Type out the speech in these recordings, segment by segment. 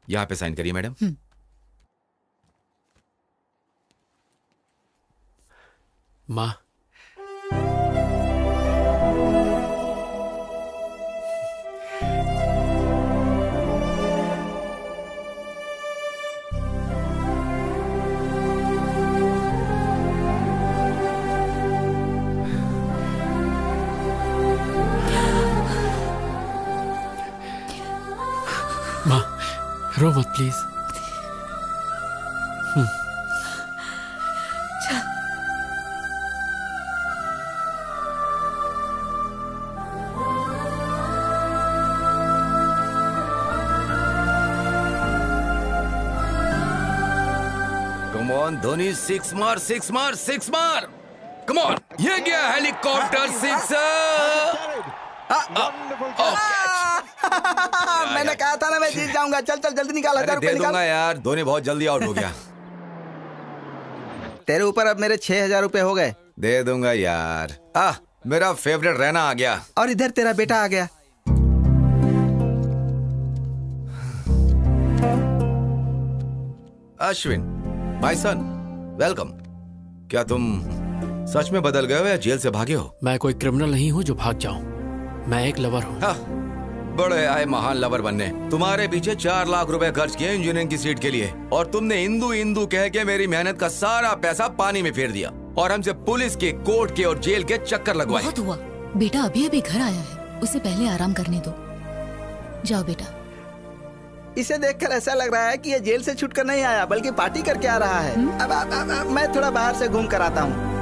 यहाँ पे साइन करिए मैडम। माँ, माँ रो मत please. Come on Dhoni, six मार सिक्स मार सिक्स मार। कम ऑन, ये गया हेलीकॉप्टर सिक्सर। मैंने कहा था ना मैं जीत जाऊंगा। चल चल जल्दी निकाल, 1000 रुपए दे निकाल। दूंगा यार, धोनी बहुत जल्दी आउट हो गया। तेरे ऊपर अब मेरे 6000 रुपए हो गए। दे दूंगा यार। मेरा फेवरेट रैना आ गया। और इधर तेरा बेटा आ गया। Ashwin, my son, welcome. क्या तुम सच में बदल गए हो या जेल से भागे हो? मैं कोई क्रिमिनल नहीं हूँ जो भाग जाऊं। मैं एक लवर हूँ। बड़े आए महान लवर बनने। तुम्हारे पीछे 4 लाख रुपए खर्च किए इंजीनियरिंग की सीट के लिए, और तुमने हिंदू हिंदू कह के मेरी मेहनत का सारा पैसा पानी में फेर दिया, और हमसे पुलिस के, कोर्ट के और जेल के चक्कर लगवाए। बहुत हुआ। बेटा अभी अभी घर आया है, उसे पहले आराम करने दो। जाओ बेटा। इसे देखकर ऐसा लग रहा है कि ये जेल से छूटकर नहीं आया बल्कि पार्टी करके आ रहा है। अब मैं थोड़ा बाहर से घूम कर आता हूँ।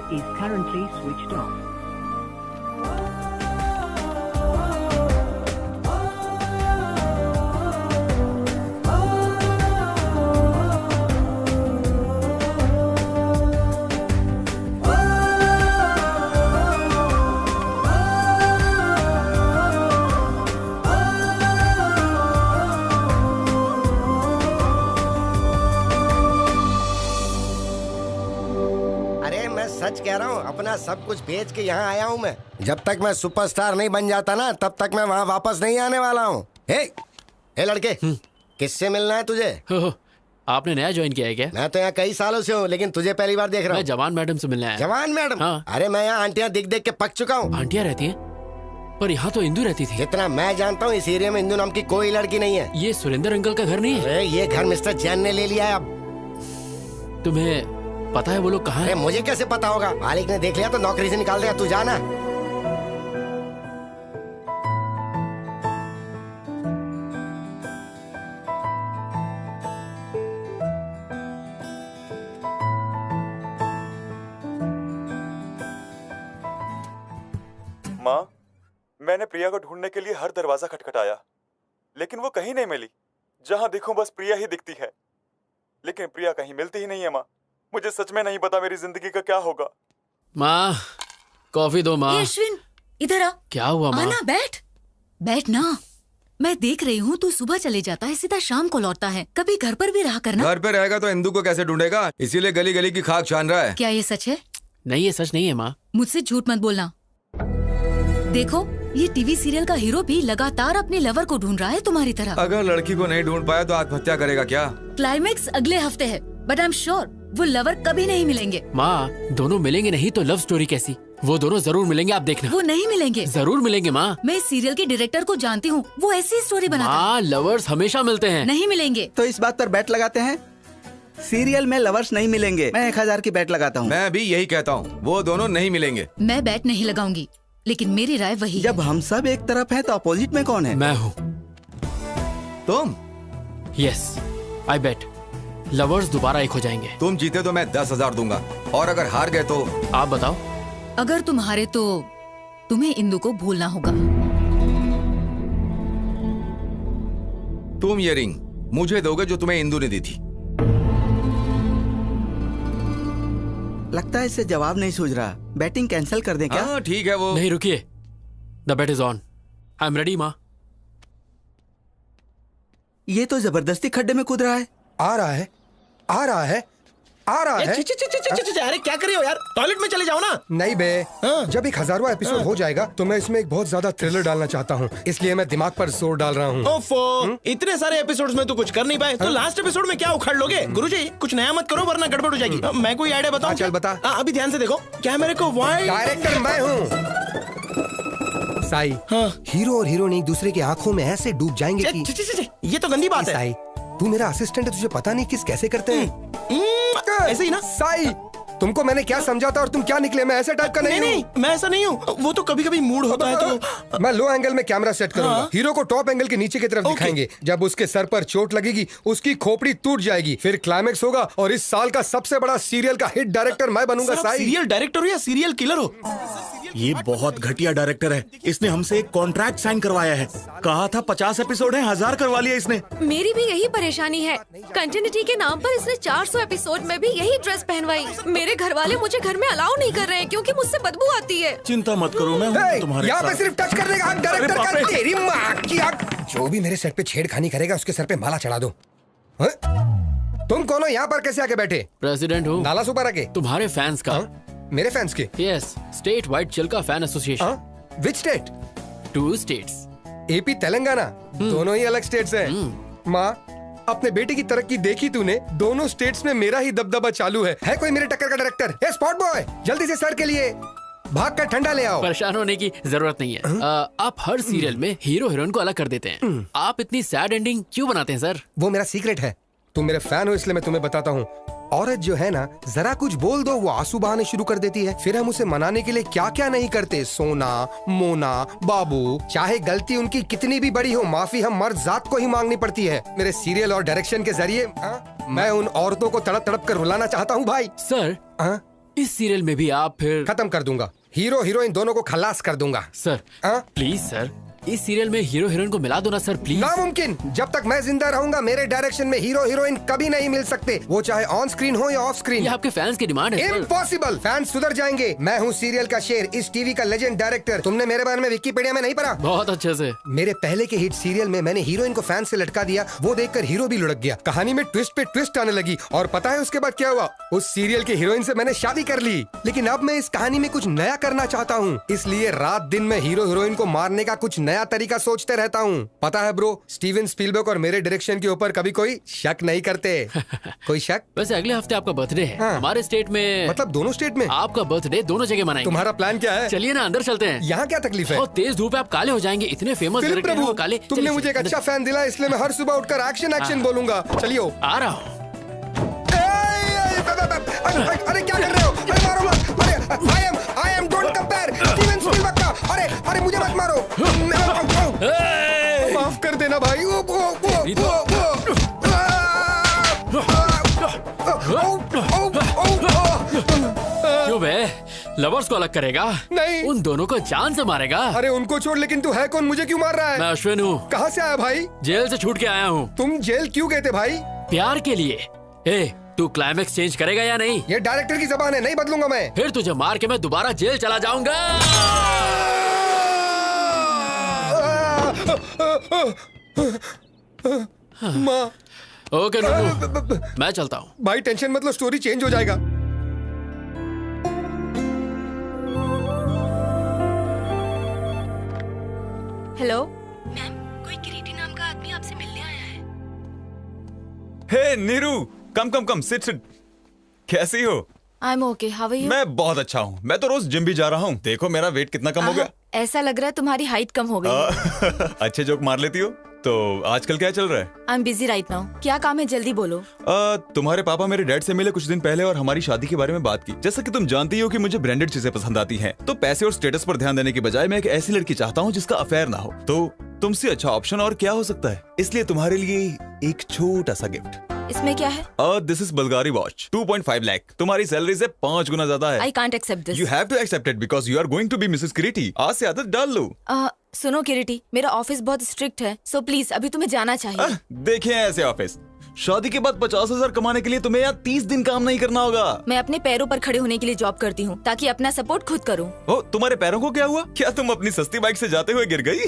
Is currently switched off. सच कह रहा हूँ, अपना सब कुछ बेच के यहाँ आया हूँ मैं। जब तक मैं सुपरस्टार नहीं बन जाता ना, तब तक मैं वहाँ वापस नहीं आने वाला हूँ। हे लड़के, किससे मिलना है तुझे? आपने नया ज्वाइन किया है क्या? मैं तो यहाँ कई सालों से हूँ, लेकिन तुझे पहली बार देख रहा हूँ। मैं जवान मैडम से मिलने आया। जवान मैडम? हाँ। अरे मैं यहाँ आंटियाँ दिख देख के पक चुका हूँ। आंटियाँ रहती हैं? पर यहाँ तो इंदू रहती थी। जितना मैं जानता हूँ इस एरिया में इंदू नाम की कोई लड़की नहीं है। ये सुरेंद्र अंकल का घर नहीं है? अरे ये घर मिस्टर जैन ने ले लिया है अब। तुम्हें पता है वो लोग कहाँ हैं? मुझे कैसे पता होगा? मालिक ने देख लिया तो नौकरी से निकाल देगा। तू जाना। माँ, मैंने प्रिया को ढूंढने के लिए हर दरवाजा खटखटाया, लेकिन वो कहीं नहीं मिली। जहाँ देखूं बस प्रिया ही दिखती है, लेकिन प्रिया कहीं मिलती ही नहीं है। माँ, मुझे सच में नहीं पता मेरी जिंदगी का क्या होगा। माँ, कॉफी दो माँ। अश्विन, इधर आ। क्या हुआ माँ? आना, बैठ। बैठ ना। मैं देख रही हूँ तू सुबह चले जाता है, सीधा शाम को लौटता है। कभी घर पर भी रहा करना। घर पे रहेगा तो इंदू को कैसे ढूंढेगा? इसीलिए गली गली की खाक छान रहा है। क्या ये सच है? नहीं, ये सच नहीं है माँ। मुझसे झूठ मत बोलना। देखो, ये टीवी सीरियल का हीरो भी लगातार अपने लवर को ढूंढ रहा है तुम्हारी तरह। अगर लड़की को नहीं ढूंढ पाया तो आत्महत्या करेगा क्या? क्लाइमेक्स अगले हफ्ते है, बट आई एम श्योर वो लवर कभी नहीं मिलेंगे। माँ, दोनों मिलेंगे नहीं तो लव स्टोरी कैसी? वो दोनों जरूर मिलेंगे, आप देखना। वो नहीं मिलेंगे। जरूर मिलेंगे माँ। मैं इस सीरियल के डायरेक्टर को जानती हूँ, वो ऐसी स्टोरी बनाता है। माँ, लवर्स हमेशा मिलते हैं। नहीं मिलेंगे। तो इस बात पर बैट लगाते हैं? सीरियल में लवर्स नहीं मिलेंगे। मैं 1000 की बैट लगाता हूँ। मैं भी यही कहता हूँ, वो दोनों नहीं मिलेंगे। मैं बैट नहीं लगाऊंगी, लेकिन मेरी राय वही जब हम सब एक तरफ हैं तो अपोजिट में कौन है? मैं हूँ। तुम? यस, आई बेट लवर्स दोबारा एक हो जाएंगे। तुम जीते तो मैं 10,000 दूंगा, और अगर हार गए तो? आप बताओ। अगर तुम हारे तो तुम्हें इंदु को भूलना होगा। तुम ये रिंग मुझे दोगे जो तुम्हें इंदु ने दी थी। लगता है इससे जवाब नहीं सूझ रहा। बैटिंग कैंसिल कर दें क्या? हाँ ठीक है वो। नहीं रुकिए, the bet is on. I am ready माँ। ये तो जबरदस्ती खड्डे में कूद रहा है। आ रहा है, आ रहा है, आ रहा है। अरे क्या कर रहे हो यार, टॉयलेट में चले जाओ ना। नहीं बे, जब 1000वां एपिसोड हो जाएगा तो मैं इसमें एक बहुत ज्यादा थ्रिलर डालना चाहता हूँ, इसलिए मैं दिमाग पर जोर डाल रहा हूँ। ओफो, इतने सारे एपिसोड्स में तो कुछ कर नहीं पाए, तो लास्ट एपिसोड में क्या उखाड़ लोगे? गुरुजी कुछ नया मत करो वरना गड़बड़ हो जाएगी। मैं कोई आइडिया बताऊं? चल बता। अभी ध्यान से देखो, क्या मेरे को वाइड डायरेक्टर मैं हूँ साई। हीरो और हीरोइन एक दूसरे की आंखों में ऐसे डूब जाएंगे कि ये तो गंदी बात है। साई, तू मेरा असिस्टेंट है, तुझे पता नहीं किस कैसे करते हैं। ऐसे ही ना साई, तुमको मैंने क्या समझाता और तुम क्या निकले? मैं ऐसे टाइप का नहीं नहीं, मैं ऐसा नहीं हूँ। वो तो कभी कभी मूड होता है तो मैं लो एंगल में कैमरा सेट करूंगा। हीरो को टॉप एंगल के नीचे की तरफ दिखाएंगे। जब उसके सर पर चोट लगेगी उसकी खोपड़ी टूट जाएगी, फिर क्लाइमेक्स होगा और इस साल का सबसे बड़ा सीरियल का हिट डायरेक्टर मैं बनूंगा। साई, सीरियल डायरेक्टर हो या सीरियल किलर हो? ये बहुत घटिया डायरेक्टर है। इसने हमसे एक कॉन्ट्रैक्ट साइन करवाया है। कहा था 50 एपिसोड है, 1000 करवा लिया इसने। मेरी भी यही परेशानी है। कंटिन्यूटी के नाम पर इसने 400 एपिसोड में भी यही ड्रेस पहनवाई। मेरे घर वाले मुझे घर में अलाउ नहीं कर रहे हैं क्योंकि मुझसे बदबू आती है। चिंता मत करो, मैं हूं तुम्हारे यहाँ पे साथ। सिर्फ टच करने का डायरेक्टर का। तेरी माँ की आग। जो भी मेरे सेट पे छेड़खानी करेगा उसके सर पे माला चढ़ा दो। तुम कौन हो? यहाँ पर कैसे आके बैठे? प्रेसिडेंट हूँ नाला सुपर आके। तुम्हारे फैंस का। मेरे फैंस के? Yes, state wide Chilka fan association. Which state? 2 states, AP Telangana, दोनों ही अलग स्टेट्स हैं। माँ, अपने बेटे की तरक्की देखी तूने? दोनों स्टेट्स में मेरा ही दबदबा चालू है कोई मेरे टक्कर का डायरेक्टर? ए स्पॉट बॉय, जल्दी से सर के लिए भाग कर ठंडा ले आओ। परेशान होने की जरूरत नहीं है। आप हर सीरियल में हीरो हीरोइन को अलग कर देते हैं। आप इतनी सैड एंडिंग क्यों बनाते हैं सर? वो मेरा सीक्रेट है। तुम मेरे फैन हो इसलिए मैं तुम्हें बताता हूँ। औरत जो है ना, जरा कुछ बोल दो वो आंसू बहाने शुरू कर देती है। फिर हम उसे मनाने के लिए क्या क्या नहीं करते। सोना, मोना, बाबू, चाहे गलती उनकी कितनी भी बड़ी हो, माफी हम मर्द जात को ही मांगनी पड़ती है। मेरे सीरियल और डायरेक्शन के जरिए मैं उन औरतों को तड़प तड़प कर रुलाना चाहता हूँ भाई। सर, इस सीरियल में भी आप फिर खत्म कर दूंगा। हीरो हीरोइन दोनों को खलास कर दूंगा। सर प्लीज सर, इस सीरियल में हीरो हीरोइन को मिला दो ना सर प्लीज। नामुमकिन। जब तक मैं जिंदा रहूंगा मेरे डायरेक्शन में हीरो हीरोइन कभी नहीं मिल सकते, वो चाहे ऑन स्क्रीन हो या ऑफ स्क्रीन। ये आपके फैंस की डिमांड है। इम्पॉसिबल। फैंस सुधर जाएंगे। मैं हूँ सीरियल का शेर, इस टीवी का लेजेंड डायरेक्टर। तुमने मेरे बारे में विकिपीडिया में नहीं पढ़ा? बहुत अच्छे से। मेरे पहले के हिट सीरियल में मैंने हीरोइन को फैन से लटका दिया, वो देखकर हीरो भी लुढ़क गया। कहानी में ट्विस्ट पे ट्विस्ट आने लगी और पता है उसके बाद क्या हुआ? उस सीरियल की हीरोइन से मैंने शादी कर ली। लेकिन अब मैं इस कहानी में कुछ नया करना चाहता हूँ, इसलिए रात दिन में हीरो हीरोइन को मारने का कुछ नया तरीका सोचते रहता हूँ। पता है ब्रो, स्टीवन स्पीलबर्ग और मेरे डायरेक्शन के ऊपर कभी कोई शक नहीं करते। कोई शक? वैसे अगले हफ्ते आपका बर्थडे है। हमारे स्टेट में, मतलब दोनों स्टेट में आपका बर्थडे दोनों जगह मनाएंगे। तुम्हारा प्लान क्या है? चलिए ना अंदर चलते हैं। यहाँ क्या तकलीफ है? और तेज धूप है, आप काले हो जाएंगे। इतने फेमस डायरेक्टर हो काले। तुमने मुझे एक अच्छा फैन दिला, इसलिए मैं हर सुबह उठकर एक्शन एक्शन बोलूंगा। चलिए आ रहा हूँ। अरे क्या कर रहे हो? अरे मारो मत। अरे I am don't compare Steven Spielberg का। अरे मुझे मत मारो। माफ कर देना भाई। क्यों बे? लवर्स को अलग करेगा? नहीं, उन दोनों को जान से मारेगा। अरे उनको छोड़, लेकिन तू है कौन? मुझे क्यों मार रहा है? मैं अश्विन हूँ। कहाँ से आया भाई? जेल से छूट के आया हूँ। तुम जेल क्यों गए थे भाई? प्यार के लिए। ए, तू क्लाइमेक्स चेंज करेगा या नहीं? ये डायरेक्टर की जबान है, नहीं बदलूंगा मैं। फिर तुझे मार के मैं दोबारा जेल चला जाऊंगा। माँ। ओके नूनू, मैं चलता हूँ। भाई टेंशन मत लो, स्टोरी चेंज हो जाएगा। हेलो मैम, कोई किरीटी नाम का आदमी आपसे मिलने आया है। Hey Neeru, come sit. कैसी हो? I am okay, how are you? मैं बहुत अच्छा हूँ। मैं तो रोज जिम भी जा रहा हूँ। देखो मेरा वेट कितना कम हो गया। ऐसा लग रहा है तुम्हारी हाइट कम हो गई। अच्छे जोक मार लेती हो। तो आजकल क्या चल रहा है? I am busy right now. क्या काम है, जल्दी बोलो। तुम्हारे पापा मेरे डैड से मिले कुछ दिन पहले और हमारी शादी के बारे में बात की। जैसा कि तुम जानती हो कि मुझे ब्रांडेड चीजें पसंद आती हैं, तो पैसे और स्टेटस पर ध्यान देने की बजाय मैं एक ऐसी लड़की चाहता हूँ जिसका अफेयर ना हो। तो तुमसे अच्छा ऑप्शन और क्या हो सकता है? इसलिए तुम्हारे लिए एक छोटा सा गिफ्ट। इसमें क्या है? This is Bulgari watch, 2.5 lakh. तुम्हारी सैलरी से 5 गुना ज्यादा है। I can't accept this. You have to accept it because you are going to be Mrs Kiriti. आज से आदत डाल लो। सुनो किरीटी, मेरा ऑफिस बहुत स्ट्रिक्ट है, सो प्लीज अभी तुम्हें जाना चाहिए। देखे ऐसे ऑफिस, शादी के बाद 50,000 कमाने के लिए तुम्हें यहाँ 30 दिन काम नहीं करना होगा। मैं अपने पैरों पर खड़े होने के लिए जॉब करती हूँ ताकि अपना सपोर्ट खुद करूँ। ओ, तुम्हारे पैरों को क्या हुआ? क्या तुम अपनी सस्ती बाइक से जाते हुए गिर गई?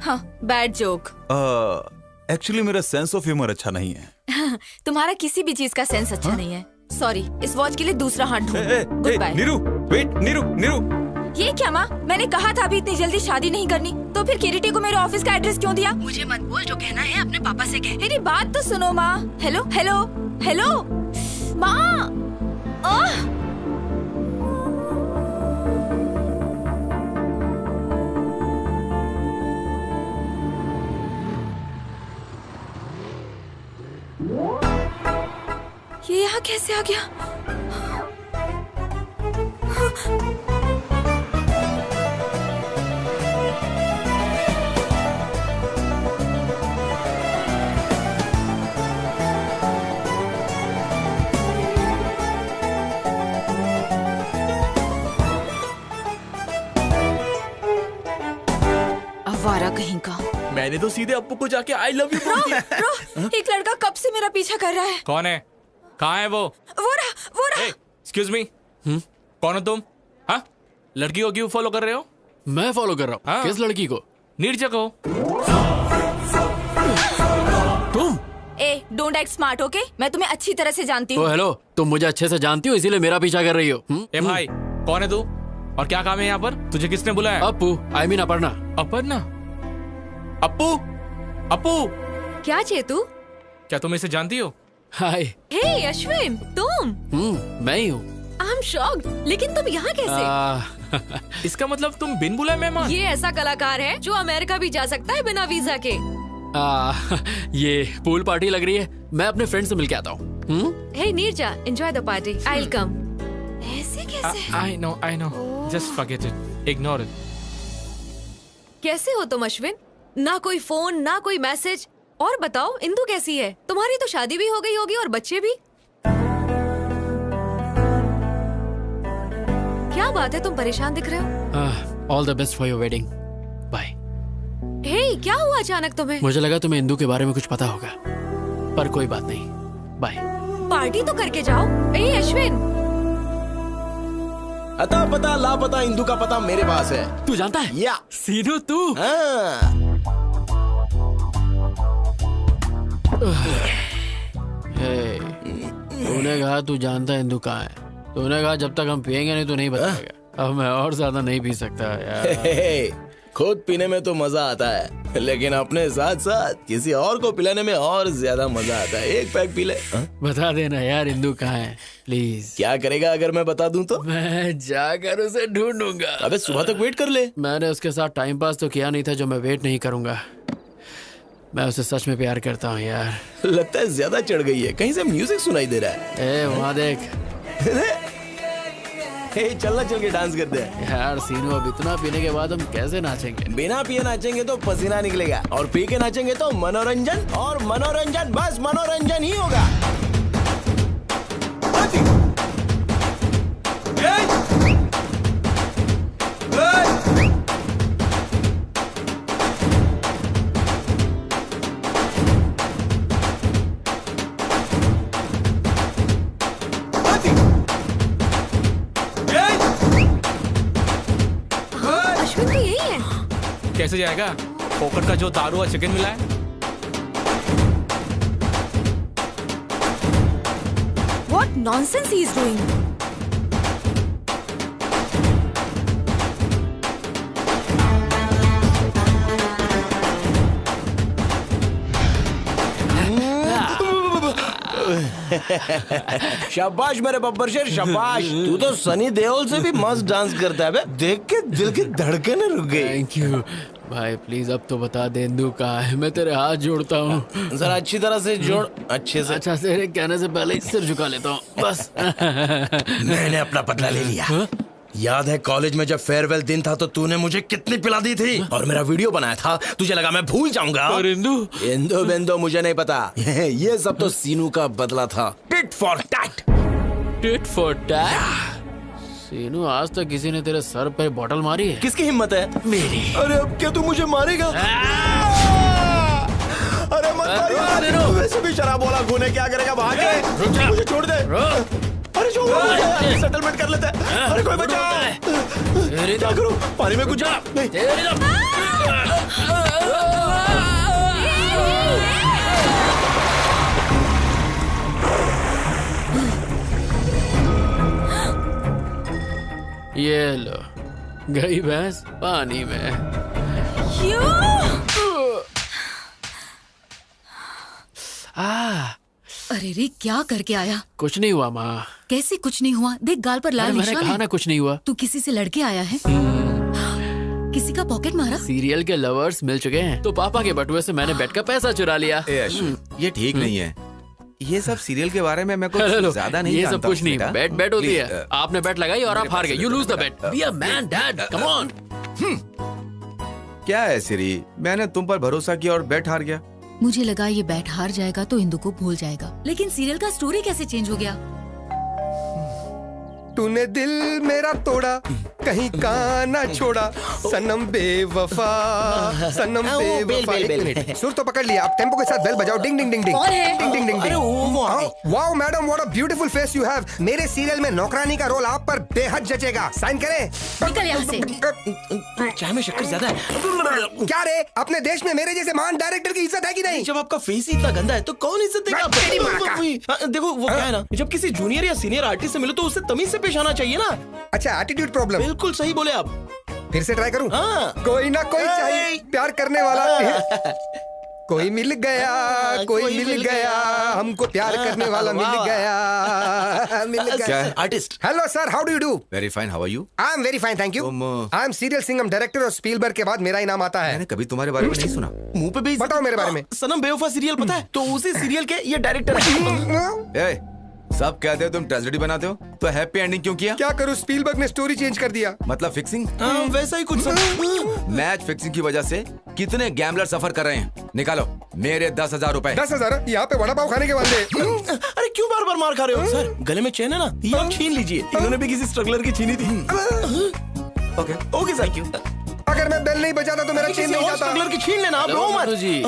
हाँ, बैड जोक। एक्चुअली मेरा सेंस ऑफ ह्यूमर अच्छा नहीं है। तुम्हारा किसी भी चीज का सेंस अच्छा नहीं है। सॉरी, इस वॉच के लिए दूसरा हाथ ढूंढो। Good bye. Neeru, wait, Neeru. ये क्या माँ? मैंने कहा था अभी इतनी जल्दी शादी नहीं करनी, तो फिर किरीटी को मेरे ऑफिस का एड्रेस क्यों दिया? मुझे मत बोल, जो कहना है अपने पापा से कह। मेरी बात तो सुनो माँ। हेलो हेलो हेलो माँ। ये यहाँ कैसे आ गया? आवारा कहीं का। मैंने तो सीधे अप्पू को जाके आई लव यू बोल दिया। एक लड़का कब से मेरा पीछा कर रहा है। कौन है? कहाँ है वो रहा। एक्सक्यूज मी, कौन हो तुम? हाँ, लड़की को क्यों फॉलो कर रहे हो? मैं फॉलो कर रहा हूँ। किस लड़की को? नीरजा को। तुम? Don't act smart, okay? मैं तुम्हें अच्छी तरह से जानती हूँ। हेलो, तुम मुझे अच्छे से जानती हो, इसीलिए मेरा पीछा कर रही हो। ए भाई, कौन है तू और क्या काम है यहाँ पर? तुझे किसने बुलाया? Appu, I mean Aparna. अपर्णा? अप्पू क्या चेतू? क्या तुम इसे जानती हो? हाय। हे अश्विन, तुम? मैं ही हूँ। आई एम शॉक्ड, लेकिन तुम यहाँ कैसे? इसका मतलब तुम बिन बुलाए मेहमान? ये ऐसा कलाकार है जो अमेरिका भी जा सकता है बिना वीजा के। ये पूल पार्टी लग रही है, मैं अपने फ्रेंड से मिलके आता हूँ। Hey Neerja, enjoy the party, I will come. ऐसे कैसे? I know, just forget it, ignore it. कैसे हो तुम अश्विन? ना कोई फोन, ना कोई मैसेज। और बताओ, इंदु कैसी है? तुम्हारी तो शादी भी हो गई होगी और बच्चे भी। क्या बात है, तुम परेशान दिख रहे हो? All the best for your wedding. Bye. Hey, क्या हुआ अचानक तुम्हें? मुझे लगा तुम्हें इंदु के बारे में कुछ पता होगा, पर कोई बात नहीं। बाय। पार्टी तो करके जाओ। ए अश्विन, अता पता लापता इंदु का पता मेरे पास है। तू जानता है? या सीनू तू? तूने कहा तू जानता है इंदु कहाँ है। तूने कहा जब तक हम पियेंगे नहीं तो नहीं बताएगा। अब मैं और ज्यादा नहीं पी सकता यार। खुद पीने में तो मजा आता है, लेकिन अपने साथ साथ किसी और को पिलाने में और ज्यादा मजा आता है। एक पैक पी ले। बता देना यार इंदु कहाँ है प्लीज। क्या करेगा अगर मैं बता दूं तो? मैं जाकर उसे ढूंढूंगा। अबे सुबह तक वेट कर ले। मैंने उसके साथ टाइम पास तो किया नहीं था जो मैं वेट नहीं करूंगा। मैं उसे सच में प्यार करता हूँ यार। लगता है ज्यादा चढ़ गई है, कहीं से म्यूजिक सुनाई दे रहा है। वहाँ देख। चलना, चल के डांस करते हैं यार। सीनू, अब इतना पीने के बाद हम कैसे नाचेंगे? बिना पिए नाचेंगे तो पसीना निकलेगा, और पी के नाचेंगे तो मनोरंजन, और मनोरंजन बस मनोरंजन ही होगा। कैसे जाएगा? फोकट का जो दारू और चिकन मिला है। What nonsense he is doing? शाबाश मेरे बब्बर शेर, शाबाश। तू तो सनी देओल से भी मस्त डांस करता है बे। देख के दिल की धड़कनें रुक गई। थैंक यू भाई, प्लीज अब तो बता दे इंदु कहाँ है। मैं तेरे हाथ जोड़ता हूँ। जरा अच्छी तरह से जोड़, अच्छे से। अच्छा, तेरे कहने से पहले ही सिर झुका लेता हूँ बस। मैंने अपना बदला ले लिया। याद है कॉलेज में जब फेयरवेल दिन था तो तूने मुझे कितनी पिला दी थी और मेरा वीडियो बनाया था। तुझे लगा मैं भूल जाऊंगा? और इंदु बेंदो मुझे नहीं पता। ये सब तो सीनू का बदला था। Tit for tat. Tit for tat? Seenu, आज तक किसी ने तेरे सर पे बॉटल मारी है? किसकी हिम्मत है? मेरी। अरे अब क्या तू मुझे मारेगा? अरे मत वैसे भी शराब वाला खून है, क्या करेगा? भाग के मुझे छोड़ दे। अरे छोड़, सेटलमेंट कर लेते हैं। अरे कोई बचा, क्या करूं? पानी में कुछ जा नहीं। ये लो, गई भैंस पानी में। अरे रे, क्या करके आया? कुछ नहीं हुआ माँ। कैसे कुछ नहीं हुआ? देख गाल पर लाल निशान है। मैंने कहा ना कुछ नहीं हुआ। तू किसी से लड़के आया है? किसी का पॉकेट मारा? सीरियल के लवर्स मिल चुके हैं, तो पापा के बटुए से मैंने बेट का पैसा चुरा लिया। ये ठीक नहीं है। ये सब सीरियल के बारे में मैं कुछ ज्यादा नहीं ये सब कुछ नहीं, बेट होती है। आपने बेट लगाई और आप हार गए। You lose the bet. Be a man dad, come on. क्या है सिरी, मैंने तुम पर भरोसा किया और बेट हार गया। मुझे लगा ये बैट हार जाएगा तो इंदु को भूल जाएगा, लेकिन सीरियल का स्टोरी कैसे चेंज हो गया? तूने दिल मेरा तोड़ा, कहीं का ना छोड़ा, सनम बेवफा, सनम बेवफा। एक मिनट, सुर तो पकड़ लिया, अब टेम्पो के साथ बेल बजाओ। Ding ding ding ding ding ding ding ding. Wow madam, what a beautiful face you have. मेरे सीरियल में नौकरानी का रोल आप पर बेहद जचेगा। साइन करें? निकल यहाँ से। चाय में शक्कर ज्यादा है। क्या रे, अपने देश में मेरे जैसे महान डायरेक्टर की इज्जत है कि नहीं? जब आपका फेस ही इतना गंदा है तो कौन इज्जत देगा आपको? देखो वो क्या है ना, जब किसी जूनियर या सीनियर आर्टिस्ट से मिलो तो उससे तमीज से पेश आना चाहिए ना। अच्छा, एटीट्यूड प्रॉब्लम। बिल्कुल सही बोले आप। फिर से ट्राई करूं? हाँ। कोई ना कोई चाहिए प्यार करने वाला। कोई मिल गया, कोई मिल गया, हमको प्यार करने वाला मिल गया, मिल गया। Artist. Hello sir, how do you do? Very fine, how are you? I am very fine, thank you. I am serial Singham director और स्पीलबर्ग के बाद मेरा ही नाम आता है। मैंने कभी तुम्हारे बारे में नहीं सुना। मुंह पे भी बताओ मेरे बारे में। सनम बेवफा सीरियल पता है? तो उसी सीरियल के ये डायरेक्टर है। सब कहते हो तुम ट्रेजेडी बनाते हो, तो हैप्पी एंडिंग क्यों किया? क्या करूं, स्पीलबर्ग ने स्टोरी चेंज कर दिया। मतलब फिक्सिंग? वैसा ही कुछ। मैच फिक्सिंग की वजह से कितने गैम्बलर सफर कर रहे हैं। निकालो मेरे 10,000 रुपए। 10,000? यहाँ पे वड़ा पाव खाने के वाले। अरे क्यों बार बार मार खा रहे हो? सर गले में चेन है ना, ये आप छीन लीजिए। इन्होंने भी किसी स्ट्रगलर की छीनी थी। Okay okay sir. अगर मैं बेल नहीं बजाता तो मेरा चेन नहीं जाता। स्ट्रगलर की छीन लेना, आप रो मत जी।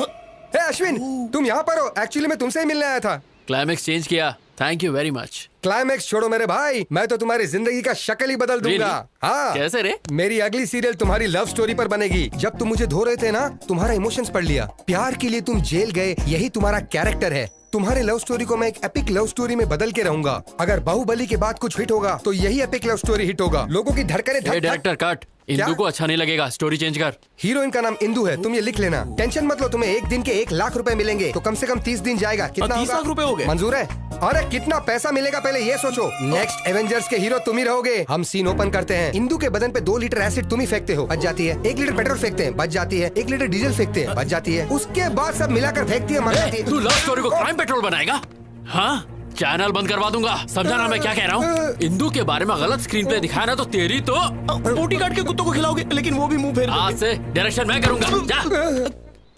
अश्विन, तुम यहाँ पर हो? एक्चुअली मैं तुमसे ही मिलने आया था। क्लाइमेक्स चेंज किया, thank you very much. Climax छोड़ो मेरे भाई, मैं तो तुम्हारी जिंदगी का शक्ल ही बदल दूंगा। हाँ। कैसे रे? मेरी अगली सीरियल तुम्हारी लव स्टोरी पर बनेगी। जब तुम मुझे धो रहे थे ना, तुम्हारा इमोशंस पढ़ लिया। प्यार के लिए तुम जेल गए, यही तुम्हारा कैरेक्टर है। तुम्हारे लव स्टोरी को मैं एक एपिक लव स्टोरी में बदल के रहूंगा। अगर बाहुबली के बाद कुछ हिट होगा तो यही एपिक लव स्टोरी हिट होगा। लोगों की धड़कने डायरेक्टर कट, इंदु को अच्छा नहीं लगेगा, स्टोरी चेंज कर। हीरोइन का नाम इंदु है, तुम ये लिख लेना। टेंशन मत लो, तुम्हें एक दिन के 1 लाख रुपए मिलेंगे, तो कम से कम 30 दिन जाएगा। कितना 30 लाख रुपए हो गए? मंजूर है? अरे कितना पैसा मिलेगा पहले ये सोचो। नेक्स्ट एवेंजर्स के हीरो तुम ही रहोगे। हम सीन ओपन करते हैं। इंदु के बदन पे 2 लीटर एसिड तुम ही फेंकते हो, बच जाती है। 1 लीटर पेट्रोल फेंकते हैं, बच जाती है। 1 लीटर डीजल फेंकते हैं, बच जाती है। उसके बाद सब मिलाकर फेंकती है, मर जाती है। तू लव स्टोरी को क्राइम पेट्रोल बनाएगा? हाँ, चैनल बंद करवा दूंगा। समझा ना मैं क्या कह रहा हूँ? इंदु के बारे में गलत स्क्रीन प्ले दिखाया ना तो तेरी तो बोटी काट के कुत्तों को खिलाओगे, लेकिन वो भी मुंह फेर देंगे। आज से डायरेक्शन मैं करूंगा। जा।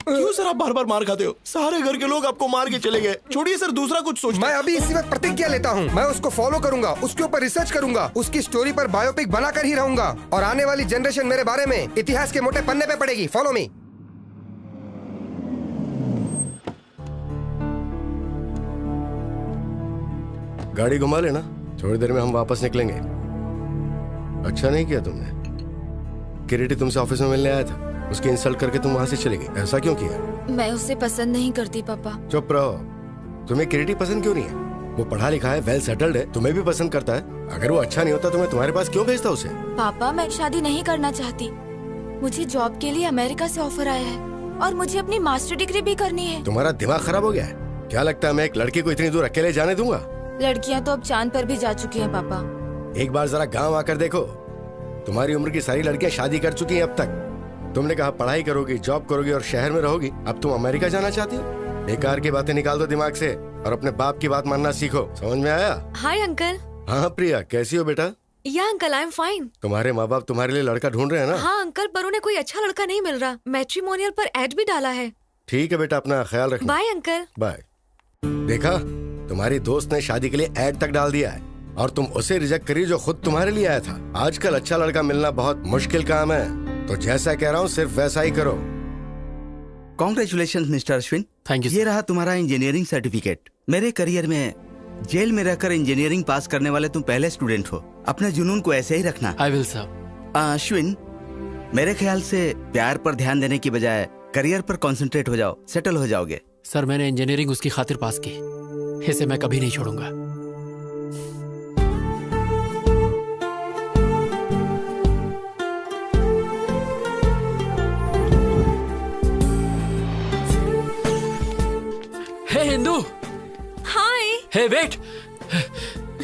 क्यों सर आप बार बार मार खाते हो? सारे घर के लोग आपको मार के चले गए। छोड़िए सर, दूसरा कुछ सोचिए। मैं अभी इसी वक्त प्रतिज्ञा लेता हूँ, मैं उसको फॉलो करूंगा, उसके ऊपर रिसर्च करूंगा, उसकी स्टोरी पर बायोपिक बनाकर ही रहूंगा। और आने वाली जनरेशन मेरे बारे में इतिहास के मोटे पन्ने पे पड़ेगी। Follow me. गाड़ी घुमा लेना, थोड़ी देर में हम वापस निकलेंगे। अच्छा नहीं किया तुमने। किरीटी तुमसे ऑफिस में मिलने आया था, उसकी इंसल्ट करके तुम वहां से चली गई। ऐसा क्यों किया? मैं उसे पसंद नहीं करती पापा। चुप रहो। तुम्हें किरीटी पसंद क्यों नहीं है? वो पढ़ा लिखा है, वेल सेटल्ड है, तुम्हें भी पसंद करता है। अगर वो अच्छा नहीं होता तो मैं तुम्हारे पास क्यों भेजता उसे? पापा मैं शादी नहीं करना चाहती। मुझे जॉब के लिए अमेरिका से ऑफर आया है और मुझे अपनी मास्टर डिग्री भी करनी है। तुम्हारा दिमाग खराब हो गया है क्या? लगता है मैं एक लड़की को इतनी दूर अकेले जाने दूंगा? लड़कियां तो अब चांद पर भी जा चुकी हैं पापा। एक बार जरा गांव आकर देखो, तुम्हारी उम्र की सारी लड़कियां शादी कर चुकी हैं अब तक। तुमने कहा पढ़ाई करोगी, जॉब करोगी और शहर में रहोगी। अब तुम अमेरिका जाना चाहती हो? बेकार की बातें निकाल दो दिमाग से और अपने बाप की बात मानना सीखो। समझ में आया? Hi uncle. हाँ प्रिया, कैसी हो बेटा? या अंकल, आई एम फाइन। तुम्हारे माँ बाप तुम्हारे लिए लड़का ढूंढ रहे हैं ना? हाँ अंकल, पर उन्हें कोई अच्छा लड़का नहीं मिल रहा। मैट्रिमोनियल पर एड भी डाला है। ठीक है बेटा, अपना ख्याल रखना। Bye uncle. बाय। देखा, तुम्हारी दोस्त ने शादी के लिए ऐड तक डाल दिया है और तुम उसे रिजेक्ट करी जो खुद तुम्हारे लिए आया था। आजकल अच्छा लड़का मिलना बहुत मुश्किल काम है, तो जैसा कह रहा हूँ सिर्फ वैसा ही करो। Congratulation mister Ashwin. Thank you. ये रहा तुम्हारा इंजीनियरिंग सर्टिफिकेट। मेरे करियर में जेल में रहकर इंजीनियरिंग पास करने वाले तुम पहले स्टूडेंट हो। अपने जुनून को ऐसे ही रखना। I will sir. अश्विन, मेरे ख्याल से प्यार पर ध्यान देने की बजाय करियर पर कंसंट्रेट हो जाओ, सेटल हो जाओगे। सर मैंने इंजीनियरिंग उसकी खातिर पास की, इसे मैं कभी नहीं छोड़ूंगा। हे हिंदू। हाय। हे वेट।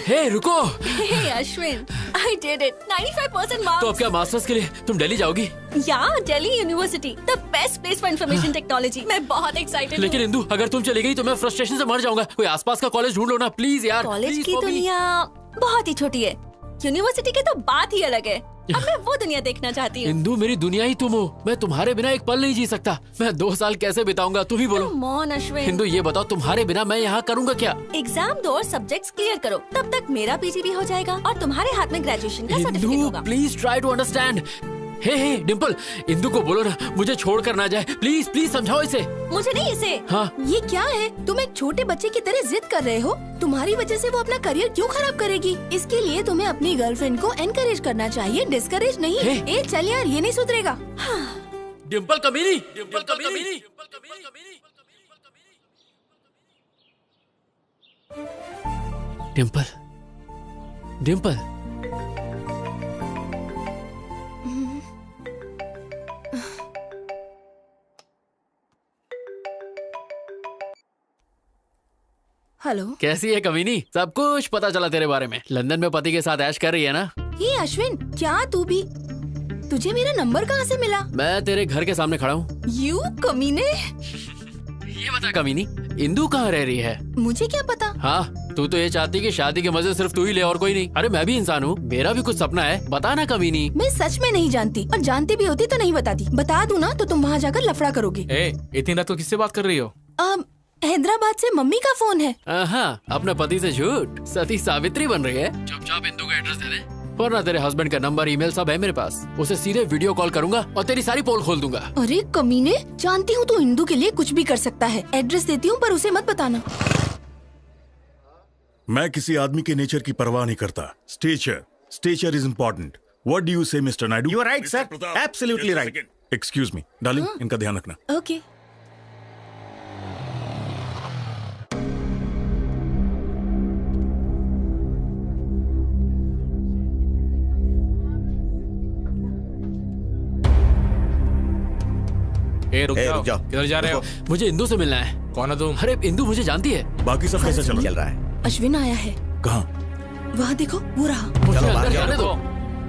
हे रुको। हे Ashwin, I did it. 95% marks. तो अब क्या मास्टर्स के लिए तुम दिल्ली जाओगी? या Delhi university, the best place for information technology. मैं बहुत excited हूँ। लेकिन इंदु, अगर तुम चली गई तो मैं फ्रस्ट्रेशन से मर जाऊंगा। कोई आसपास का कॉलेज ढूंढ लो ना प्लीज यार। कॉलेज की दुनिया बहुत ही छोटी है, यूनिवर्सिटी की तो बात ही अलग है। अब मैं वो दुनिया देखना चाहती हूँ। इंदु, मेरी दुनिया ही तुम हो। मैं तुम्हारे बिना एक पल नहीं जी सकता। मैं 2 साल कैसे बिताऊंगा, तुम ही बोलो। Come on, Ashwin. इंदु, ये बताओ तुम्हारे बिना मैं यहाँ करूँगा क्या? एग्जाम दो और सब्जेक्ट्स क्लियर करो, तब तक मेरा पीजी भी हो जाएगा और तुम्हारे हाथ में ग्रेजुएशन का सर्टिफिकेट होगा। Please try to understand. Hey Dimple, Indu को बोलो ना मुझे छोड़ कर ना जाए। प्लीज प्लीज समझाओ इसे। मुझे नहीं, इसे। हाँ। ये क्या है? तुम एक छोटे बच्चे की तरह जिद कर रहे हो। तुम्हारी वजह से वो अपना करियर क्यों खराब करेगी? इसके लिए तुम्हें अपनी गर्लफ्रेंड को एनकरेज करना चाहिए, डिस्करेज नहीं। ए चल यार, ये नहीं सुधरेगा। डिम्पल कमीनी, डिम्पल कमीनी। डिम्पल, डिम्पल। हेलो। कैसी है कमीनी? सब कुछ पता चला तेरे बारे में। लंदन में पति के साथ ऐश कर रही है ना? ये अश्विन, क्या तू भी? तुझे मेरा नंबर कहाँ से मिला? मैं तेरे घर के सामने खड़ा हूँ। यू कमीने। ये बता कमीनी, इंदु कहाँ रह रही है? मुझे क्या पता। हाँ, तू तो ये चाहती कि शादी के मजे सिर्फ तू ही ले और कोई नहीं। अरे मैं भी इंसान हूँ, मेरा भी कुछ सपना है। बता ना कमीनी। मैं सच में नहीं जानती, और जानती भी होती तो नहीं बताती। बता दूँ ना तो तुम वहाँ जाकर लफड़ा करोगे। इतनी रात को किससे बात कर रही हो? हैदराबाद से मम्मी का फोन है। हाँ, अपने पति से झूठ, सती सावित्री बन रही है। चुपचाप इंदु का एड्रेस दे दे, वरना तेरे हस्बैंड का नंबर, ईमेल सब है मेरे पास। उसे सीधे वीडियो कॉल करूंगा और तेरी सारी पोल खोल दूंगा। अरे कमीने, जानती हूँ तू इंदु के लिए कुछ भी कर सकता है। एड्रेस देती हूँ पर उसे मत बताना। मैं किसी आदमी के नेचर की परवाह नहीं करता। Stature is important. What do you say mister Naidu? You are right sir, absolutely right. Excuse me darling, इनका ध्यान रखना। ओके। रुक जाओ। किधर जा रहे हो? मुझे इंदु से मिलना है। कौन है तुम? अरे इंदु मुझे जानती है। बाकी सब कैसा चल रहा है? अश्विन आया है। कहाँ? वहाँ देखो, वो रहा। चलो बाहर जाने दो।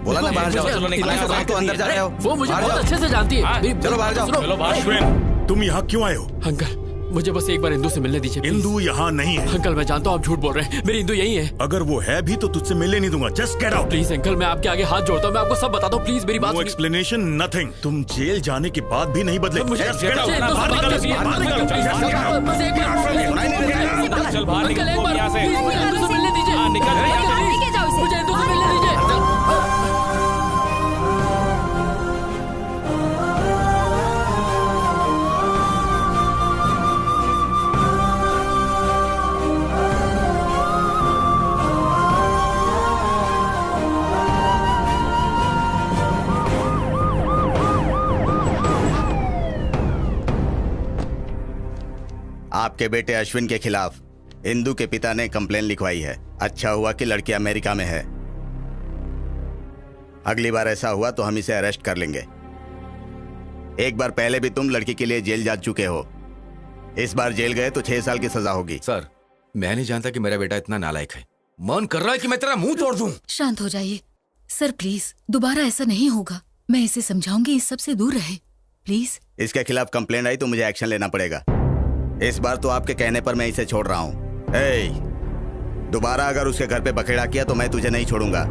बोला ना बाहर जाओ। तो अंदर जा रहे हो। वो मुझे बहुत अच्छे से जानती है। चलो बाहर जाओ। चलो बाहर। तुम यहाँ क्यों आए हो? अंकल, मुझे बस एक बार इंदु से मिलने दीजिए। इंदु यहाँ नहीं है। अंकल मैं जानता हूँ आप झूठ बोल रहे हैं, मेरी इंदु यही है। अगर वो है भी तो तुझसे मिलने नहीं दूंगा। Just get out. Please uncle, मैं आपके आगे हाथ जोड़ता हूँ, मैं आपको सब बताता हूँ। प्लीज मेरी बात। No explanation, nothing. तुम जेल जाने के बाद भी नहीं बदले। मुझे Just get out। चल बाहर निकल। Just get out। चल बाहर निकल यहाँ से। मुझे इंदु से मिलने दीजिए। निकल मुझे इंदु से मिलने दीजिए। आपके बेटे अश्विन के खिलाफ इंदु के पिता ने कंप्लेन लिखवाई है। अच्छा हुआ कि लड़की अमेरिका में है। अगली बार ऐसा हुआ तो हम इसे अरेस्ट कर लेंगे। एक बार पहले भी तुम लड़की के लिए जेल जा चुके हो। इस बार जेल गए तो 6 साल की सजा होगी। सर, मैं नहीं जानता कि मेरा बेटा इतना नालायक है। मन कर रहा है कि मैं तेरा मुंह तोड़ दूं। शांत हो जाइए सर, प्लीज। दोबारा ऐसा नहीं होगा। मैं इसे समझाऊंगी इस सब से दूर रहे, प्लीज। इसके खिलाफ कंप्लेंट आई तो मुझे एक्शन लेना पड़ेगा। इस बार तो आपके कहने पर मैं इसे छोड़ रहा हूँ। दोबारा अगर उसके घर पे बखेड़ा किया तो मैं तुझे नहीं छोड़ूंगा।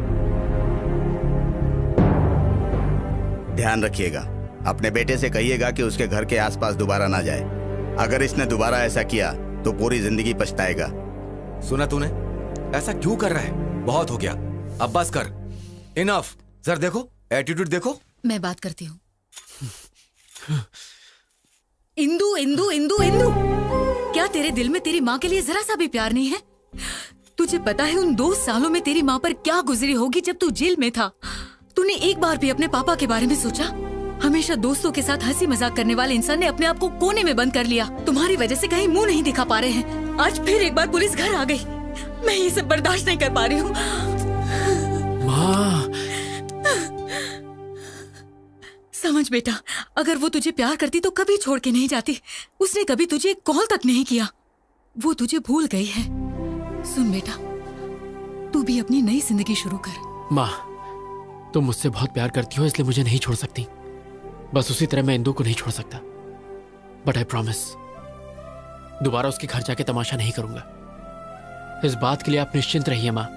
ध्यान रखिएगा, अपने बेटे से कहिएगा कि उसके घर के आसपास दोबारा ना जाए। अगर इसने दोबारा ऐसा किया तो पूरी जिंदगी पछताएगा। सुना तूने? ऐसा क्यों कर रहा है? बहुत हो गया, अब बस कर। इनफ। सर देखो, एटीट्यूड देखो। मैं बात करती हूँ। इंदु इंदु इंदु इंदु क्या तेरे दिल में तेरी माँ के लिए जरा सा भी प्यार नहीं है? तुझे पता है उन 2 सालों में तेरी माँ पर क्या गुजरी होगी जब तू जेल में था? तूने एक बार भी अपने पापा के बारे में सोचा? हमेशा दोस्तों के साथ हंसी मजाक करने वाले इंसान ने अपने आप को कोने में बंद कर लिया। तुम्हारी वजह से कहीं मुंह नहीं दिखा पा रहे हैं। आज फिर एक बार पुलिस घर आ गई। मैं ये सब बर्दाश्त नहीं कर पा रही हूँ। माँ, समझ बेटा, अगर वो तुझे प्यार करती तो कभी छोड़ के नहीं जाती। उसने कभी तुझे एक कॉल तक नहीं किया। वो तुझे भूल गई है। सुन बेटा, तू भी अपनी नई जिंदगी शुरू कर। माँ, तुम मुझसे बहुत प्यार करती हो इसलिए मुझे नहीं छोड़ सकती। बस उसी तरह मैं इंदु को नहीं छोड़ सकता। बट आई प्रॉमिस, दोबारा उसके घर जाके तमाशा नहीं करूंगा। इस बात के लिए आप निश्चिंत रहिए माँ।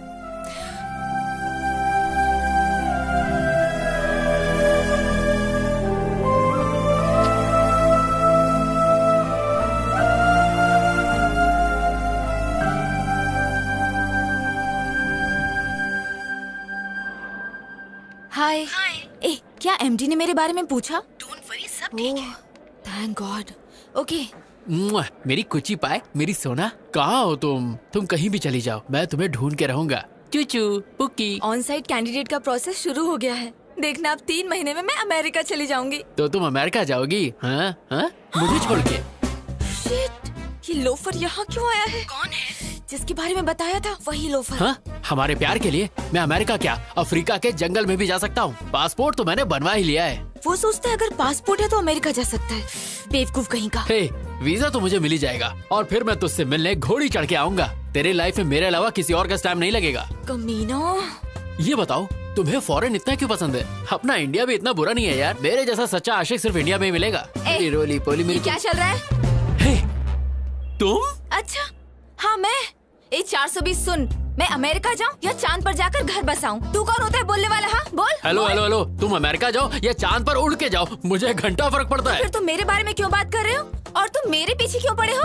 हाय। ए, क्या एमडी ने मेरे बारे में पूछा? डोंट वरी, सब ठीक है। Thank God. ओके। मेरी कुची पाए, मेरी सोना, कहाँ हो तुम? तुम कहीं भी चली जाओ, मैं तुम्हें ढूंढ के रहूंगा। चूचू पुकी। ऑन साइट कैंडिडेट का प्रोसेस शुरू हो गया है। देखना, अब 3 महीने में मैं अमेरिका चली जाऊंगी। तो तुम अमेरिका जाओगी? हाँ हाँ, मुझे छोड़ के। शिट, ये लोफर यहाँ क्यों आया है? कौन है? जिसके बारे में बताया था वही लोफर। हाँ, हमारे प्यार के लिए मैं अमेरिका क्या, अफ्रीका के जंगल में भी जा सकता हूँ। पासपोर्ट तो मैंने बनवा ही लिया है। वो सोचता है अगर पासपोर्ट है तो अमेरिका जा सकता है। बेवकूफ कहीं का। हे, वीजा तो मुझे मिल ही जाएगा और फिर मैं तुझसे मिलने घोड़ी चढ़ के आऊंगा। तेरे लाइफ में मेरे अलावा किसी और का टाइम नहीं लगेगा। कमीना। ये बताओ, तुम्हें फॉरेन इतना क्यों पसंद है? अपना इंडिया भी इतना बुरा नहीं है यार। मेरे जैसा सच्चा आशिक सिर्फ इंडिया में ही मिलेगा। रोली पोली मेरी। क्या चल रहा है? तुम? अच्छा, हाँ मैं। 420 सुन, मैं अमेरिका जाऊँ या चांद पर जाकर घर बसाऊं? तू कौन होता है बोलने वाला? हाँ बोल। हेलो हेलो हेलो, तुम अमेरिका जाओ या चांद पर उड़ के जाओ, मुझे घंटा फर्क पड़ता है। फिर तुम मेरे बारे में क्यों बात कर रहे हो? और तुम मेरे पीछे क्यों पड़े हो?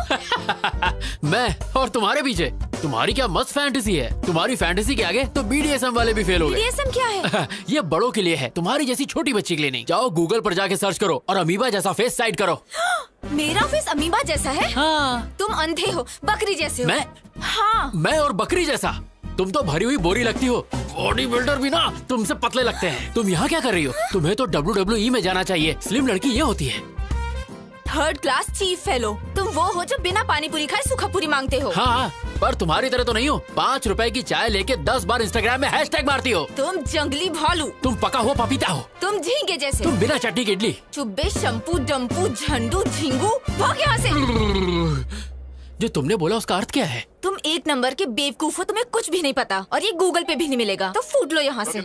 मैं और तुम्हारे पीछे? तुम्हारी क्या मस्त फैंटेसी है। तुम्हारी फैंटेसी के आगे तो BDSM वाले भी फेल हो गए। BDSM क्या है? ये बड़ों के लिए है, तुम्हारी जैसी छोटी बच्ची के लिए नहीं। जाओ गूगल पर जाके सर्च करो और अमीबा जैसा फेस साइड करो। मेरा फेस अमीबा जैसा है? हाँ। तुम अंधे हो, बकरी जैसे हो। मैं? हाँ। मैं और बकरी जैसा? तुम तो भरी हुई बोरी लगती हो। बॉडी बिल्डर भी ना तुमसे पतले लगते हैं। तुम यहाँ क्या कर रही हो? तुम्हें तो WWE में जाना चाहिए। स्लिम लड़की ये होती है। 3rd class chief fellow. तुम वो हो जो बिना पानी पूरी खाए सूखा पूरी मांगते हो। हाँ, पर तुम्हारी तरह तो नहीं हो। 5 रुपए की चाय लेके 10 बार इंस्टाग्राम में हैशटैग मारती हो। तुम जंगली भालू। तुम पका हो पपीता हो। तुम झींगे जैसे। तुम बिना चटनी की इडली। चुब्बे शंपू डम्पू झंडू झिंगू। भाग यहाँ से। जो तुमने बोला उसका अर्थ क्या है? तुम 1 नंबर के बेवकूफ हो, तुम्हें कुछ भी नहीं पता और ये गूगल पे भी नहीं मिलेगा, तो फूट लो यहाँ से।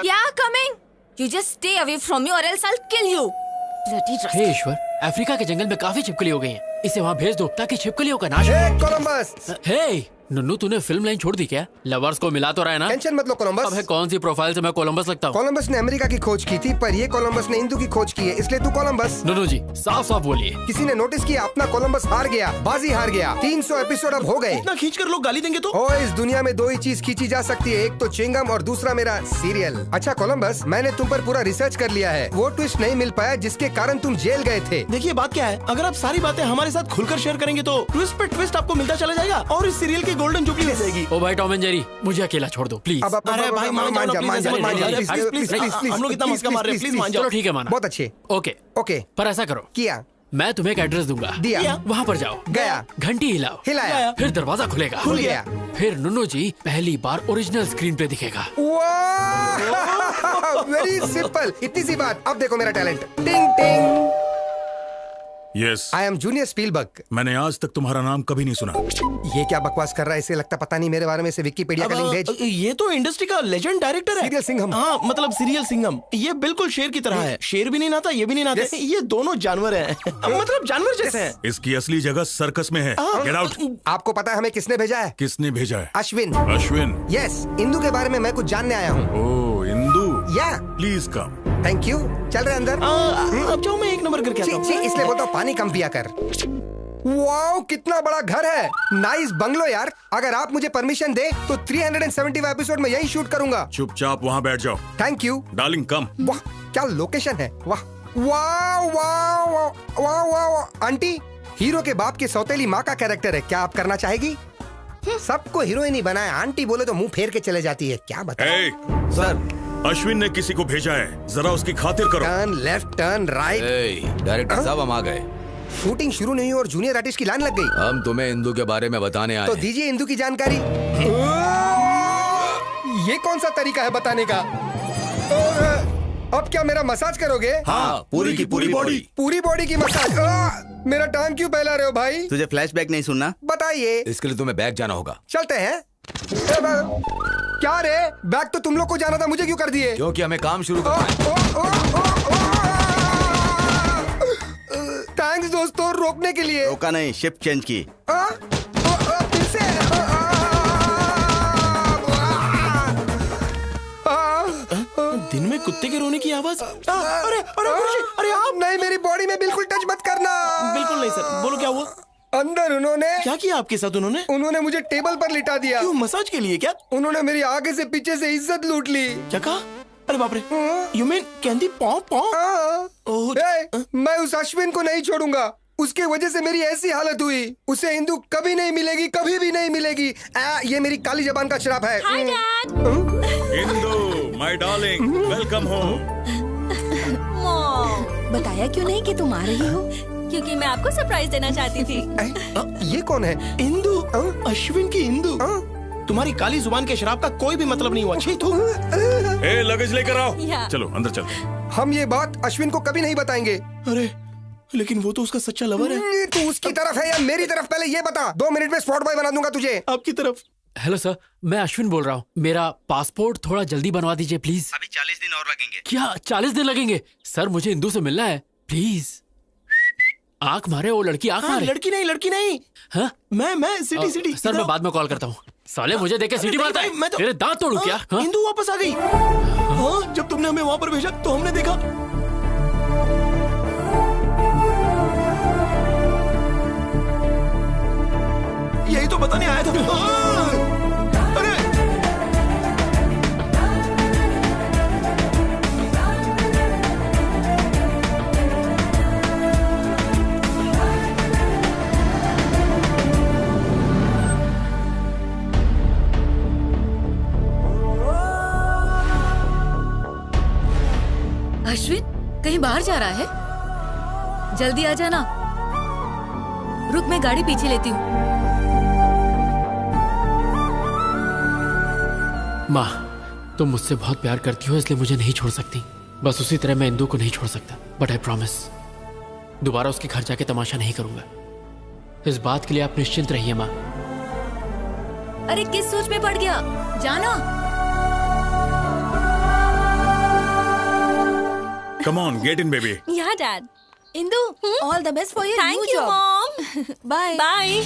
Yeah coming. You just stay away from me और else I will kill you. Hey ईश्वर, अफ्रीका के जंगल में काफी छिपकली हो गई हैं। इसे वहाँ भेज दो ताकि छिपकलियों का नाश हो। कोलंबस। हे नन्नू, तूने फिल्म लाइन छोड़ दी क्या? लवर्स को मिला तो रहा है ना? टेंशन मत लो कोलंबस। अब है कौन सी प्रोफाइल से मैं कोलंबस लगता हूँ? कोलंबस ने अमेरिका की खोज की थी, पर ये कोलंबस ने इंदु की खोज की है, इसलिए तू कोलंबस। नन्नू जी, साफ साफ बोलिए। किसी ने नोटिस किया अपना कोलंबस हार गया, बाजी हार गया। 300 एपिसोड अब हो गए। इतना खींच कर लोग गाली देंगे तो? ओ, इस दुनिया में 2 ही चीज खींची जा सकती है, एक तो च्युइंगम और दूसरा मेरा सीरियल। अच्छा कोलंबस, मैंने तुम पर पूरा रिसर्च कर लिया है। वो ट्विस्ट नहीं मिल पाया जिसके कारण तुम जेल गए थे। देखिए बात क्या है, अगर आप सारी बातें हमारे साथ खुलकर शेयर करेंगे तो ट्विस्ट पे ट्विस्ट आपको मिलता चला जाएगा और इस सीरियल की गोल्डन जुबली हो जाएगी। ओ भाई टॉम एंड जेरी, मुझे अकेला छोड़ दो प्लीज। अरे भाई मान जाओ प्लीज, हम लोग इतना मस्का मार रहे हैं, प्लीज मान जाओ। चलो ठीक है, माना। बहुत अच्छे। ओके ओके, पर ऐसा करो, किया। मैं तुम्हें एक एड्रेस दूंगा, दिया। वहाँ पर जाओ, गया। घंटी हिलाओ, हिलाया, फिर दरवाजा खुलेगा, खुल गया। फिर नुन्नू जी पहली बार ओरिजिनल स्क्रीन पे दिखेगा। वेरी सिंपल, इतनी सी बात। अब देखो मेरा टैलेंट। टिंग टिंग। Yes, I am junior Spielberg. मैंने आज तक तुम्हारा नाम कभी नहीं सुना। ये क्या बकवास कर रहा है? इसे लगता पता नहीं मेरे बारे में। से विकिपीडिया का लिंक भेज। ये तो इंडस्ट्री का लेजेंड डायरेक्टर है, सीरियल सिंघम। हाँ मतलब सीरियल सिंघम। ये बिल्कुल शेर की तरह है। शेर भी नहीं नाता, ये भी नहीं नाता। ये दोनों जानवर हैं। मतलब जानवर जैसे हैं। इसकी असली जगह सर्कस में है। Get out. आपको पता है हमें किसने भेजा है? किसने भेजा है? अश्विन। अश्विन? यस, इंदु के बारे में मैं कुछ जानने आया हूँ। ओह इंदु, या प्लीज कम। Thank you. चल रहे अंदर। अब जाओ, मैं 1 नंबर करके आता हूँ। इसलिए बोलता हूँ पानी कम पिया कर। वाओ, कितना बड़ा घर है। नाइस बंगलो यार। अगर आप मुझे परमिशन दे तो 375 एपिसोड में यही शूट करूंगा। चुपचाप वहाँ बैठ जाओ। थैंक यू डार्लिंग, कम। वाह क्या लोकेशन है। वाह वाह वाह वाह वाह वाह। आंटी हीरो के बाप की सौतेली माँ का कैरेक्टर है, क्या आप करना चाहेगी? सबको हीरोइन ही बनाया, आंटी बोले तो मुंह फेर के चले जाती है, क्या बताएं? सर, अश्विन ने किसी को भेजा है, जरा उसकी खातिर करो। Turn left, turn right. Director साहब हम आ गए। शूटिंग शुरू नहीं हुई और जूनियर आर्टिस्ट की लाइन लग गई। हम तुम्हें इंदू के बारे में बताने आए तो हैं। दीजिए इंदू की जानकारी। ये कौन सा तरीका है बताने का? अब क्या मेरा मसाज करोगे? हाँ, पूरी की पूरी बॉडी। पूरी बॉडी की मसाज। मेरा टांग क्यों फैला रहे हो भाई? तुझे फ्लैशबैक नहीं सुनना? बताइए। इसके लिए तुम्हें बैग जाना होगा। चलते हैं। क्या रे, बैग तो तुम लोग को जाना था, मुझे क्यों कर दिए? क्योंकि हमें काम शुरू करना है। थैंक्स दोस्तों, रोकने के लिए। रोका नहीं, शिफ्ट चेंज की। फिर से। दिन में कुत्ते के रोने की आवाज। अरे अरे आप नहीं, मेरी बॉडी में बिल्कुल टच मत करना। बिल्कुल नहीं सर, बोलो क्या हुआ? अंदर उन्होंने क्या किया आपके साथ? उन्होंने मुझे टेबल पर लिटा दिया। क्यों, मसाज के लिए क्या? उन्होंने मेरी आगे से पीछे से इज्जत लूट ली। क्या कहा? अरे बाप रे, यू मीन कैंडी पॉ पॉ? मैं उस अश्विन को नहीं छोड़ूंगा, उसके वजह से मेरी ऐसी हालत हुई। उसे इंदू कभी नहीं मिलेगी, कभी भी नहीं मिलेगी। ये मेरी काली जबान का श्राप है। Hi dad. Indu, my darling, welcome home. Mom, बताया क्यों नहीं कि तुम आ रही हो? क्योंकि मैं आपको सरप्राइज देना चाहती थी। ये कौन है? इंदू, अश्विन की इंदू। तुम्हारी काली जुबान के शराब का कोई भी मतलब नहीं हुआ। छी तू। ए, लगेज लेकर आओ। या। चलो अंदर चलो। हम ये बात अश्विन को कभी नहीं बताएंगे। अरे लेकिन वो तो उसका सच्चा लवर है। तू उसकी तरफ है या मेरी तरफ, पहले ये बता। 2 मिनट में स्पॉट बॉय बना दूंगा तुझे। आपकी तरफ। हेलो सर, मैं अश्विन बोल रहा हूँ। मेरा पासपोर्ट थोड़ा जल्दी बनवा दीजिए प्लीज। अभी 40 दिन और लगेंगे। क्या 40 दिन लगेंगे? सर मुझे इंदू से मिलना है प्लीज। आंख मारे वो लड़की, आंख मारे। लड़की नहीं। हाँ? मैं सिटी। सर मैं बाद में कॉल करता हूँ। साले मुझे देख के सीटी मारता है। मैं तो तेरे दांत तोड़ूं क्या? इंदू वापस आ गई। हाँ, जब तुमने हमें वहाँ पर भेजा तो हमने देखा। यही तो बताने आया था। अरे अश्विन कहीं बाहर जा रहा है? जल्दी आ जाना। रुक, मैं गाड़ी पीछे लेती हूँ। माँ, तुम मुझसे बहुत प्यार करती हो, इसलिए मुझे नहीं छोड़ सकती। बस उसी तरह मैं इंदू को नहीं छोड़ सकता। बट आई प्रॉमिस, दोबारा उसके घर जाके तमाशा नहीं करूंगा। इस बात के लिए आप निश्चिंत रहिए माँ। अरे किस सोच में पड़ गया? जाना। Come on, get in, baby. Yeah dad. Indu, all the best for your new thank you job. Mom. Bye bye.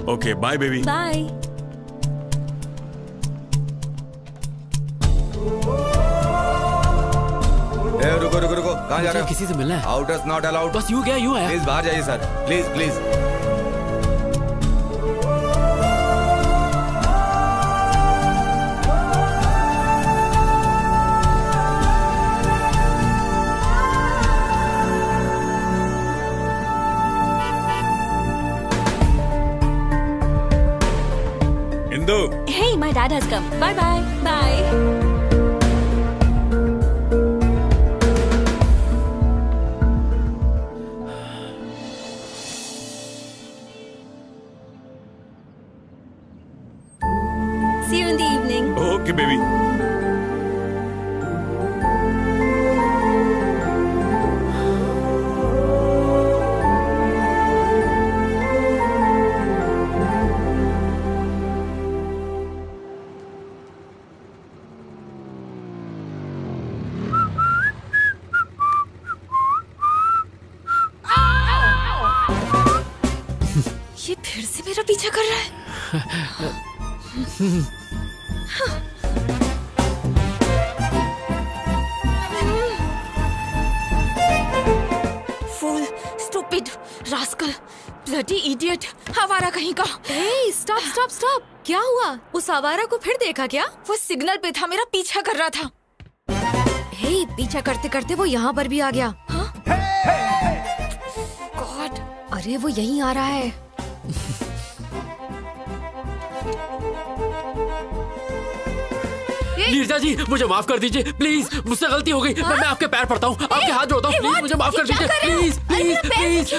Okay, bye, baby. Bye. रुको, कहाँ जा रहे हो? किसी से मिलना है। Outers not allowed. बस यूं गया, यूं आया। प्लीज बाहर जाइए sir, please please. Indu, Hey, my dad has come. Bye bye. Bye. See you in the evening. okay, baby. ये फिर से मेरा पीछा कर रहा है। फूल, स्टूपिड, रास्कल, ब्लडी इडियट, आवारा कहीं का। हे स्टॉप स्टॉप स्टॉप, क्या हुआ? उस आवारा को फिर देखा क्या? वो सिग्नल पे था, मेरा पीछा कर रहा था। हे पीछा करते करते वो यहाँ पर भी आ गया। गॉड, अरे वो यहीं आ रहा है। नीरजा जी मुझे माफ कर दीजिए प्लीज, मुझसे गलती हो गई। मैं आपके पैर पड़ता हूँ, आपके हाथ जोड़ता हूँ, प्लीज मुझे माफ कर दीजिए प्लीज प्लीज प्लीज।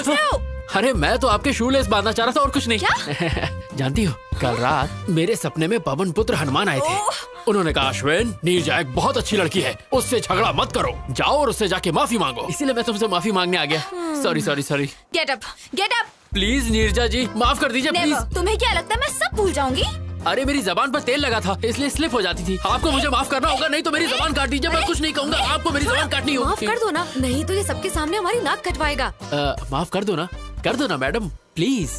अरे मैं तो आपके शूलेस बांधना चाह रहा था और कुछ नहीं। जानती हो कल रात मेरे सपने में पवन पुत्र हनुमान आए थे। उन्होंने कहा अश्विन, नीरजा एक बहुत अच्छी लड़की है, उससे झगड़ा मत करो, जाओ और उससे जाके माफी मांगो। इसीलिए मैं तुमसे माफी मांगने आ गया। Sorry sorry sorry. Get up, get up. Please Neerja ji माफ कर दीजिए प्लीज। तुम्हें क्या लगता है मैं सब भूल जाऊंगी? अरे मेरी जबान पर तेल लगा था इसलिए स्लिप हो जाती थी। आपको मुझे माफ करना होगा, नहीं तो मेरी जबान काट दीजिए। मैं कुछ नहीं कहूँगा, आपको मेरी जबान काटनी होगी। माफ कर दो ना, नहीं तो ये सबके सामने हमारी नाक कटवाएगा। माफ कर दो ना madam please.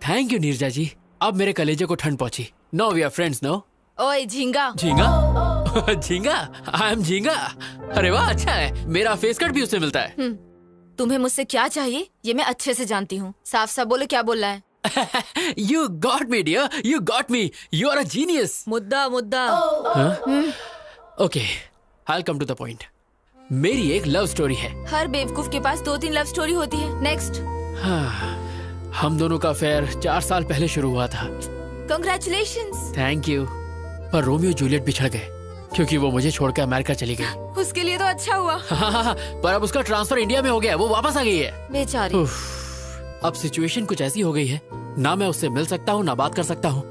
Thank you Neerja ji, अब मेरे कलेजे को ठंड पहुंची। No we are friends no. ओए झींगा। झींगा? झींगा? आई एम झींगा। अरे वाह अच्छा है, मेरा फेस कट भी उससे मिलता है। तुम्हें मुझसे क्या चाहिए ये मैं अच्छे से जानती हूँ, साफ साफ बोलो क्या बोलना है। You got me dear, you got me, you are a genius. मुद्दा मुद्दा। Okay, I'll come to the point. मेरी एक लव स्टोरी है। हर बेवकूफ के पास 2-3 लव स्टोरी होती है। नेक्स्ट। हम दोनों का अफेयर 4 साल पहले शुरू हुआ था। Congratulations. Thank you. पर रोमियो जूलियट बिछड़ गए क्योंकि वो मुझे छोड़कर अमेरिका चली गई। उसके लिए तो अच्छा हुआ। पर अब उसका ट्रांसफर इंडिया में हो गया, वो वापस आ गई है। बेचारी। अब सिचुएशन कुछ ऐसी हो गई है, ना मैं उससे मिल सकता हूँ ना बात कर सकता हूँ,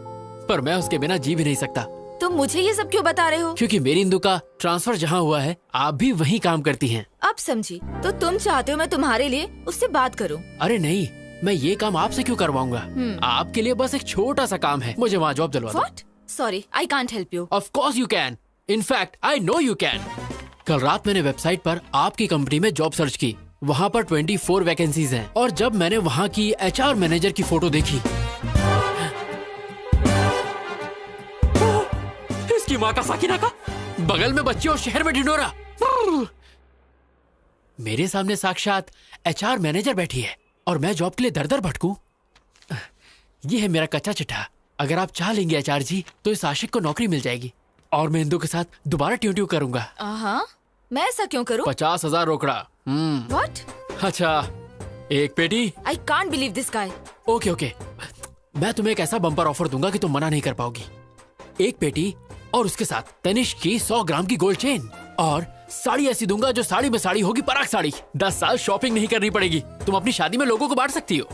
पर मैं उसके बिना जी भी नहीं सकता। तो मुझे ये सब क्यों बता रहे हो? क्योंकि मेरी इंदु का ट्रांसफर जहाँ हुआ है आप भी वहीं काम करती हैं। अब समझी। तो तुम चाहते हो मैं तुम्हारे लिए उससे बात करूं? अरे नहीं, मैं ये काम आपसे क्यों करवाऊंगा? आपके लिए बस एक छोटा सा काम है, मुझे वहाँ जॉब दिलवा दो। What? Sorry, I can't help you. Of course you can. In fact, I know you can. कल रात मैंने वेबसाइट पर आपकी कंपनी में जॉब सर्च की, वहाँ पर 24 वैकेंसीज हैं, और जब मैंने वहाँ की HR मैनेजर की फोटो देखी, इसकी माँ का साकिना का, बगल में बच्ची और शहर में ढिंढोरा, मेरे सामने साक्षात HR मैनेजर बैठी है और मैं जॉब के लिए दर दर भटकूं। ये है मेरा कच्चा चिट्ठा। अगर आप चाह लेंगे HR जी तो इस आशिक को नौकरी मिल जाएगी और मैं इंदु के साथ दोबारा ट्यू करूंगा। मैं ऐसा क्यों करूं? 50,000 रोकड़ा। What? अच्छा, एक पेटी। I can't believe this guy. Okay, मैं तुम्हें एक ऐसा बम्पर ऑफर दूंगा कि तुम मना नहीं कर पाओगी। एक पेटी और उसके साथ तनिष्क की 100 ग्राम की गोल्ड चेन, और साड़ी ऐसी दूंगा जो साड़ी में साड़ी होगी, पराग साड़ी। 10 साल शॉपिंग नहीं करनी पड़ेगी, तुम अपनी शादी में लोगों को बांट सकती हो।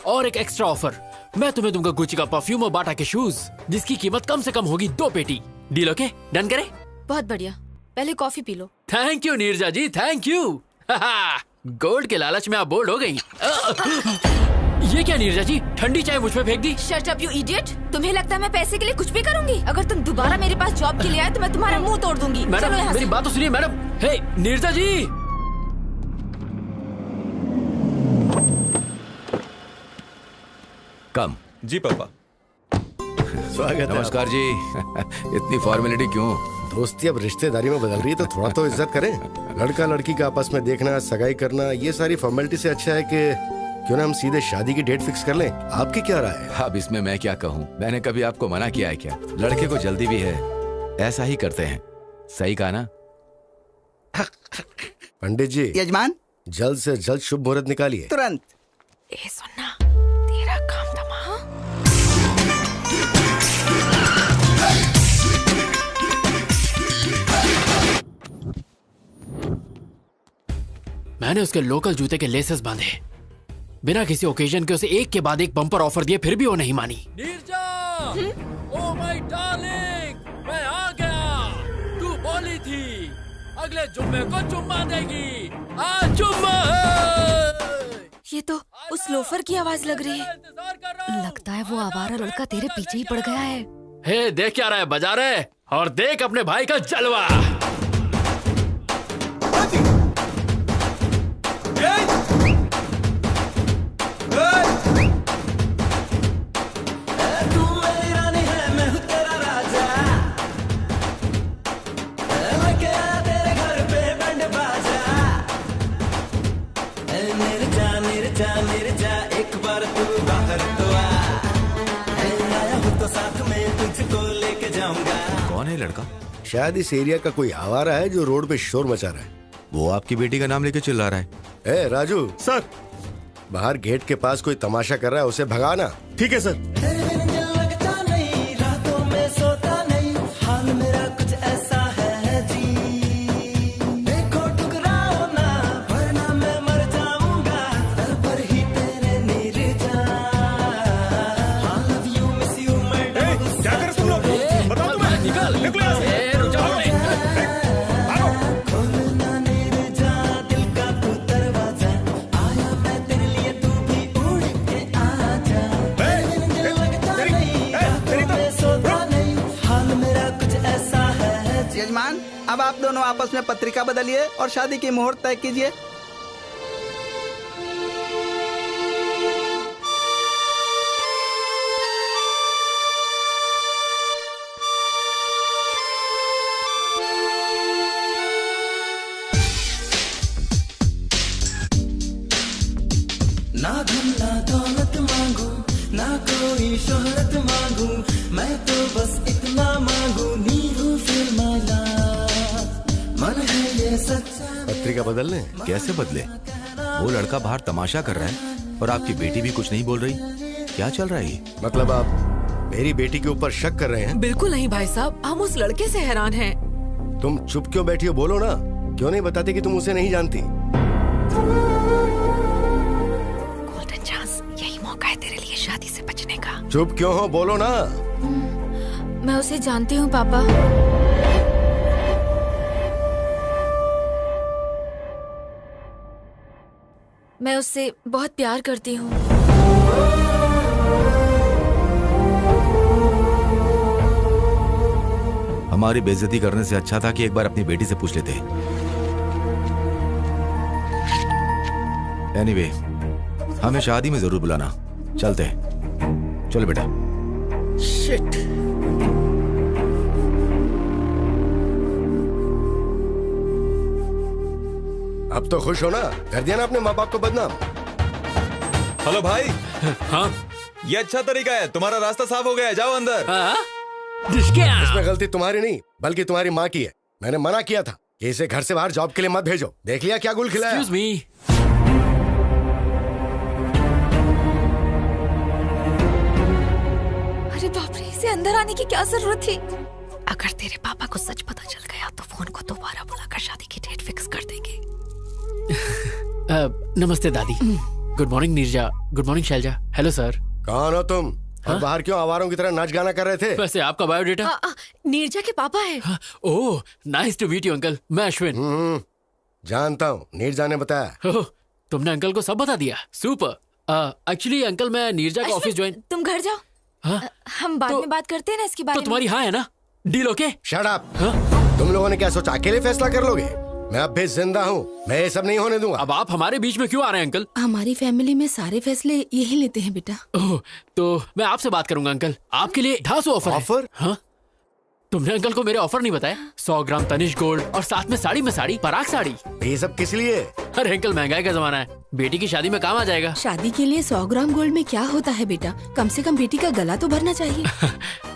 और एक एक्स्ट्रा ऑफर, मैं तुम्हें दूंगा गुच्ची का परफ्यूम और बाटा के शूज जिसकी कीमत कम से कम होगी 2 पेटी। Deal okay? डन करें? बहुत बढ़िया, पहले कॉफी पी लो। Thank you Neerja ji, thank you. Gold के लालच में आप बोल्ड हो गई। ये क्या नीरजा जी, ठंडी चाय मुझ पे फेंक दी? Shut up you idiot. तुम्हें लगता है मैं पैसे के लिए कुछ भी करूंगी? अगर तुम दोबारा मेरे पास जॉब के लिए आए तो मैं तुम्हारा मुंह तोड़ दूंगी। मैडम चलो यहाँ मेरी से। बात तो सुनिए मैडम। हे नीरजा जी। कम। जी पापा। स्वागत है। नमस्कार जी। इतनी फॉर्मेलिटी क्यों? दोस्ती अब रिश्तेदारी में बदल रही है तो थोड़ा तो इज्जत करें। लड़का लड़की का आपस में देखना, सगाई करना, ये सारी फॉर्मेलिटी से अच्छा है कि क्यों ना हम सीधे शादी की डेट फिक्स कर लें। आपकी क्या राय है? अब इसमें मैं क्या कहूँ, मैंने कभी आपको मना किया है क्या? लड़के को जल्दी भी है, ऐसा ही करते हैं। सही कहा ना? पंडित जी। यजमान, जल्द से जल्द शुभ मुहूर्त निकालिए। तुरंत। ए सुनना, तेरा काम था। मैंने उसके लोकल जूते के लेसेस बांधे, बिना किसी ओकेजन के उसे एक के बाद एक बम्पर ऑफर दिए, फिर भी वो नहीं मानी। नीरजा, ओ माय डार्लिंग, मैं आ गया। तू बोली थी अगले जुम्मे को चुम्मा देगी, आज जुम्मा है। ये तो उस लोफर की आवाज लग रही है। लगता है वो आवारा लड़का तेरे पीछे ही पड़ गया है। हे देख क्या रहा है, बजा रहे, और देख अपने भाई का जलवा। निर्जा एक बार तू बाहर तो आ, आया हूँ तो साथ में तुझको लेके जाऊंगा। कौन है लड़का? शायद इस एरिया का कोई आवारा है जो रोड पे शोर मचा रहा है। वो आपकी बेटी का नाम लेके चिल्ला रहा है। ए राजू सर, बाहर गेट के पास कोई तमाशा कर रहा है, उसे भगाना। ठीक है सर। लगता नहीं रातों में सोता नहीं, हाल मेरा कुछ ऐसा है जी, देखो टुकराओ ना वरना मैं मर जाऊंगा, दर पर ही तेरे Nirja. I love you, miss you, मैं क्या कर तुम लोग? बताओ तुम्हें। निकल निकलो यहाँ से। खोलना निर्जा दिल का तू दरवाजा, आया मैं तेरे लिए, तू भी उड़ के आजा। लगता नहीं रातों में सोता नहीं, हाल मेरा कुछ ऐसा है। यजमान, अब आप दोनों आपस में पत्रिका बदलिए और शादी की मुहूर्त तय कीजिए। ना धन ना दौलत मांगू, ना कोई शोहरत मांगू, मैं तो बस इतना मांगू, नीरू फिर माला, मन है ये सच्चा। पत्रिका बदलने? कैसे बदले? वो लड़का बाहर तमाशा कर रहा है और आपकी बेटी भी कुछ नहीं बोल रही। क्या चल रहा है ये? मतलब आप मेरी बेटी के ऊपर शक कर रहे हैं? बिल्कुल नहीं भाई साहब, हम उस लड़के से हैरान हैं। तुम चुप क्यों बैठी हो? बोलो ना, क्यों नहीं बताते कि तुम उसे नहीं जानती? गोल्डन चांस, यही मौका है तेरे लिए शादी से बचने का। चुप क्यों हो? बोलो ना। मैं उसे जानती हूँ पापा। मैं उससे बहुत प्यार करती हूँ। हमारी बेइज्जती करने से अच्छा था कि एक बार अपनी बेटी से पूछ लेते। एनीवे, हमें शादी में जरूर बुलाना। चलते हैं। चलो बेटा। शिट। अब तो खुश हो ना? कर दिया ना अपने माँ बाप को बदनाम। हेलो भाई। हाँ, ये अच्छा तरीका है, तुम्हारा रास्ता साफ हो गया है, जाओ अंदर। इसमें गलती तुम्हारी नहीं बल्कि तुम्हारी माँ की है। मैंने मना किया था कि इसे घर से बाहर जॉब के लिए मत भेजो। देख लिया क्या गुल खिलाया। Excuse me. अरे बाप रे, इसे अंदर आने की क्या जरूरत थी? अगर तेरे पापा को सच पता चल गया तो फोन को दोबारा बुलाकर शादी की डेट फिक्स कर देंगे। नमस्ते दादी। Good morning Neerja. Good morning Shailaja. Hello sir. कौन हो तुम? और बाहर क्यों आवारों की तरह नाच गाना कर रहे थे? वैसे आपका बायोडेटा? नीरजा के पापा है। Oh, nice to meet you uncle. मैं अश्विन। जानता हूँ, नीरजा ने बताया। ओह, तुमने अंकल को सब बता दिया। सुपर। एक्चुअली अंकल, मैं नीरजा का ऑफिस ज्वाइन। तुम घर जाओ। हम बाद में बात करते हैं ना इसके बारे में। तो तुम्हारी हाँ है ना? Deal okay? Shut up. तुम लोगों ने क्या सोचा अकेले फैसला कर लोगे? मैं अब भी जिंदा हूँ, मैं ये सब नहीं होने दूंगा। अब आप हमारे बीच में क्यों आ रहे हैं अंकल? हमारी फैमिली में सारे फैसले यही लेते हैं बेटा। ओह, तो मैं आपसे बात करूंगा अंकल। आपके लिए 250 ऑफर है। ऑफर? हाँ, तुमने अंकल को मेरे ऑफर नहीं बताया? 100 ग्राम तनिष्क गोल्ड और साथ में साड़ी में साड़ी, पराग साड़ी। ये सब किस लिए? अरे अंकल, महंगाई का जमाना है, बेटी की शादी में काम आ जाएगा। शादी के लिए 100 ग्राम गोल्ड में क्या होता है बेटा? कम से कम बेटी का गला तो भरना चाहिए।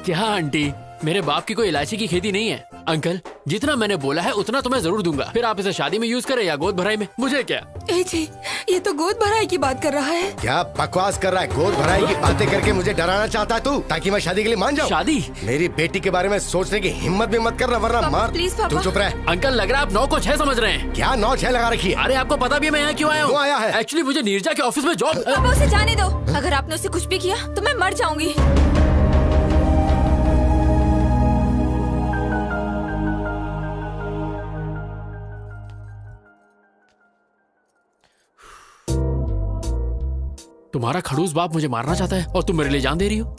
क्या आंटी, मेरे बाप की कोई इलायची की खेती नहीं है। अंकल, जितना मैंने बोला है उतना तो मैं जरूर दूंगा। फिर आप इसे शादी में यूज करें या गोद भराई में, मुझे क्या। ए जी, ये तो गोद भराई की बात कर रहा है। क्या बकवास कर रहा है? गोद भराई की बातें करके मुझे डराना चाहता है तू, ताकि मैं शादी के लिए मान जाऊं? शादी? मेरी बेटी के बारे में सोचने की हिम्मत भी मत करना, वरना मार। प्लीज पापा। तू चुप रह। अंकल, लग रहा है आप 9 को 6 समझ रहे हैं। क्या 9-6 लगा रखी है? अरे आपको पता भी है मैं यहाँ क्यों आया हूँ? क्यों आया है? एक्चुअली मुझे नीरजा के ऑफिस में जॉब। पापा, उसे जाने दो। अगर आपने उसे कुछ भी किया तो मैं मर जाऊंगी। तुम्हारा खड़ूस बाप मुझे मारना चाहता है और तुम मेरे लिए जान दे रही हो।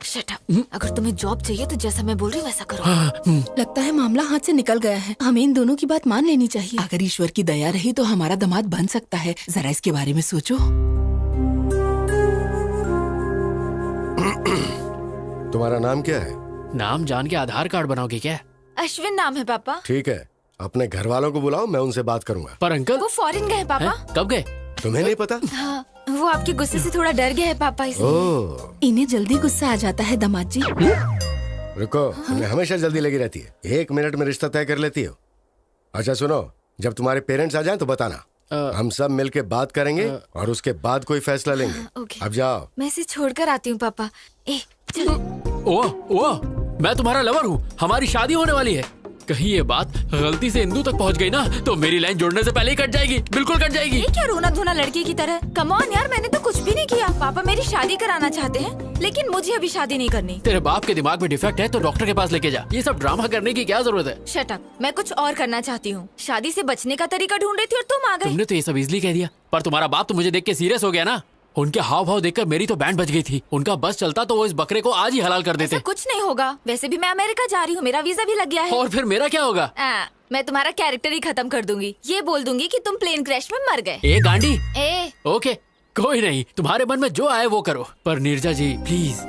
Shut up. अगर तुम्हें जॉब चाहिए तो जैसा मैं बोल रही हूँ वैसा करो। लगता है मामला हाथ से निकल गया है। हमें इन दोनों की बात मान लेनी चाहिए। अगर ईश्वर की दया रही तो हमारा दामाद बन सकता है। जरा इसके बारे में सोचो। तुम्हारा नाम क्या है? नाम जान के आधार कार्ड बनाओगे क्या? अश्विन नाम है पापा। ठीक है, अपने घर वालों को बुलाओ, मैं उनसे बात करूंगा। पर अंकल, वो फॉरेन गए पापा। कब गए? तुम्हें नहीं पता? हाँ, वो आपके गुस्से से थोड़ा डर गया है पापा, इसलिए। ओह, इन्हें जल्दी गुस्सा आ जाता है दामाद जी। रुको, तुम्हें हमेशा जल्दी लगी रहती है। 1 मिनट में रिश्ता तय कर लेती हो। अच्छा सुनो, जब तुम्हारे पेरेंट्स आ जाएं तो बताना, हम सब मिलके बात करेंगे और उसके बाद कोई फैसला लेंगे। ओके। अब जाओ। मैं इसे छोड़कर आती हूँ पापा। चलो। ओह, मैं तुम्हारा लवर हूँ, हमारी शादी होने वाली है। कहीं ये बात गलती से इंदू तक पहुंच गई ना तो मेरी लाइन जोड़ने से पहले ही कट जाएगी, बिल्कुल कट जाएगी। ये क्या रोना धोना लड़के की तरह? कम ऑन यार, मैंने तो कुछ भी नहीं किया। पापा मेरी शादी कराना चाहते हैं, लेकिन मुझे अभी शादी नहीं करनी। तेरे बाप के दिमाग में डिफेक्ट है तो डॉक्टर के पास लेके जा। ये सब ड्रामा करने की क्या जरूरत है? शट अप, मैं कुछ और करना चाहती हूँ। शादी से बचने का तरीका ढूंढ रही थी और तुम आ गए। तुमने तो ये सब इजली कह दिया, पर तुम्हारा बाप तो मुझे देख के सीरियस हो गया ना। उनके हाव भाव देखकर मेरी तो बैंड बज गई थी। उनका बस चलता तो वो इस बकरे को आज ही हलाल कर देते। कुछ नहीं होगा, वैसे भी मैं अमेरिका जा रही हूँ, मेरा वीजा भी लग गया है। और फिर मेरा क्या होगा? मैं तुम्हारा कैरेक्टर ही खत्म कर दूंगी। ये बोल दूंगी कि तुम प्लेन क्रैश में मर गए। ए गांडी। ओके, कोई नहीं, तुम्हारे मन में जो आए वो करो, पर नीरजा जी प्लीज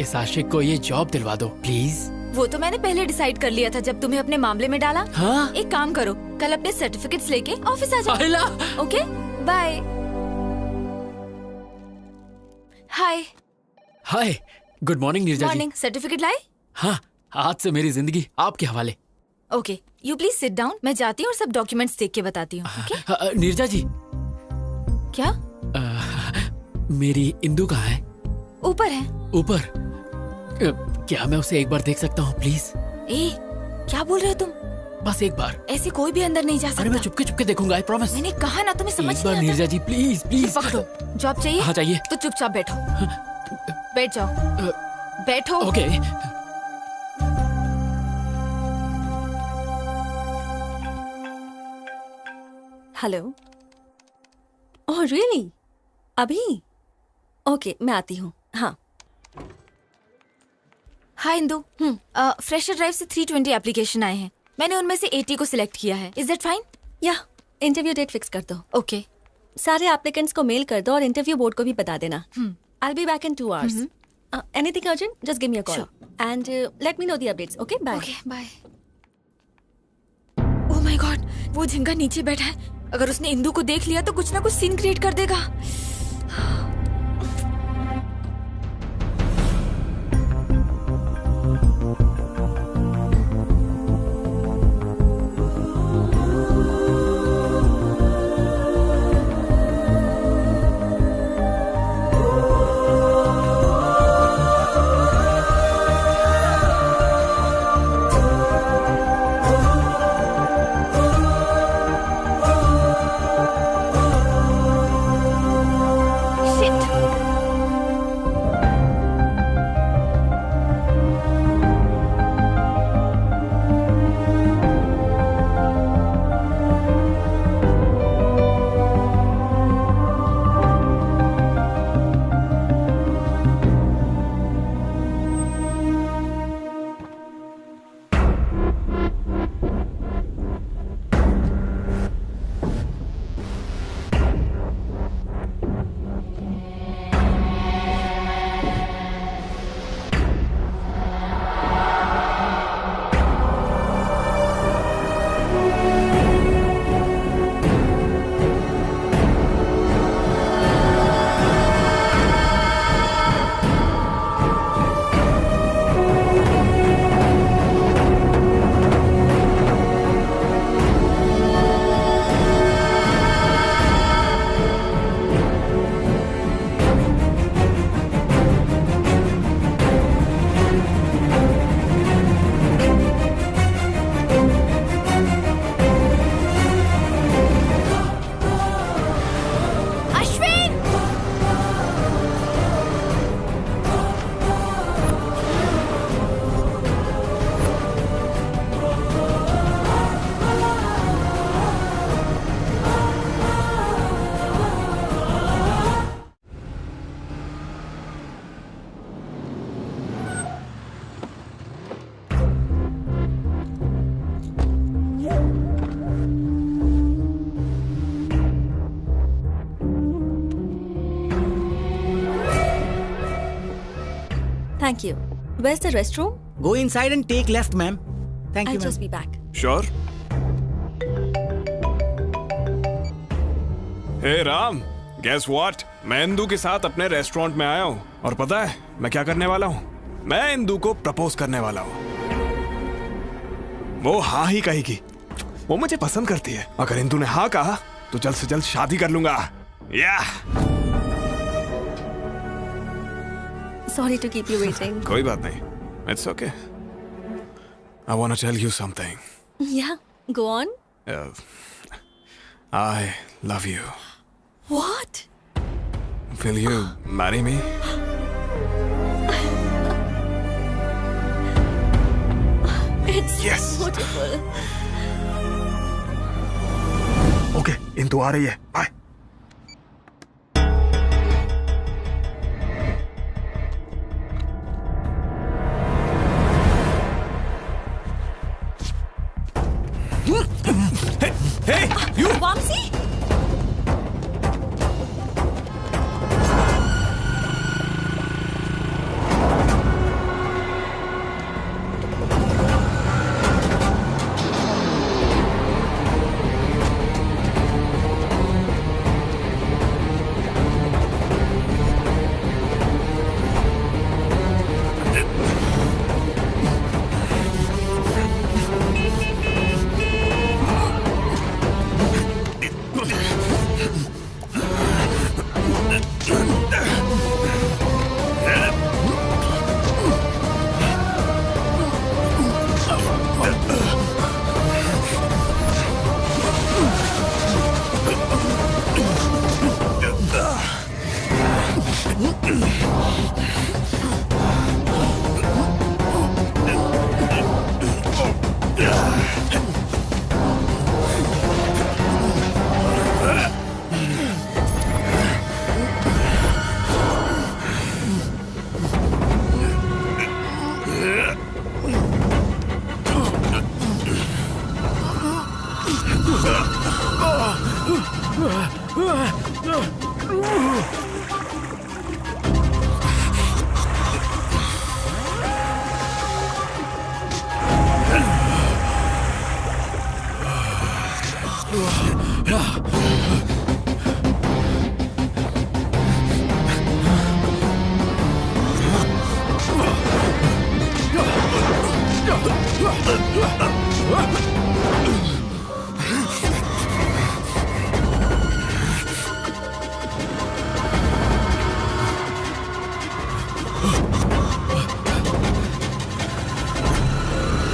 इस आशिक को ये जॉब दिलवा दो प्लीज। वो तो मैंने पहले डिसाइड कर लिया था जब तुम्हें अपने मामले में डाला। हाँ? एक काम करो, कल अपने सर्टिफिकेट्स लेके ऑफिस आ जाओ। Okay, bye. Hi. Hi, good morning Neerja ji. Morning. Certificate लाए? हाँ, आज से मेरी जिंदगी आपके हवाले। Okay, you please sit down. मैं जाती हूँ और सब डॉक्यूमेंट्स देख के बताती हूँ। ओके? नीरजा जी। क्या? मेरी इंदू कहाँ है? ऊपर है। ऊपर? क्या मैं उसे एक बार देख सकता हूँ प्लीज? क्या बोल रहे हो तुम? बस एक बार। ऐसे कोई भी अंदर नहीं जा सकता। अरे मैं चुपके चुपके देखूंगा, आई प्रॉमिस। मैंने कहा ना, तुम्हें समझ नहीं आता। नीरजा जी प्लीज प्लीज। पकड़ो। जॉब चाहिए? हाँ चाहिए। तो चुपचाप बैठो। बैठ जाओ। बैठो। ओके। हेलो। Oh really? अभी? ओके, मैं आती हूँ। हाँ। हाय इंदू। फ्रेशर ड्राइव से 320 एप्लीकेशन आए हैं। मैंने उनमें से 80 को सिलेक्ट किया है। Is that fine? या इंटरव्यू डेट फिक्स कर दो। ओके। सारे एप्लीकेंट्स को मेल कर दो और इंटरव्यू बोर्ड को भी बता देना। I'll be back in 2 hours. Anything urgent? Just give me a call. Sure. And let me know the updates. Okay? Bye. Okay, bye. Oh my God, वो झिंगा नीचे बैठा है। अगर उसने इंदू को देख लिया तो कुछ ना कुछ सीन क्रिएट कर देगा। Thank you. Where's the restroom? Go inside and take left, ma'am. Thank you, I'll ma'am. just be back. Sure. Hey, Ram. Guess what, मैं इंदू के साथ अपने रेस्टोरेंट में आया हूँ और पता है मैं क्या करने वाला हूँ? मैं इंदू को प्रपोज करने वाला हूँ। वो हाँ ही कहेगी। वो मुझे पसंद करती है। अगर इंदू ने हाँ कहा तो जल्द से जल्द शादी कर लूंगा। या Sorry to keep you waiting. कोई बात नहीं, it's okay. I wanna tell you something. Yeah, go on. I love you. What? Will you marry me? It's Yes. beautiful. Okay, Indu आ रही है। बाय। Hey, you! Vamsi?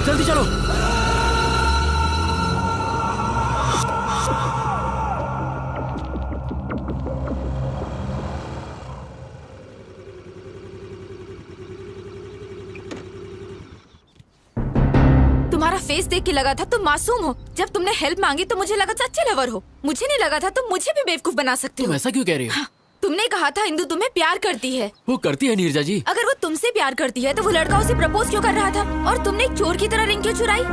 जल्दी चलो। तुम्हारा face देख के लगा था तुम मासूम हो। जब तुमने हेल्प मांगी तो मुझे लगा था अच्छे लवर हो। मुझे नहीं लगा था तुम मुझे भी बेवकूफ बना सकते हो। तुम ऐसा क्यों कह रही हो? तुमने कहा था इंदू तुम्हें प्यार करती है। वो करती है नीरजा जी। अगर वो तुमसे प्यार करती है तो वो लड़का उसे प्रपोज क्यों कर रहा था? और तुमने एक चोर की तरह रिंग क्यों चुराई?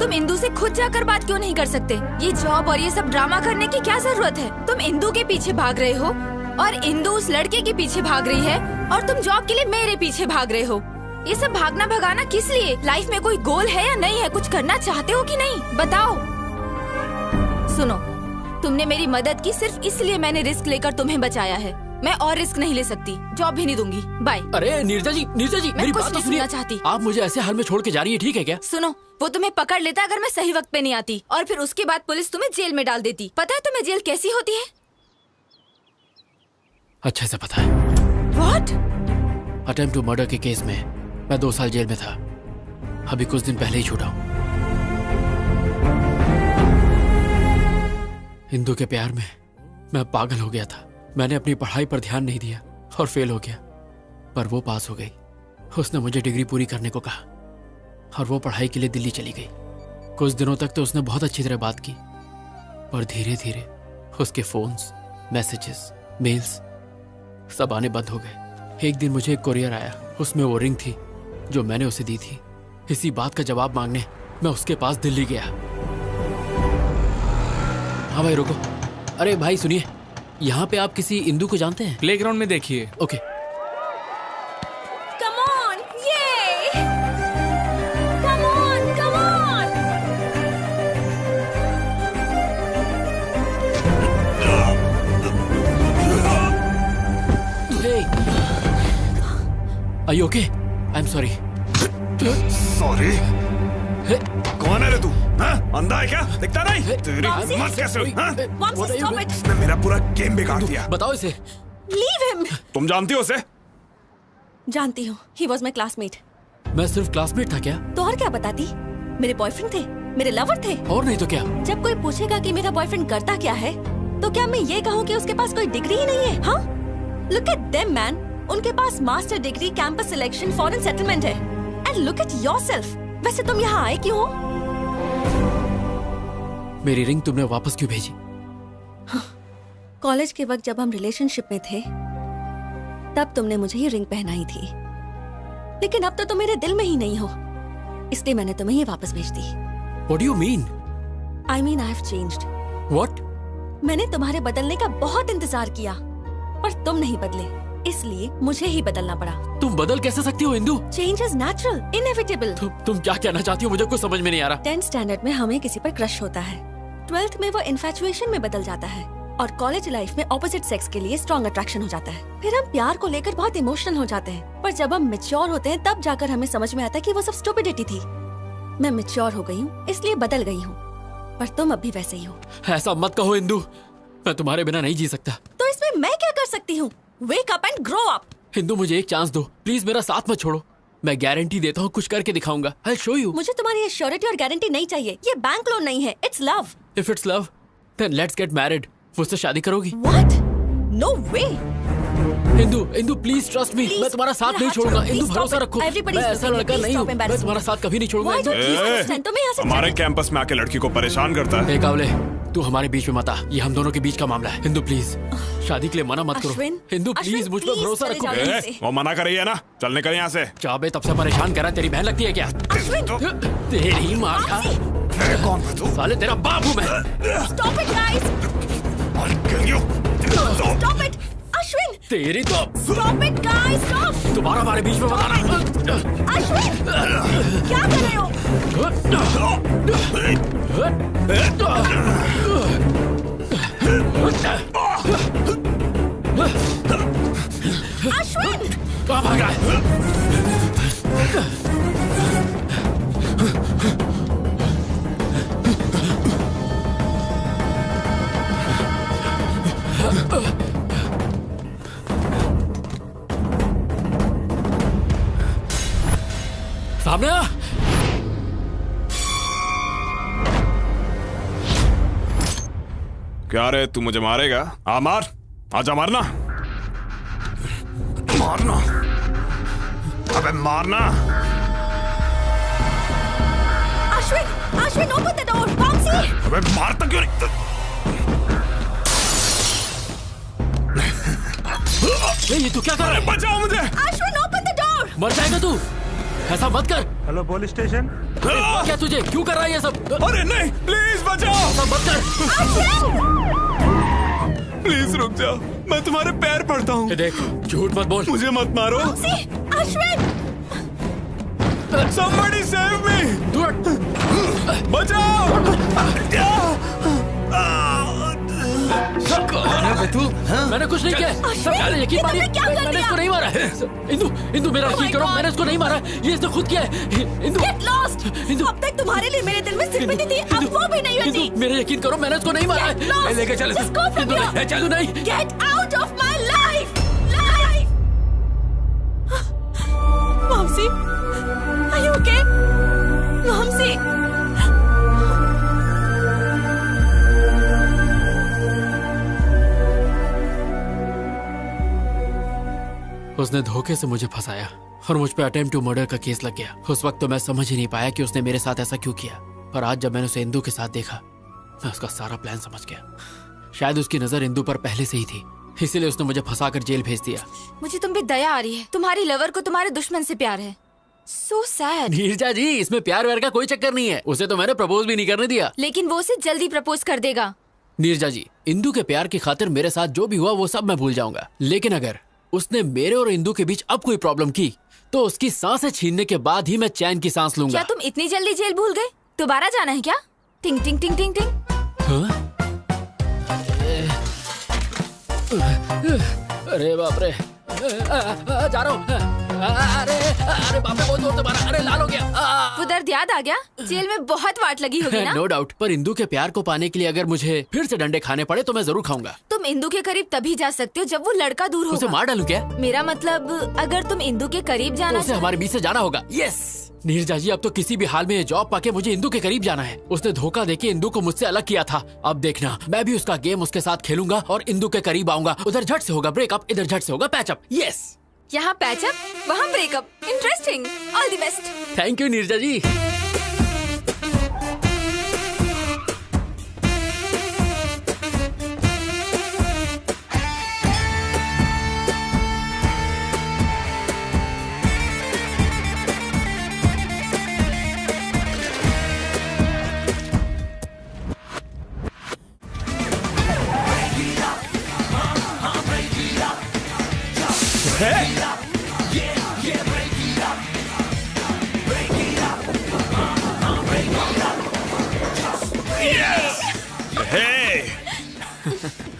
तुम इंदू से खुद जाकर बात क्यों नहीं कर सकते? ये जॉब और ये सब ड्रामा करने की क्या जरूरत है? तुम इंदू के पीछे भाग रहे हो और इंदू उस लड़के के पीछे भाग रही है और तुम जॉब के लिए मेरे पीछे भाग रहे हो। ये सब भागना भगाना किस लिए? लाइफ में कोई गोल है या नहीं है? कुछ करना चाहते हो कि नहीं? बताओ। सुनो, तुमने मेरी मदद की सिर्फ इसलिए मैंने रिस्क लेकर तुम्हें बचाया है। मैं और रिस्क नहीं ले सकती। जॉब भी नहीं दूंगी। बाय। अरे नीरजा जी, मेरी बात तो सुनिए। चाहती। आप मुझे ऐसे हाल में छोड़ के जा रही है, ठीक है क्या? सुनो, वो तुम्हें पकड़ लेता अगर मैं सही वक्त पे नहीं आती, और फिर उसके बाद पुलिस तुम्हें जेल में डाल देती। पता है तुम्हें जेल कैसी होती है? अच्छे से पता है। What? अटेम्प्ट टू मर्डर के केस में मैं 2 साल जेल में था। अभी कुछ दिन पहले ही छूटा हूँ। इंदू के प्यार में मैं पागल हो गया था। मैंने अपनी पढ़ाई पर ध्यान नहीं दिया और फेल हो गया, पर वो पास हो गई। उसने मुझे डिग्री पूरी करने को कहा और वो पढ़ाई के लिए दिल्ली चली गई। कुछ दिनों तक तो उसने बहुत अच्छी तरह बात की, पर धीरे धीरे उसके फोन्स, मैसेजेस, मेल्स सब आने बंद हो गए। एक दिन मुझे एक कोरियर आया, उसमें वो रिंग थी जो मैंने उसे दी थी। इसी बात का जवाब मांगने मैं उसके पास दिल्ली गया। हाँ भाई रुको। अरे भाई सुनिए, यहाँ पे आप किसी इंदू को जानते हैं? प्लेग्राउंड में देखिए। Okay. Come on, yay! Come on, come on! Are you okay? I'm sorry. Sorry. कौन है रे तू? हाँ? अंधा है क्या? दिखता नहीं? तेरी हिम्मत कैसे हुई? हाँ? इसने मेरा पूरा गेम बिगाड़ दिया। बताओ इसे। Leave him. तुम जानती हो उसे? जानती हूँ। He was my classmate. मैं सिर्फ क्लासमेट था क्या? तो और क्या बताती? मेरे बॉयफ्रेंड थे, मेरे लवर थे। और नहीं तो क्या? जब कोई पूछेगा कि मेरा बॉयफ्रेंड करता क्या है, तो क्या मैं ये कहूँ कि उसके पास कोई डिग्री ही नहीं है? हाँ? Look at them, man. उनके पास master degree, campus selection, foreign settlement है। And look at yourself. वैसे तुम यहाँ आए क्यों हो? मेरी रिंग तुमने वापस क्यों भेजी? कॉलेज के वक्त जब हम रिलेशनशिप में थे, तब तुमने मुझे ये रिंग पहनाई थी। लेकिन अब तो तुम मेरे दिल में ही नहीं हो, इसलिए मैंने तुम्हें ये वापस भेज दी। What do you mean? I mean I have changed. What? मैंने तुम्हारे बदलने का बहुत इंतजार किया, पर तुम नहीं बदले, इसलिए मुझे ही बदलना पड़ा। तुम बदल कैसे सकती हो Indu? Change is natural, inevitable. तुम क्या कहना चाहती हो? मुझे कुछ समझ में नहीं आ रहा। 10th स्टैंडर्ड में हमें किसी पर क्रश होता है, 12th में वो इन्फैचुएशन में बदल जाता है, और कॉलेज लाइफ में ऑपोजिट सेक्स के लिए स्ट्रॉन्ग अट्रैक्शन हो जाता है। फिर हम प्यार को लेकर बहुत इमोशनल हो जाते हैं, पर जब हम मैच्योर होते हैं तब जाकर हमें समझ में आता है कि वो सब स्टुपिडिटी थी। मैं मैच्योर हो गई हूँ, इसलिए बदल गई हूँ, पर तुम अब भी वैसे ही हो। ऐसा मत कहो इंदु, मैं तुम्हारे बिना नहीं जी सकता। तो इसमें मैं क्या कर सकती हूँ? Wake up and grow up. Indu मुझे एक चांस दो, प्लीज मेरा साथ मत छोड़ो। मैं गारंटी देता हूँ कुछ करके दिखाऊंगा। I'll show you। मुझे तुम्हारी एश्योरिटी और गारंटी नहीं चाहिए, ये बैंक लोन नहीं है, it's love. If it's love, then let's get married। मुझसे शादी करोगी? What? No way। Indu please trust me, मैं तुम्हारा साथ नहीं छोड़ूंगा। इंदु भरोसा रखो, मैं ऐसा लड़का नहीं हूँ, मैं तुम्हारा साथ कभी नहीं छोड़ूंगा। हमारे कैंपस में आके लड़की को परेशान करता है। कावले, तू हमारे बीच में मत आ, ये हम दोनों के बीच का मामला है। इंदु प्लीज शादी के लिए मना मत करो। इंदु प्लीज मुझ पर भरोसा रखो। वो मना कर रही है ना, चल निकल यहाँ से। चाबे तब से परेशान कर रहा है, तेरी बहन लगती है क्या? तेरी माँ का कौन है तू? साले तेरा बाप हूँ मैं। Stop it, guys! Stop it! Ashwin! तेरी तो Stop it, guys! Stop! दोबारा हमारे बीच में मत आना। अश्विन! क्या कर रहे हो? अश्विन! कहाँ भाग रहा है? सामने आ। क्या रे, तू मुझे मारेगा? आ मार, आजा मारना, मारना, अबे मारना। Ashwin, open the door, Bouncy! अबे मारता क्यों नहीं? ये तू क्या कर रहा है? बचाओ मुझे! Ashwin, open the door! मर जाएगा तू, ऐसा मत कर। Hello police station. क्या तुझे क्यों कर रहा है ये सब? अरे नहीं, प्लीज बचाओ। ऐसा मत कर। प्लीज रुक जाओ, मैं तुम्हारे पैर पड़ता हूँ। देख, झूठ मत बोल। मुझे मत मारो। अश्विन! Somebody save me! बचाओ! तू? मैंने कुछ नहीं किया। सब कहने यकीन मानिए, मैंने इसको नहीं मारा। इंदु मेरा यकीन करो, मैंने इसको नहीं मारा, ये इसने खुद किया है। Indu Get lost! अब तक तुम्हारे लिए मेरे दिल में सिंपैथी थी, अब वो भी नहीं होती। मेरा यकीन करो, मैंने इसको नहीं मारा। लेके चल, Just go from here. चलो नहीं। Get out of my life! Mamsi, are you okay? Mamsi. उसने धोखे से मुझे फंसाया और मुझ पे अटेम्प्ट टू मर्डर का केस लग गया। उस वक्त तो मैं समझ ही नहीं पाया कि उसने मेरे साथ ऐसा क्यों किया, पर आज जब मैंने उसे इंदु के साथ देखा, मैं उसका सारा प्लान समझ गया। शायद उसकी नजर इंदु पर पहले से ही थी, इसीलिए उसने मुझे फंसाकर जेल भेज दिया। मुझे तुम पे दया आ रही है, तुम्हारी लवर को तुम्हारे दुश्मन से प्यार है। So sad. नीरजा जी, इसमें प्यार व्यार का कोई चक्कर नहीं है, उसे तो मैंने प्रपोज भी नहीं करने दिया। लेकिन वो उसे जल्दी प्रपोज कर देगा। नीरजा जी, इंदु के प्यार की खातिर मेरे साथ जो भी हुआ वो सब मैं भूल जाऊंगा, लेकिन अगर उसने मेरे और इंदु के बीच अब कोई प्रॉब्लम की तो उसकी सांसें छीनने के बाद ही मैं चैन की सांस लूंगा। क्या तुम इतनी जल्दी जेल भूल गए? दोबारा जाना है क्या? टिंग टिंग टिंग टिंग टिंग। अरे बाप रे, जा रहा हूँ। अरे अरे बाप रे, बहुत जोर से मारा। अरे लाल हो गया। वो दर्द याद आ गया? जेल में बहुत वाट लगी होगी ना? नो डाउट, पर इंदू के प्यार को पाने के लिए अगर मुझे फिर से डंडे खाने पड़े तो मैं जरूर खाऊंगा। तुम इंदू के करीब तभी जा सकते हो जब वो लड़का दूर होगा। उसे मार डालूं क्या? मेरा मतलब अगर तुम इंदू के करीब जाना उसे हमारे बीच से जाना होगा। यस नीरजा जी, अब तो किसी भी हाल में ये जॉब पाके मुझे इंदू के करीब जाना है। उसने धोखा देके इंदू को मुझसे अलग किया था। अब देखना, मैं भी उसका गेम उसके साथ खेलूंगा और इंदू के करीब आऊंगा। उधर झट से होगा ब्रेकअप, इधर झट से होगा पैचअप। यस, यहाँ पैचअप, वहाँ breakup. Interesting. All the best. Thank you Neerja ji.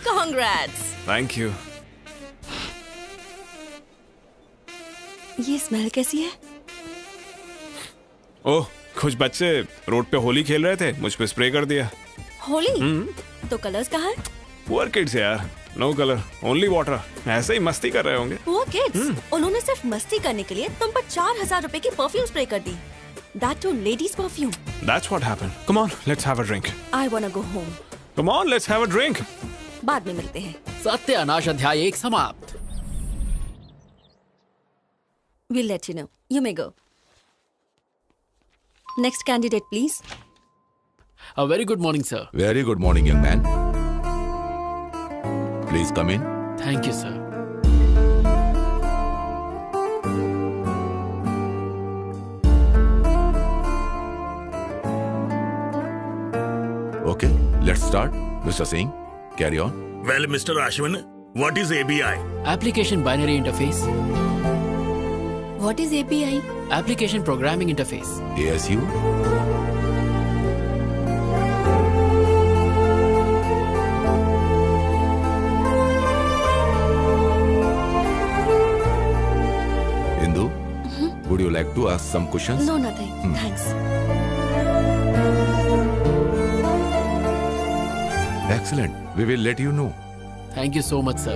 Congrats. Thank you. ये स्मेल कैसी है? ओह, कुछ बच्चे रोड पे होली खेल रहे थे, मुझ पे स्प्रे कर दिया। होली? तो कलर्स कहाँ हैं? पुअर किड्स यार, नो कलर, ओनली वाटर। ऐसे ही मस्ती कर रहे होंगे। वो किड्स, उन्होंने सिर्फ मस्ती करने के लिए तुम पर 4000 रुपए की परफ्यूम स्प्रे कर दी। That too ladies perfume. That's what happened. Come on, let's have a drink. I wanna go home. Come on, let's have a drink. बाद में मिलते हैं। सत्यानाश अध्याय 1 समाप्त। We'll let you know. You may go. Next candidate, please. A very good morning, sir. Very good morning, young man. Please come in. Thank you, sir. Okay, let's start. Mr. Singh, carry on. Well, Mr. Ashwin, what is ABI? Application Binary Interface. What is API? Application Programming Interface. ASU. Indu, would you like to ask some questions? No, nothing. Thanks. Excellent. We will let you know. Thank you so much, sir.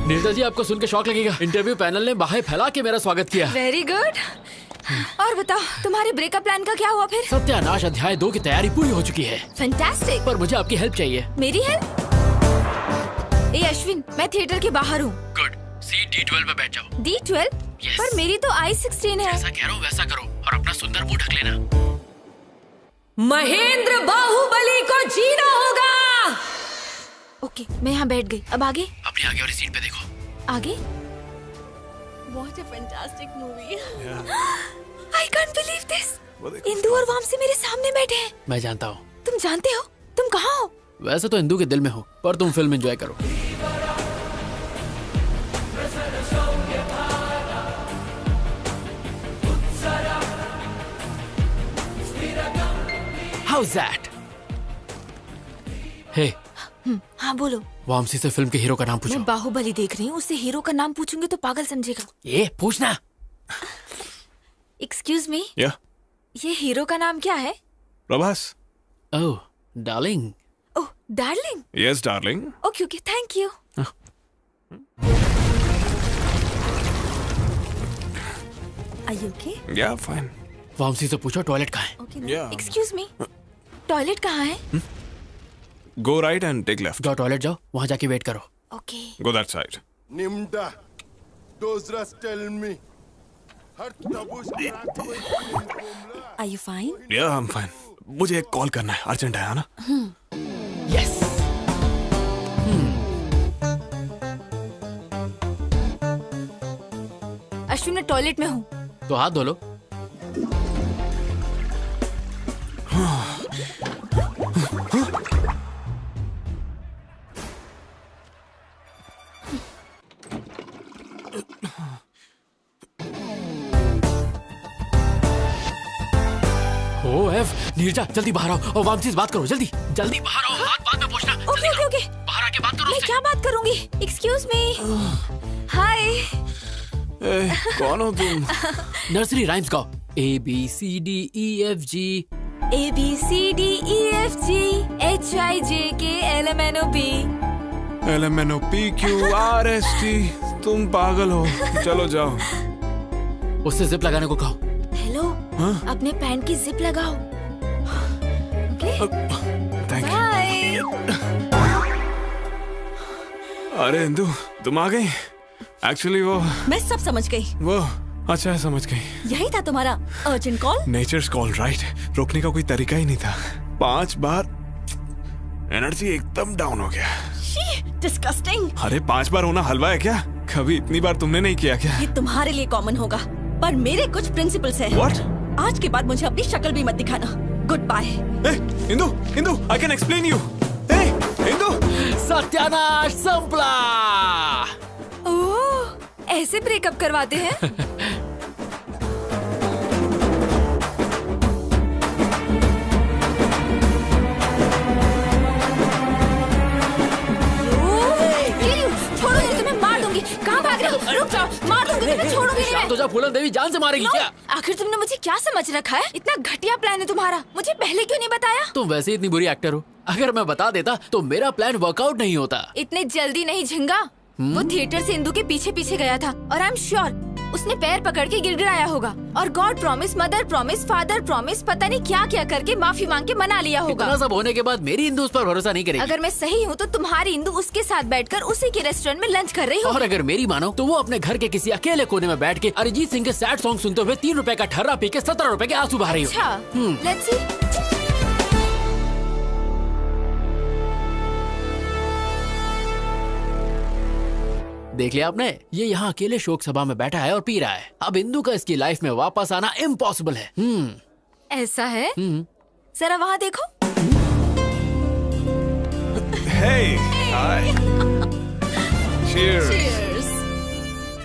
Neerja जी, आपको सुन के शौक लगेगा। Interview panel ने बाहें फैला के मेरा स्वागत किया। Very good. और बताओ, तुम्हारे ब्रेकअप प्लान का क्या हुआ फिर? सत्यानाश अध्याय 2 की तैयारी पूरी हो चुकी है। फैंटास्टिक। पर मुझे आपकी हेल्प चाहिए। मेरी हेल्प? ए अश्विन, मैं थिएटर के बाहर हूँ। गुड। सीट D12 पे बैठ जाओ। D12? Yes. पर मेरी तो I16 है। जैसा कह रहा हूँ वैसा करो और अपना सुंदर मुंह ढक लेना। महेंद्र बाहुबली को जीना होगा। ओके, मैं यहाँ बैठ गई। अब आगे? अपनी आगे वाली सीट पे देखो। आगे? What a fantastic movie. I can't believe this. Indu और वामसी मेरे सामने बैठे हैं। मैं जानता हूँ। तुम जानते हो? तुम कहाँ हो? वैसे तो इंदू के दिल में हो, पर तुम फिल्म एंजॉय करो। How's that? Hey. हाँ बोलो। वामसी से फिल्म के हीरो का नाम पूछो। मैं बाहुबली देख रही हूँ, उससे हीरो का नाम पूछूंगी तो पागल समझेगा। ये पूछना। Excuse me. Yeah. ये हीरो का नाम क्या है? Prabhas. Oh, darling. Oh, darling. Yes, darling. Okay okay, thank you. Are you okay? Yeah, fine. Vamsi से पूछो टॉयलेट कहाँ है। Yeah. एक्सक्यूज मी, टॉयलेट कहाँ है? Go right and take left. जाओ टॉयलेट जाओ, वहाँ जाके वेट करो। Okay. Go that side. Nimda, those just tell me. Are you fine? Yeah, I'm fine. मुझे एक कॉल करना है, अर्जेंट है ना? Yes. अश्विन, मैं टॉयलेट में हूँ। तो हाथ धो लो। एफ नीरजा जल्दी बाहर आओ और वामसी से बात करो। जल्दी जल्दी बाहर आओ, बात बाद में पूछना। ओके ओके ओके, बाहर आके बात करो। मैं क्या बात करूंगी? Excuse me. हाय। कौन हो तुम? नर्सरी राइम्स गाओ। ABCDEFG ABCDEFG HIJKLMNOP LMNOPQRST। तुम पागल हो, चलो जाओ। उससे जिप लगाने को कहो। हेलो, अपने पैंट की जिप लगाओ। Okay, thank bye. अरे इंदु, तुम आ गई? एक्चुअली वो मैं सब समझ गई। वो अच्छा है, समझ गई। यही था तुम्हारा urgent call? Nature's call, right. रोकने का कोई तरीका ही नहीं था। 5 बार एनर्जी एकदम डाउन हो गया। डिस्गस्टिंग। अरे 5 बार होना हलवा है क्या? कभी इतनी बार तुमने नहीं किया क्या? ये तुम्हारे लिए कॉमन होगा, पर मेरे कुछ प्रिंसिपल्स हैं। What? आज के बाद मुझे अपनी शक्ल भी मत दिखाना। Good bye. Indu, Indu, I can explain you. Indu, सत्यानाश संपला। ओह, ऐसे ब्रेकअप करवाते हैं? छोड़ो नहीं, तुम्हें मार दूंगी। कहाँ भाग रहे हो? रुक जाओ, मार दूंगी तुम्हें, छोड़ूंगी नहीं मैं। तो जा, फूलन देवी जान से मारेगी क्या? आखिर तुमने मुझे क्या समझ रखा है? इतना घटिया प्लान है तुम्हारा, मुझे पहले क्यों नहीं बताया? तुम वैसे ही इतनी बुरी एक्टर हो। अगर मैं बता देता तो मेरा प्लान वर्कआउट नहीं होता। इतने जल्दी नहीं झिंगा। वो थिएटर से इंदु के पीछे पीछे गया था और आई एम श्योर उसने पैर पकड़ के गिड़गिड़ाया होगा और God promise, mother promise, father promise, पता नहीं क्या क्या करके माफी मांग के मना लिया होगा। इतना सब होने के बाद मेरी इंदु उस पर भरोसा नहीं करेगी। अगर मैं सही हूँ तो तुम्हारी इंदु उसके साथ बैठकर उसी के रेस्टोरेंट में लंच कर रही हो। और अगर मेरी मानो तो वो अपने घर के किसी अकेले कोने में बैठ के अरिजीत सिंह के सैड सॉन्ग सुनते हुए 3 रुपए का ठर्रा पी के 17 रुपए के आंसू बहा रही हो। अच्छा, लेट्स सी। देख लिया आपने, ये यहाँ अकेले शोक सभा में बैठा है और पी रहा है। अब इंदु का इसकी लाइफ में वापस आना इम्पॉसिबल है। ऐसा है? जरा वहाँ देखो। Hey, hi. Cheers.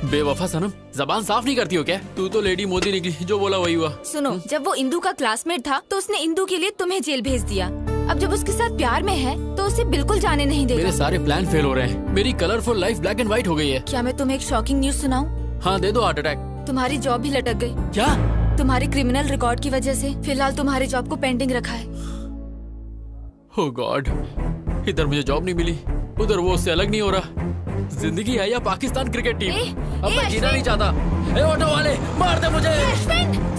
बेवफा सनम, जबान साफ नहीं करती हो क्या? तू तो लेडी मोदी निकली, जो बोला वही हुआ। सुनो, जब वो इंदु का क्लासमेट था तो उसने इंदु के लिए तुम्हें जेल भेज दिया। अब जब उसके साथ प्यार में है तो उसे बिल्कुल जाने नहीं देगा। मेरे सारे प्लान फेल हो रहे हैं। मेरी colourful life black and white हो गई है। क्या मैं तुम्हें एक शॉकिंग न्यूज सुनाऊं? हाँ दे दो, हार्ट अटैक। तुम्हारी जॉब भी लटक गई। क्या? तुम्हारे क्रिमिनल रिकॉर्ड की वजह से फिलहाल तुम्हारे जॉब को पेंडिंग रखा है। ओह गॉड, इधर मुझे जॉब नहीं मिली, उधर वो उससे अलग नहीं हो रहा। जिंदगी है या पाकिस्तान क्रिकेट टीम? अब मैं जीना नहीं चाहता। ए ऑटो वाले, मार दे मुझे।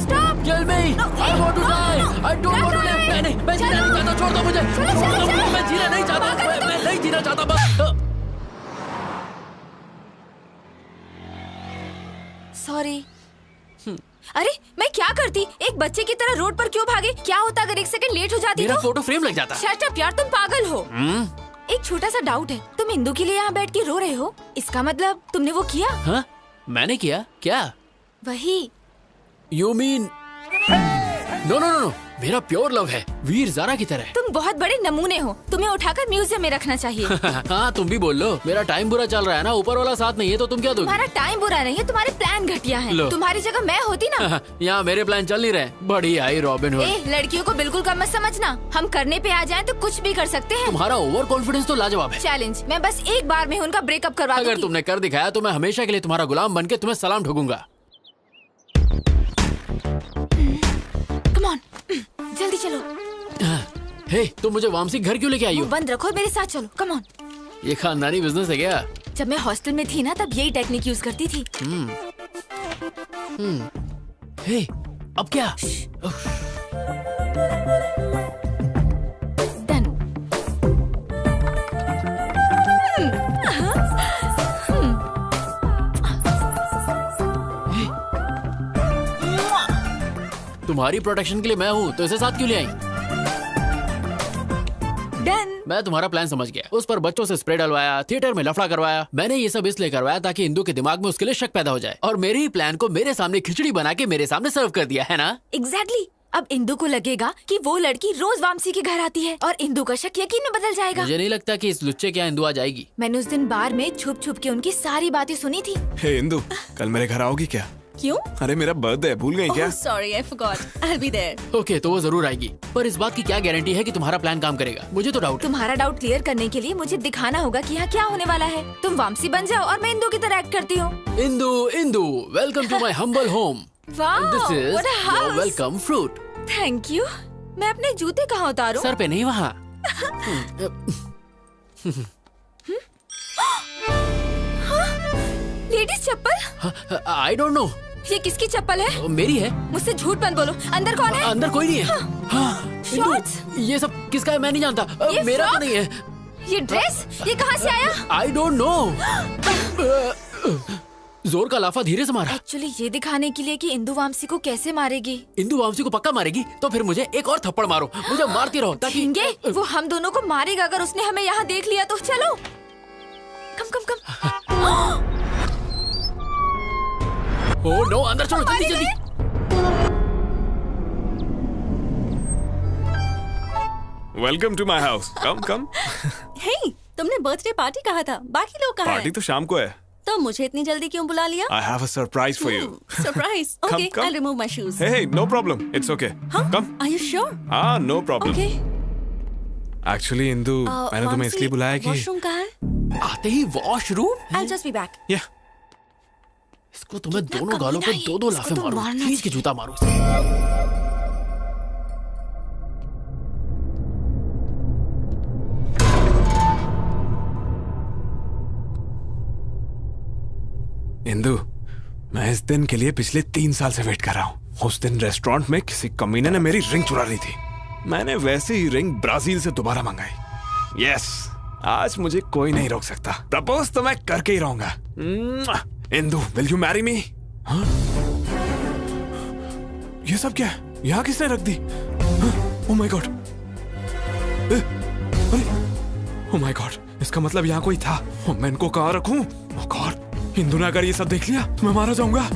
Stop. Kill me. I want to die. I don't want to live. नहीं, मैं जीना नहीं चाहता। छोड़ दो मुझे। छोड़ दो मुझे, मैं जीना नहीं चाहता। मैं नहीं जीना चाहता बस। सॉरी। अरे मैं क्या करती? एक बच्चे की तरह रोड पर क्यों भागे? क्या होता अगर 1 सेकंड लेट हो जाती? मेरा तो फोटो फ्रेम लग जाता। शट अप यार, तुम पागल हो। एक छोटा सा डाउट है, तुम इंदु के लिए यहाँ बैठ के रो रहे हो, इसका मतलब तुमने वो किया? हाँ, मैंने किया क्या? वही। You mean? No no no no, मेरा प्योर लव है, वीर ज़ारा की तरह। तुम बहुत बड़े नमूने हो, तुम्हें उठाकर म्यूजियम में रखना चाहिए। हाँ तुम भी बोल लो, मेरा टाइम बुरा चल रहा है ना, ऊपर वाला साथ नहीं है तो तुम क्या दोगे? तुम्हारा टाइम बुरा नहीं है, तुम्हारे प्लान घटिया हैं। तुम्हारी जगह मैं होती ना। यहाँ मेरे प्लान चल नहीं रहे। बड़ी आई रॉबिन हुड। लड़कियों को बिल्कुल कम मत समझना, हम करने पे आ जाएं तो कुछ भी कर सकते हैं। तुम्हारा ओवर कॉन्फिडेंस तो लाजवाब है। चैलेंज, मैं बस एक बार में उनका ब्रेकअप करवा दूंगी। अगर तुमने कर दिखाया तो मैं हमेशा के लिए तुम्हारा गुलाम बन के तुम्हें सलाम ठोकूंगा। कम ऑन, जल्दी चलो। हे, तुम मुझे वामसी घर क्यों लेके आई हो? बंद रखो, मेरे साथ चलो। Come on. ये खानदानी बिजनेस है क्या? जब मैं हॉस्टल में थी ना तब यही टेक्निक यूज करती थी। हे, अब क्या? डन। तुम्हारी प्रोटेक्शन के लिए मैं हूँ तो इसे साथ क्यों ले आई? डन। मैं तुम्हारा प्लान समझ गया। उस पर बच्चों से स्प्रे डलवाया, थिएटर में लफड़ा करवाया। मैंने ये सब इसलिए करवाया ताकि इंदु के दिमाग में उसके लिए शक पैदा हो जाए और मेरे ही प्लान को मेरे सामने खिचड़ी बना के मेरे सामने सर्व कर दिया है ना? एग्जैक्टली। अब इंदु को लगेगा कि वो लड़की रोज वामसी के घर आती है और इंदु का शक यकीन में बदल जाएगा। मुझे नहीं लगता कि इस लुच्चे के यहाँ इंदु आ जाएगी। मैंने उस दिन बार में छुप छुप के उनकी सारी बातें सुनी थी। हे इंदु, कल मेरे घर आओगी क्या? क्यों? अरे मेरा बर्थडे है, भूल गई क्या? Sorry, I forgot. I will be there. Okay, तो वो जरूर आएगी, पर इस बात की क्या गारंटी है कि तुम्हारा प्लान काम करेगा? मुझे तो डाउट है। तुम्हारा डाउट क्लियर करने के लिए मुझे दिखाना होगा कि यहाँ क्या होने वाला है। तुम वामसी बन जाओ और मैं इंदू की तरह एक्ट करती हूँ। Indu, welcome to my humble home. Wow, this is what a house. Welcome fruit. Thank you. मैं अपने जूते कहाँ उतारूं? सर पे नहीं, वहाँ। लेडीज चप्पल? I don't know. ये किसकी चप्पल है? मेरी है। मुझसे झूठ मत बोलो। अंदर कौन है? अंदर कोई नहीं है। शॉर्ट्स? ये सब किसका है मैं नहीं जानता। ये मेरा तो फ्रॉक? नहीं है। ये ड्रेस? ये कहाँ से आया? आई डोंट नो। जोर का लाफा धीरे से मारा। एक्चुअली ये दिखाने के लिए कि इंदू वामसी को कैसे मारेगी। इंदू वामसी को पक्का मारेगी तो फिर मुझे एक और थप्पड़ मारो, मुझे मारती रहो ताकि वो हम दोनों को मारेगा अगर उसने हमें यहाँ देख लिया तो। चलो कम कम कम। ओह नो, अंदर चलो जल्दी जल्दी। Welcome to my house. Come come. Hey, तुमने बर्थडे पार्टी कहा था, बाकी लोग कहाँ पार्टी हैं? तो शाम को है। तो मुझे इतनी जल्दी क्यों बुला लिया? I have a surprise for you. Surprise. Come, okay, come. I'll remove my shoes. Hey, no problem. It's okay. Come. Are you sure? हाँ, no problem. Okay. Actually, Indu, मैंने तुम्हें इसलिए बुलाया कि वॉशरूम कहाँ है? आते ही washroom. I'll just be back. Yeah. इसको तुम्हें दोनों गालों पे दो लाफे तो मारो, मारना खींच के जूता मारो इसे। इंदू, मैं इस दिन के लिए पिछले 3 साल से वेट कर रहा हूँ। उस दिन रेस्टोरेंट में किसी कमीने ने मेरी रिंग चुरा ली थी। मैंने वैसे ही रिंग ब्राजील से दोबारा मंगाई। यस, आज मुझे कोई नहीं रोक सकता। प्रपोज तो मैं करके ही रहूंगा। Indu, will you marry me? ये सब क्या है? यहाँ किसने रख दी? Oh my god, oh my god, इसका मतलब यहाँ कोई था। मैं इनको कहाँ रखूं? ओह गॉड, इंदू ने अगर ये सब देख लिया तो मैं मारा जाऊंगा।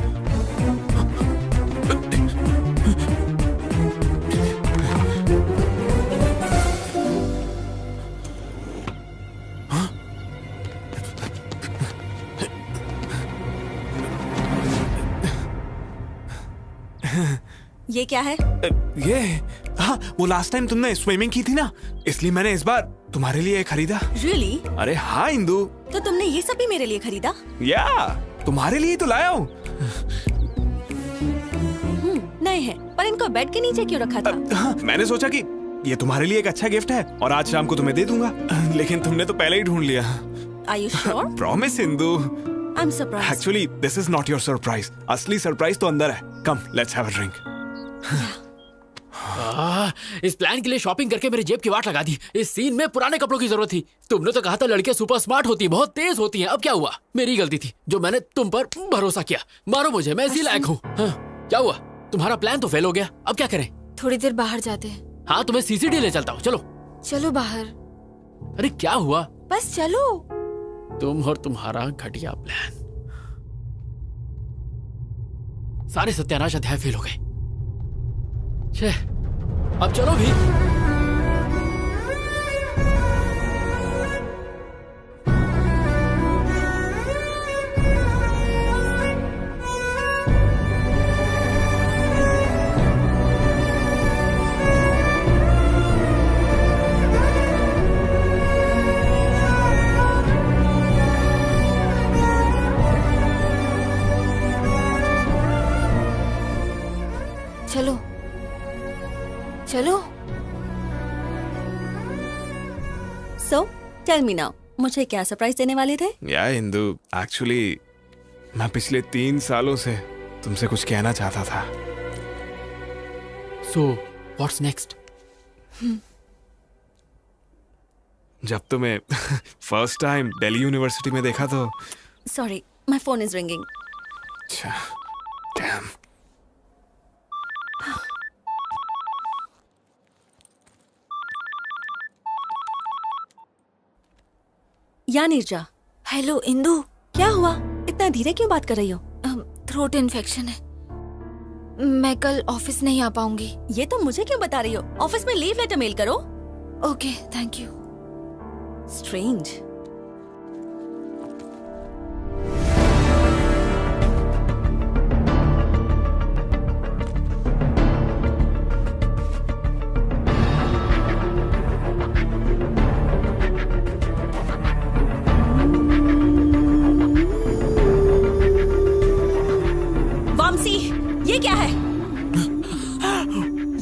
ये क्या है? ये हाँ, वो लास्ट टाइम तुमने स्विमिंग की थी ना, इसलिए मैंने इस बार तुम्हारे लिए खरीदा। Really? अरे हाँ इंदू। तो तुमने ये सब भी मेरे लिए खरीदा? या, तुम्हारे लिए तो लाया हूँ। नए हैं, पर इनको बेड के नीचे क्यों रखा था? हाँ, मैंने सोचा कि ये तुम्हारे लिए एक अच्छा गिफ्ट है और आज शाम को तुम्हें दे दूंगा। लेकिन तुमने तो पहले ही ढूंढ लिया। Are you sure? Promise Indu. I'm surprised. Actually, this is not your surprise. असली सरप्राइज तो अंदर है। Come, let's have a drink. इस प्लान के लिए शॉपिंग करके मेरी जेब की वाट लगा दी। इस सीन में पुराने कपड़ों की जरूरत थी। तुमने तो कहा था लड़कियां सुपर स्मार्ट होती हैं, बहुत तेज होती हैं। अब क्या हुआ? मेरी गलती थी जो मैंने तुम पर भरोसा किया। मारो मुझे, मैं इसी लायक हूँ। हाँ, क्या हुआ? तुम्हारा प्लान तो फेल हो गया, अब क्या करें? थोड़ी देर बाहर जाते हैं। हाँ, तुम्हें सीसीडी ले चलता हूँ, चलो। चलो बाहर। अरे क्या हुआ? बस चलो। तुम और तुम्हारा घटिया प्लान। सारे सत्यानाश अध्याय फेल हो गए। अब चलो भी। चलो चलो। So, tell me now, मुझे क्या सरप्राइज देने वाले थे? या इंदू, एक्चुअली मैं पिछले 3 सालों से तुमसे कुछ कहना चाहता था। So, what's next? जब तुम्हें फर्स्ट टाइम दिल्ली यूनिवर्सिटी में देखा तो Sorry, my phone is ringing. अच्छा, damn. या नीरजा। हेलो इंदू। क्या हुआ? इतना धीरे क्यों बात कर रही हो? थ्रोट इन्फेक्शन है, मैं कल ऑफिस नहीं आ पाऊंगी। ये तो मुझे क्यों बता रही हो? ऑफिस में लीव लेटर मेल करो। Okay, thank you. स्ट्रेंज।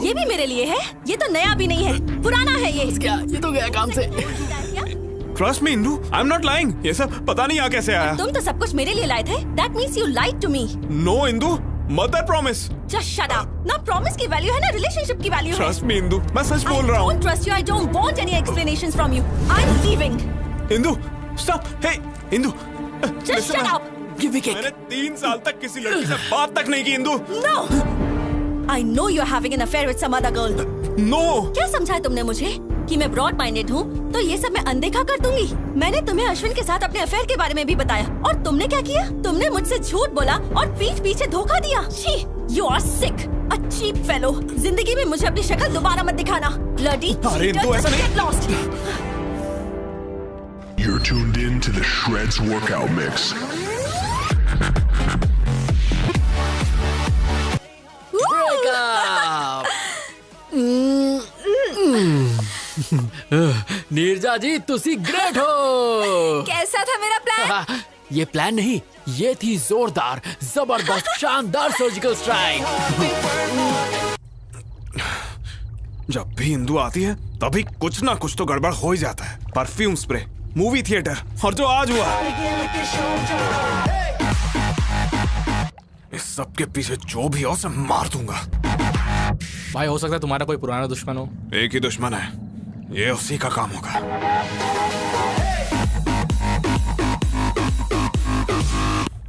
ये भी मेरे लिए है। ये तो नया भी नहीं है, पुराना है ये। क्या? ये तो गया काम से। Trust me Indu, I am not lying. ये सब पता नहीं यहाँ कैसे आया। तुम तो सब कुछ मेरे लिए लाए थे। That means you lied to me. No Indu, mother promise. Just shut up. ना प्रॉमिस की वैल्यू है ना रिलेशनशिप की वैल्यू है। ट्रस्ट मी इंदू, मैं सच बोल रहा हूँ। I don't trust you. I don't want any explanations from you. I'm leaving. Indu, stop. Hey, Indu. Just shut up. मैंने 3 साल तक किसी लड़की से बात तक नहीं की Indu. No. I know you're having an affair with some other girl. No. क्या समझा है तुमने मुझे कि मैं ब्रॉड माइंडेड हूँ, तो ये सब मैं अनदेखा कर दूंगी। मैंने तुम्हें अश्विन के साथ अपने अफेयर के बारे में भी बताया, और तुमने क्या किया? तुमने मुझसे झूठ बोला और पीठ पीछे धोखा दिया। She, you are sick, a cheap fellow. जिंदगी में मुझे अपनी शक्ल दोबारा मत दिखाना। Bloody cheater, just get lost. You're tuned in to the Shreds Workout Mix. Neerja जी, तुसी ग्रेट हो। कैसा था मेरा प्लान? ये प्लान नहीं, ये थी जोरदार, जबरदस्त, शानदार सर्जिकल स्ट्राइक। जब भी इंदू आती है तभी कुछ ना कुछ तो गड़बड़ हो ही जाता है। परफ्यूम स्प्रे, मूवी थिएटर, और जो आज हुआ, इस सब के पीछे जो भी हो उसे मार दूंगा। भाई हो सकता है तुम्हारा कोई पुराना दुश्मन हो। एक ही दुश्मन है, ये उसी का काम होगा।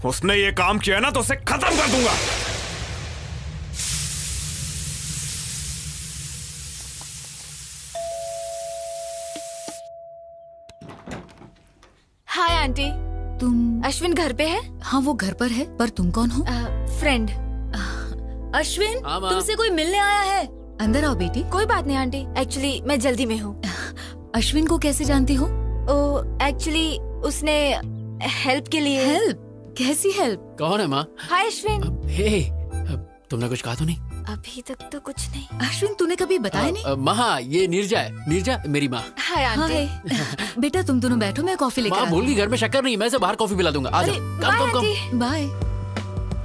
उसने ये काम किया ना तो उसे खत्म कर दूंगा। Hi aunty. तुम? अश्विन घर पे है? हाँ, वो घर पर है, पर तुम कौन हो? फ्रेंड। अश्विन, तुमसे कोई मिलने आया है। अंदर आओ बेटी। कोई बात नहीं आंटी, एक्चुअली मैं जल्दी में हूँ। अश्विन को कैसे जानती हो? एक्चुअली उसने हेल्प के लिए। हेल्प? कैसी हेल्प? कौन है माँ? हाय अश्विन। हे, तुमने कुछ कहा तो नहीं? अभी तक तो कुछ नहीं। अश्विन, तूने कभी बताया नहीं? माँ, ये नीरजा है। नीरजा मेरी माँ। Hi aunty. बेटा तुम दोनों बैठो, मैं कॉफी लेकर माँ भूल गई, घर में शक्कर नहीं, मैं इसे बाहर कॉफी पिला दूंगा। आ जाओ। कम। बाय।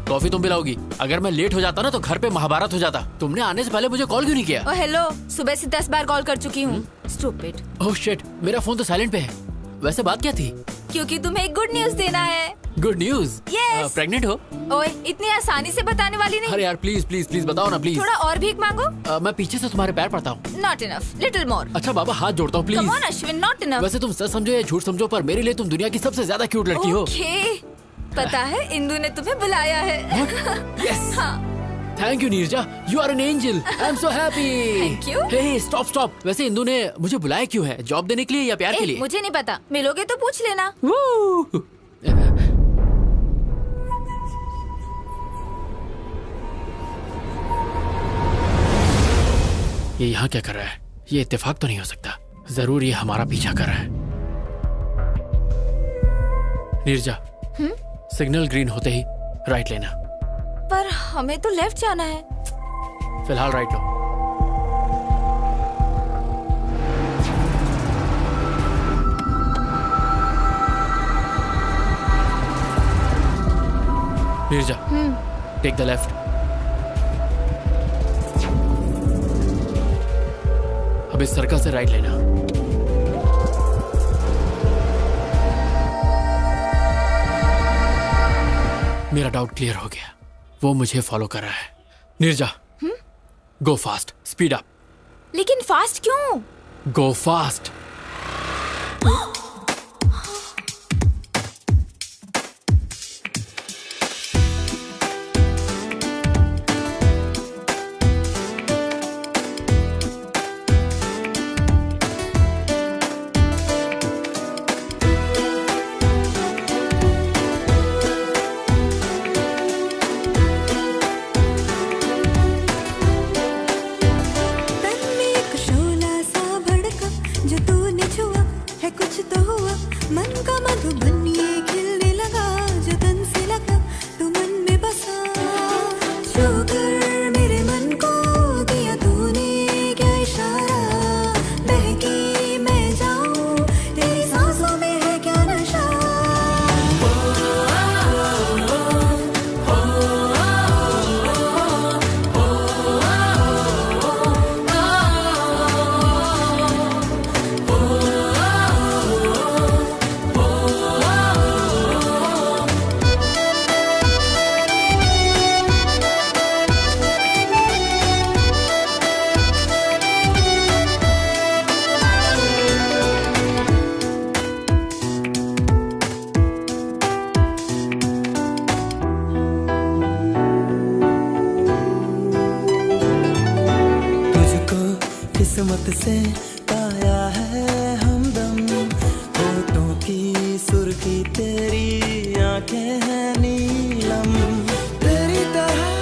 कॉफी तुम पिलाओगी? अगर मैं लेट हो जाता ना तो घर पे महाभारत हो जाता। तुमने आने से पहले मुझे कॉल क्यों नहीं किया? हेलो, सुबह से 10 बार कॉल कर चुकी हूँ। स्टूपिड। ओह शिट, मेरा फोन तो साइलेंट पे है। वैसे बात क्या थी? क्योंकि तुम्हें एक गुड न्यूज देना है। Good news? Yes. प्रेग्नेंट हो? ओए, इतनी आसानी से बताने वाली नहीं। अरे यार प्लीज प्लीज प्लीज बताओ ना प्लीज। थोड़ा और भीख मांगो। मैं पीछे से तुम्हारे पैर पड़ता हूँ। Not enough, little more. अच्छा बाबा, हाथ जोड़ता हूँ please. Come on Ashwin, not enough. वैसे तुम सच समझो या झूठ समझो, पर मेरे लिए तुम दुनिया की सबसे ज्यादा क्यूट लड़की हो। Okay. पता है इंदू ने तुम्हें बुलाया है। Yes. हाँ। Thank you Neerja, you are an angel. I am so happy. Thank you. Hey stop stop. वैसे इंदू ने मुझे बुलाया क्यों है? जॉब देने के लिए या प्यार के लिए? मुझे नहीं पता, मिलोगे तो पूछ लेना। ये यहाँ क्या कर रहा है? ये इत्तेफाक तो नहीं हो सकता। जरूर ये हमारा पीछा कर रहा है। नीरजा, सिग्नल ग्रीन होते ही राइट लेना। पर हमें तो लेफ्ट जाना है। फिलहाल राइट लो। Neerja, take the left. अब इस सर्कल से राइट लेना। मेरा डाउट क्लियर हो गया, वो मुझे फॉलो कर रहा है। नीरजा, गो फास्ट, स्पीड अप। लेकिन फास्ट क्यों? गो फास्ट। जो तू किस्मत से पाया है हमदम, होठों की सुर्खी तेरी आंखें हैं नीलम, तेरी तरह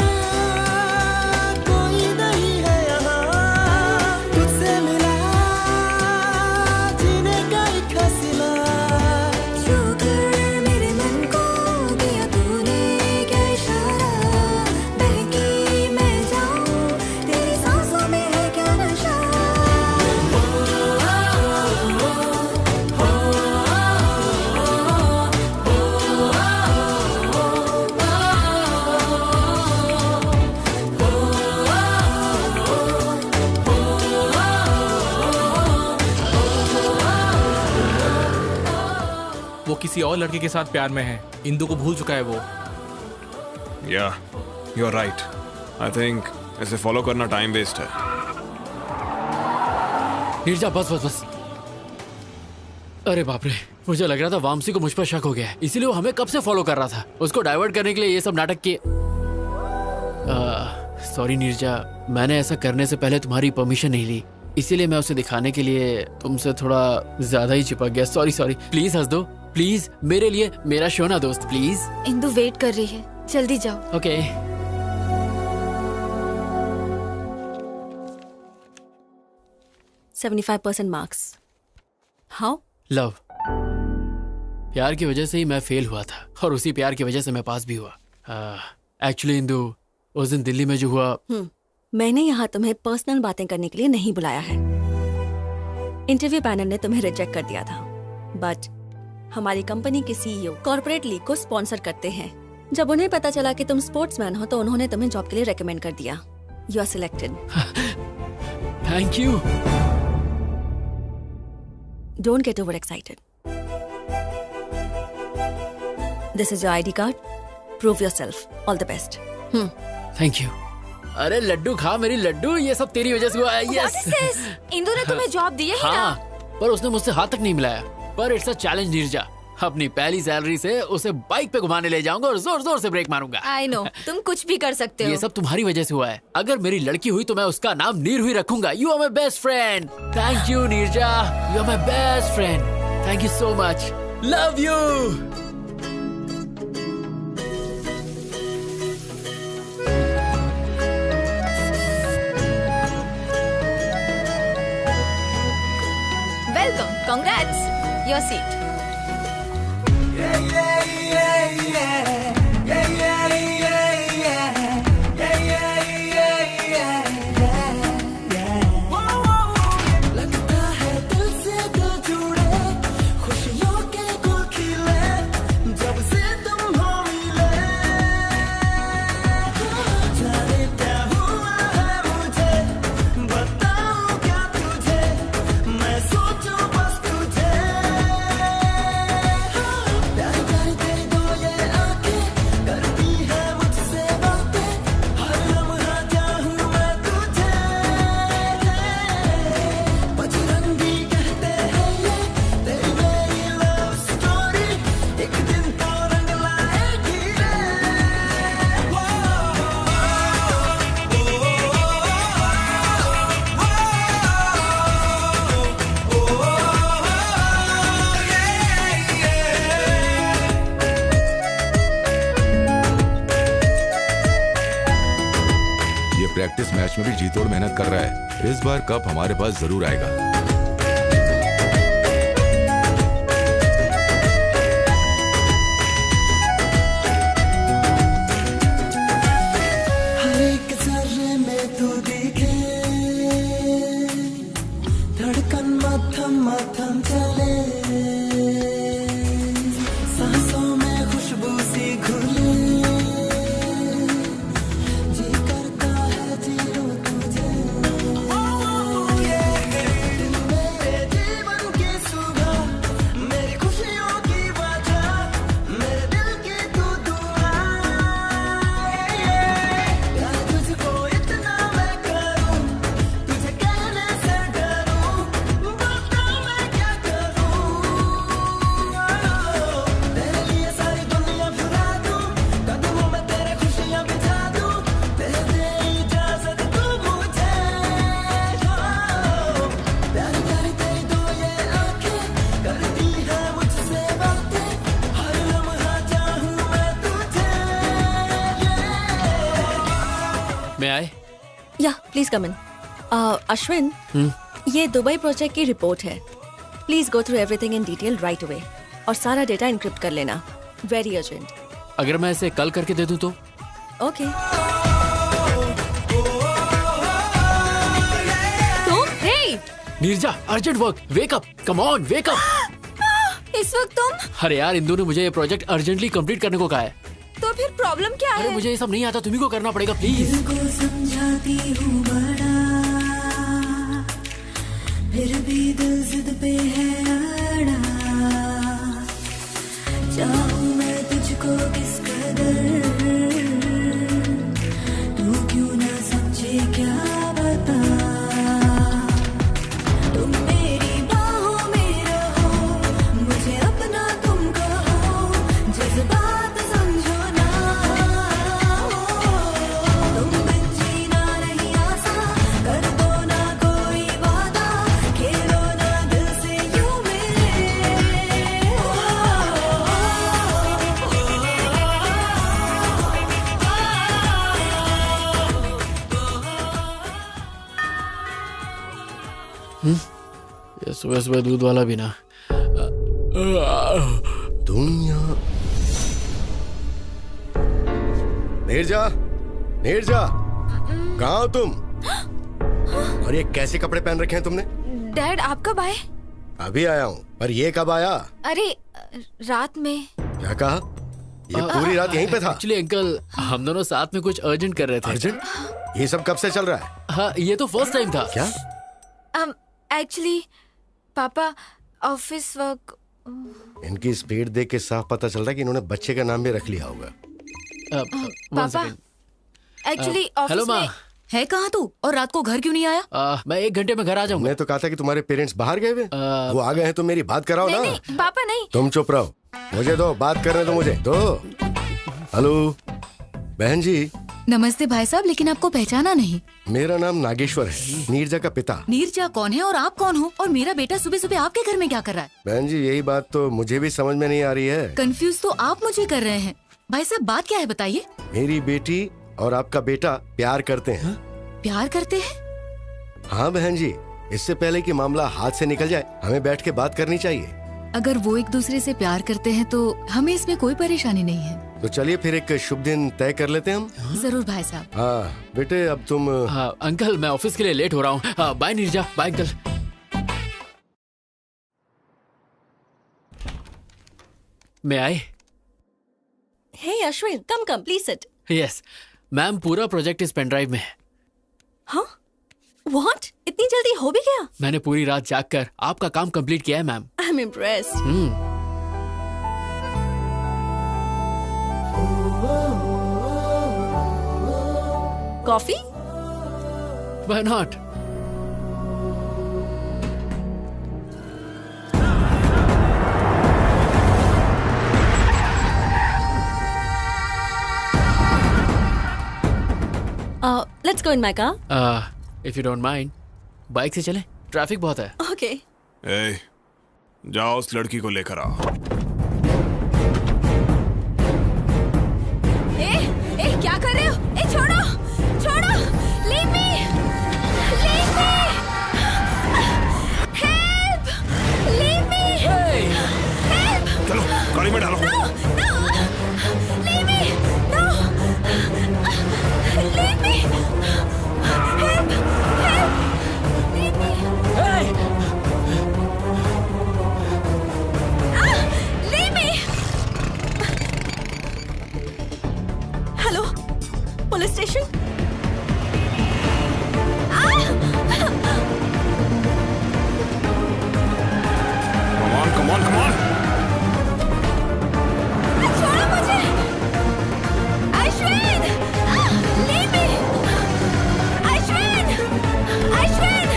कोई नहीं है यहाँ, तुझसे मिला जीने का एक हसीना। शुक्र मेरे मन को दिया तूने क्या इशारा, बहकी मैं जाऊं तेरी सांसों में है क्या नशा। वो किसी और लड़के के साथ प्यार में है, इंदु को भूल चुका है वो। Yeah, you're right. I think इसे फॉलो करना टाइम वेस्ट है। नीरजा बस बस बस। अरे बाप रे, मुझे लग रहा था वामसी को मुझ पर शक हो गया है, इसीलिए वो हमें कब से फॉलो कर रहा था। उसको डाइवर्ट करने के लिए ये सब नाटक किए। सॉरी नीरजा, मैंने ऐसा करने से पहले तुम्हारी परमिशन नहीं ली, इसीलिए मैं उसे दिखाने के लिए तुमसे थोड़ा ज्यादा ही चिपक गया। सॉरी सॉरी, प्लीज हंस दो प्लीज, मेरे लिए, मेरा शो ना दोस्त प्लीज। इंदु वेट कर रही है, जल्दी जाओ। Okay 75% marks. हाउ? लव। प्यार की वजह से ही मैं फेल हुआ था और उसी प्यार की वजह से मैं पास भी हुआ। एक्चुअली इंदु, उस दिन दिल्ली में जो हुआ। मैंने यहाँ तुम्हें पर्सनल बातें करने के लिए नहीं बुलाया है। इंटरव्यू पैनल ने तुम्हें रिजेक्ट कर दिया था, बट हमारी कंपनी के सीईओ कॉर्पोरेट लीग को स्पॉन्सर करते हैं। जब उन्हें पता चला कि तुम स्पोर्ट्समैन हो तो उन्होंने तुम्हें जॉब के लिए रेकमेंड कर दिया। You are selected. Thank you. Don't get over excited. This is your ID card, prove yourself. All the best. Thank you. अरे लड्डू खा मेरी लड्डू, ये सब तेरी वजह से हुआ है। यस। इंदु ने तुम्हें जॉब दी है ही ना? पर उसने मुझसे हाथ तक नहीं मिलाया। पर इट्स अ चैलेंज नीरजा, अपनी पहली सैलरी से उसे बाइक पे घुमाने ले जाऊंगा और जोर जोर से ब्रेक मारूंगा। आई नो, तुम कुछ भी कर सकते हो। ये सब तुम्हारी वजह से हुआ है। अगर मेरी लड़की हुई तो मैं उसका नाम नीर ही रखूंगा। You are my best friend. Thank you Neerja, you are my best friend. Thank you so much. Love you. Welcome, congrats, your seat. Practice match में भी जी तोड़ मेहनत कर रहा है। इस बार कप हमारे पास जरूर आएगा। हर एक जर्रे में तू दिखे, धड़कन मथम मथम चले, सांसों में खुशबू सी घुले, जी करता है जी लो तुझे। प्लीज कम इन। अश्विन, ये दुबई प्रोजेक्ट की रिपोर्ट है। Please go through everything in detail right away और सारा डेटा इनक्रिप्ट कर लेना। Very urgent. अगर मैं इसे कल करके दे दूं तो? ओके। तुम? Hey Neerja, urgent work, wake up, come on, wake up. इस वक्त तुम? अरे यार, इंदू ने मुझे ये प्रोजेक्ट अर्जेंटली कंप्लीट करने को कहा है। तो फिर प्रॉब्लम क्या है? अरे मुझे ये सब नहीं आता, तुम्ही को करना पड़ेगा प्लीज। समझाती हूँ बड़ा, फिर भी दिल जिद पे है अड़ा। चाहूँ मैं तुझको किस कदर, तू क्यों ना समझे क्या बता। तुम मेरी बाहों में रहो, मुझे अपना तुम कहो, जज्बात समझो ना। तुम बिन जीना नहीं आसान, कर दो ना कोई वादा, खेलो ना दिल से यूं ये सुबह सुबह दूध वाला भी ना। तुम यहाँ? नीरजा, नीरजा, कहाँ हो तुम? और ये कैसे कपड़े पहन रखे हैं तुमने? डैड, आप कब आए? अभी आया हूँ, पर ये कब आया? अरे रात में। क्या कहा? ये पूरी रात यहीं पे था? एक्चुअली अंकल, हम दोनों साथ में कुछ अर्जेंट कर रहे थे। अर्जेंट? ये सब कब से चल रहा है? हाँ, ये तो फर्स्ट टाइम था। क्या? एक्चुअली पापा ऑफिस वर्क। इनकी स्पीड देख के साफ पता चल रहा है कि इन्होंने बच्चे का नाम भी रख लिया होगा। पापा एक्चुअली हेलो ऑफिस माँ। में है कहाँ तू? और रात को घर क्यों नहीं आया? मैं 1 घंटे में घर आ जाऊंगा। मैं तो कहा था कि तुम्हारे पेरेंट्स बाहर गए हुए। वो आ गए हैं तो मेरी बात कराओ ना। नहीं, पापा नहीं। तुम चुप रहो, मुझे दो बात करने दो मुझे दो। हेलो बहन जी। नमस्ते भाई साहब, लेकिन आपको पहचाना नहीं। मेरा नाम नागेश्वर है, नीरजा का पिता। नीरजा कौन है और आप कौन हो? और मेरा बेटा सुबह सुबह आपके घर में क्या कर रहा है? बहन जी यही बात तो मुझे भी समझ में नहीं आ रही है। कंफ्यूज तो आप मुझे कर रहे हैं। भाई साहब बात क्या है बताइए। मेरी बेटी और आपका बेटा प्यार करते हैं। प्यार करते हैं? हाँ बहन जी, इससे पहले कि मामला हाथ से निकल जाए हमें बैठ के बात करनी चाहिए। अगर वो एक दूसरे से प्यार करते हैं तो हमें इसमें कोई परेशानी नहीं है। तो चलिए फिर एक शुभ दिन तय कर लेते हैं हम। जरूर भाई साहब। हाँ बेटे, अब तुम। हाँ अंकल, मैं ऑफिस के लिए लेट हो रहा हूँ। Bye Neerja, bye uncle. मैं आए। Hey Ashwin, come come, please sit. Yes ma'am, पूरा प्रोजेक्ट इस पेन ड्राइव में है। हाँ? व्हाट? इतनी जल्दी हो भी गया? मैंने पूरी रात जागकर आपका काम कंप्लीट किया है ma'am. I am impressed. Coffee? Why not? Let's go in my car. If you don't mind, bike से चलें? ट्रैफिक बहुत है। Okay. ए, जाओ उस लड़की को लेकर आओ। ए, क्या कर रहे हो? ए, छोड़ो, छोड़ो, leave me, leave me, help, leave me, help. चलो गाड़ी में डालो। No, no, leave me, no, leave me, help, help, leave me. Leave me. Hello, police station? Come on, come on. छोड़ो मुझे, अश्विन, leave me, अश्विन, अश्विन.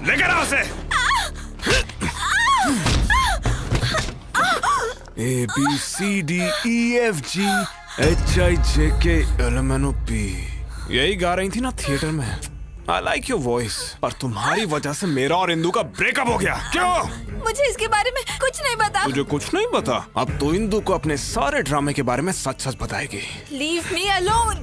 लेकर आओ उसे। A B C D E F G HIJKLMNOP यही गा रही थी ना थिएटर में। I like your voice। और तुम्हारी वजह से मेरा और इंदु का ब्रेकअप हो गया। क्यों? मुझे इसके बारे में कुछ नहीं पता। तुझे कुछ नहीं पता? अब तो इंदु को अपने सारे ड्रामे के बारे में सच सच बताएगी। Leave me alone।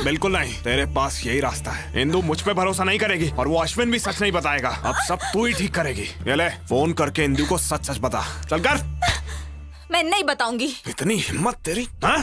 बिल्कुल नहीं, तेरे पास यही रास्ता है। इंदु मुझ पे भरोसा नहीं करेगी और वो अश्विन भी सच नहीं बताएगा। अब सब तू ही ठीक करेगी। ये ले, फोन करके इंदु को सच सच बता। चल कर। मैं नहीं बताऊंगी। इतनी हिम्मत तेरी, हाँ?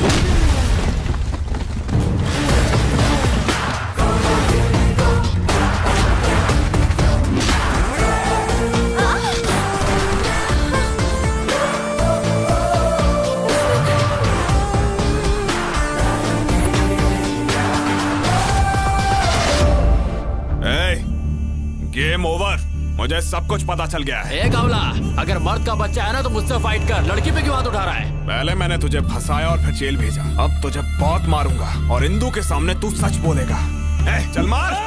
Game over. मुझे सब कुछ पता चल गया है। कावला, अगर मर्द का बच्चा है ना तो मुझसे फाइट कर। लड़की पे क्यों हाथ उठा रहा है? पहले मैंने तुझे फंसाया और फिर जेल भेजा। अब तुझे बहुत मारूंगा और इंदु के सामने तू सच बोलेगा। चल मार।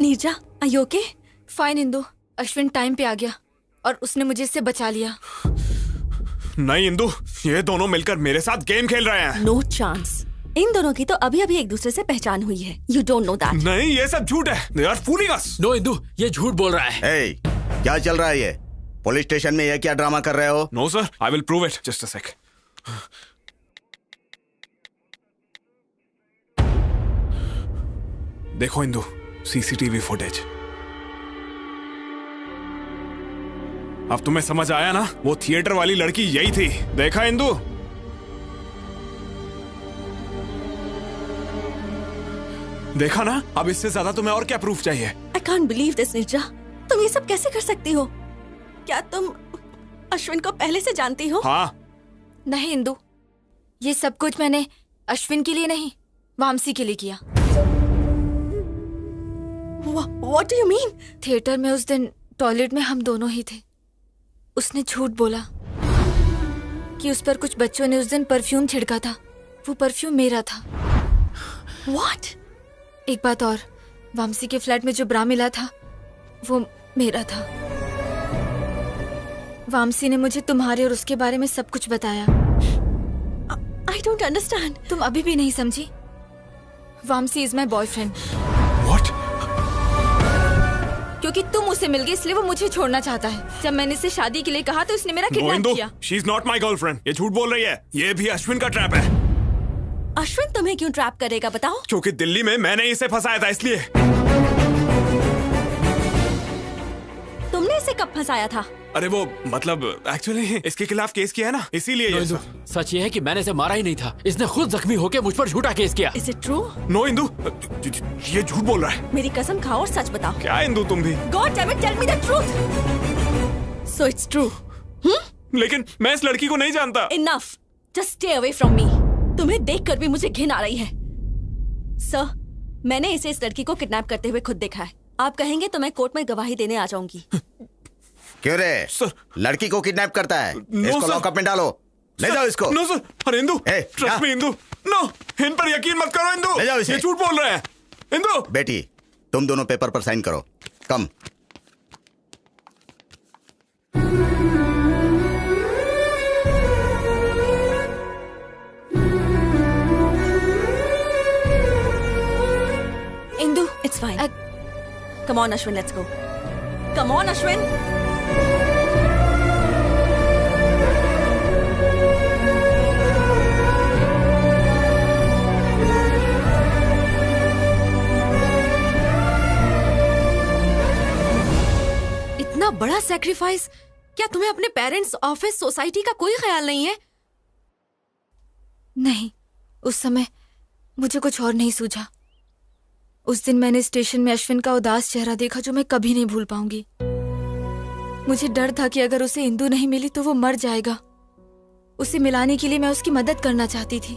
Neerja, are you okay? Fine Indu, Ashwin time पे आ गया और उसने मुझे इससे बचा लिया। नहीं इंदु, ये दोनों मिलकर मेरे साथ गेम खेल रहे हैं। No chance. इन दोनों की तो अभी अभी एक दूसरे से पहचान हुई है। You don't know that। नहीं, ये सब झूठ है। They are fooling us। No Indu, ये झूठ बोल रहा है। Hey, क्या चल रहा है ये? पुलिस स्टेशन में ये क्या ड्रामा कर रहे हो? No sir, I will prove it. Just a sec। देखो इंदु, CCTV फुटेज। अब तुम्हें समझ आया ना? वो थिएटर वाली लड़की यही थी। देखा इंदु? देखा ना? अब इससे ज्यादा तुम्हें और क्या प्रूफ चाहिए? I can't believe this, Neerja. तुम ये सब कैसे कर सकती हो? क्या तुम अश्विन को पहले से जानती हो? हाँ। नहीं इंदु, ये सब कुछ मैंने अश्विन के लिए नहीं, वामसी के लिए किया। What do you mean? Theatre में उस दिन टॉयलेट में हम दोनों ही थे। उसने झूठ बोला कि उस पर कुछ बच्चों ने उस दिन परफ्यूम छिड़का था। वो परफ्यूम मेरा था। What? एक बात और, वामसी के फ्लैट में जो ब्रा मिला था वो मेरा था। वामसी ने मुझे तुम्हारे और उसके बारे में सब कुछ बताया। I don't understand। तुम अभी भी नहीं समझी? Vamsi is my boyfriend. क्योंकि तुम उससे मिल गई इसलिए वो मुझे छोड़ना चाहता है। जब मैंने इसे शादी के लिए कहा तो उसने मेरा किडनैप किया। She is not my girlfriend। ये झूठ बोल रही है। ये भी अश्विन का ट्रैप है। अश्विन तुम्हें क्यों ट्रैप करेगा बताओ? क्योंकि दिल्ली में मैंने इसे फंसाया था इसलिए। तुमने इसे कब फंसाया था? अरे वो मतलब एक्चुअली इसके खिलाफ केस किया है ना, इसीलिए ये सब। सच ये है कि मैंने इसे मारा ही नहीं था। इसने खुद जख्मी होकर मुझ पर झूठा केस किया। Is it true? No Indu, ये झूठ बोल रहा है। मेरी कसम खाओ और सच बताओ। क्या इंदु तुम भी? God damn it, tell me the truth। So it's true। लेकिन मैं इस लड़की को नहीं जानता। Enough, just stay away from me। तुम्हें देखकर भी मुझे घिन आ रही है। सर, मैंने इसे इस लड़की को किडनैप करते हुए खुद देखा है। आप कहेंगे तो मैं कोर्ट में गवाही देने आ जाऊंगी। क्यों रे? लड़की को किडनैप करता है? इसको लॉकअप में डालो। ले जाओ इसको। No sir. अरे Indu, trust me Indu. No, इन पर यकीन मत करो इंदु। ले जाओ इसे। ये झूठ बोल रहे हैं। इंदु। बेटी, तुम दोनों पेपर पर साइन करो। Come. Indu, it's fine. Come on Ashwin, let's go. Come on Ashwin. इतना बड़ा सैक्रिफाइस, क्या तुम्हें अपने पेरेंट्स, ऑफिस, सोसाइटी का कोई ख्याल नहीं है? नहीं, उस समय मुझे कुछ और नहीं सूझा। उस दिन मैंने स्टेशन में अश्विन का उदास चेहरा देखा जो मैं कभी नहीं भूल पाऊंगी। मुझे डर था कि अगर उसे इंदु नहीं मिली तो वो मर जाएगा। उसे मिलाने के लिए मैं उसकी मदद करना चाहती थी।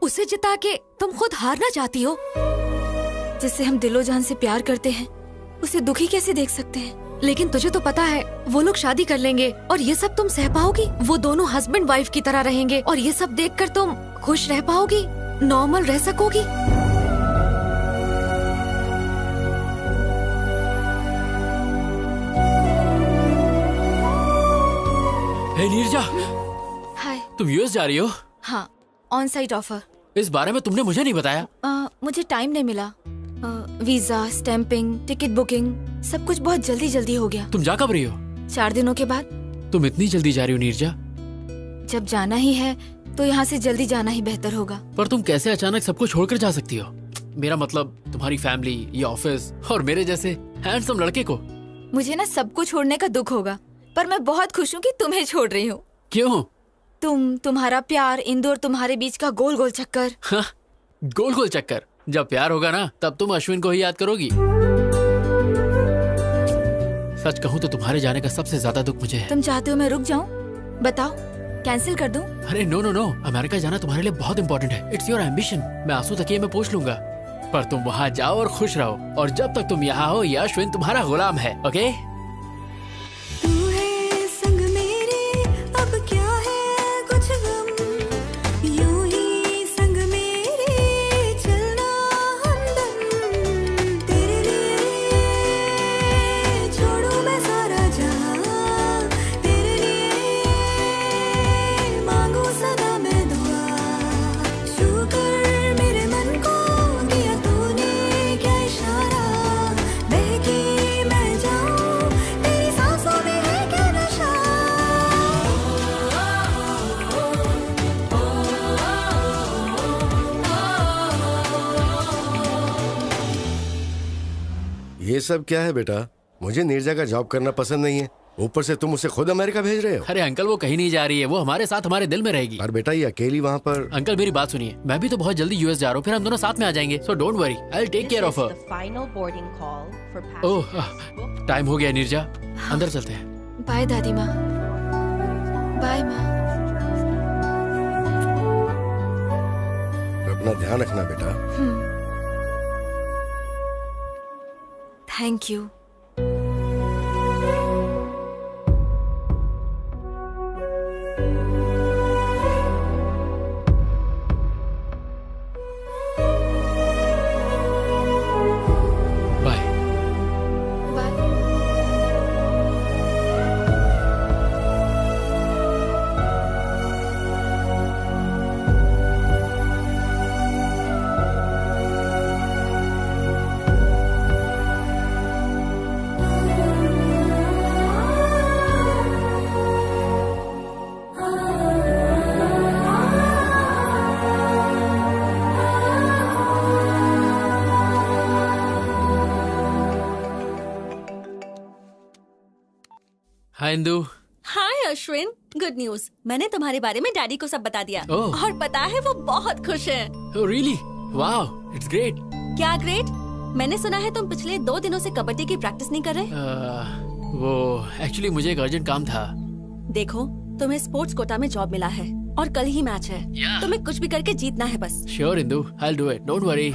उसे जिता के तुम खुद हारना चाहती हो? जिससे हम दिलो जान से प्यार करते हैं उसे दुखी कैसे देख सकते हैं? लेकिन तुझे तो पता है वो लोग शादी कर लेंगे और ये सब तुम सह पाओगी? वो दोनों हस्बैंड वाइफ की तरह रहेंगे और ये सब देखकर तुम खुश रह पाओगी, नॉर्मल रह सकोगी? हे नीरजा, हाय। तुम यूएस जा रही हो? हाँ, ऑन साइट ऑफर। इस बारे में तुमने मुझे नहीं बताया। मुझे टाइम नहीं मिला। वीजा, स्टैंपिंग, टिकट बुकिंग, सब कुछ बहुत जल्दी जल्दी हो गया। तुम जा कब रही हो? 4 दिनों के बाद। तुम इतनी जल्दी जा रही हो नीरजा? जब जाना ही है तो यहाँ से जल्दी जाना ही बेहतर होगा। पर तुम कैसे अचानक सबको छोड़कर जा सकती हो? मेरा मतलब तुम्हारी फैमिली, ये ऑफिस और मेरे जैसे हैंडसम लड़के को। मुझे ना सबको छोड़ने का दुख होगा, पर मैं बहुत खुश हूँ कि तुम्हें छोड़ रही हूँ। क्यों? तुम्हारा प्यार, इंदु और तुम्हारे बीच का गोल गोल चक्कर। हाँ, गोल गोल चक्कर। जब प्यार होगा ना तब तुम अश्विन को ही याद करोगी। सच कहूँ तो तुम्हारे जाने का सबसे ज्यादा दुख मुझे है। तुम चाहते हो मैं रुक जाऊँ? बताओ, कैंसिल कर दूं? अरे नो नो नो, अमेरिका जाना तुम्हारे लिए बहुत इंपॉर्टेंट है। It's your ambition. मैं आंसू तकिए में पोंछ लूंगा, पर तुम वहाँ जाओ और खुश रहो। और जब तक तुम यहाँ हो, ये अश्विन तुम्हारा गुलाम है। ओके? ये सब क्या है बेटा? मुझे नीरजा का जॉब करना पसंद नहीं है, ऊपर से तुम उसे खुद अमेरिका भेज रहे हो। अरे अंकल, वो कहीं नहीं जा रही है, वो हमारे साथ हमारे दिल में रहेगी। और बेटा ये अकेली वहाँ पर। अंकल मेरी बात सुनिए, मैं भी तो बहुत जल्दी यूएस जा रहा हूँ, फिर हम दोनों साथ में आ जाएंगे। So don't worry, I will take care of her. Oh, time हो गया नीरजा, अंदर चलते हैं। बाय दादी माँ। बाय माँ। अपना ध्यान रखना बेटा। Thank you. Hi Indu. Hi Ashwin, good news. मैंने तुम्हारे बारे में डैडी को सब बता दिया। और पता है वो बहुत खुश है। रियली? Wow, it's great. क्या ग्रेट? मैंने सुना है तुम पिछले 2 दिनों से कबड्डी की प्रैक्टिस नहीं कर रहे। वो एक्चुअली मुझे एक अर्जेंट काम था। देखो, तुम्हें स्पोर्ट्स कोटा में जॉब मिला है और कल ही मैच है। तुम्हें कुछ भी करके जीतना है बस। Sure Indu, I will do it, don't worry.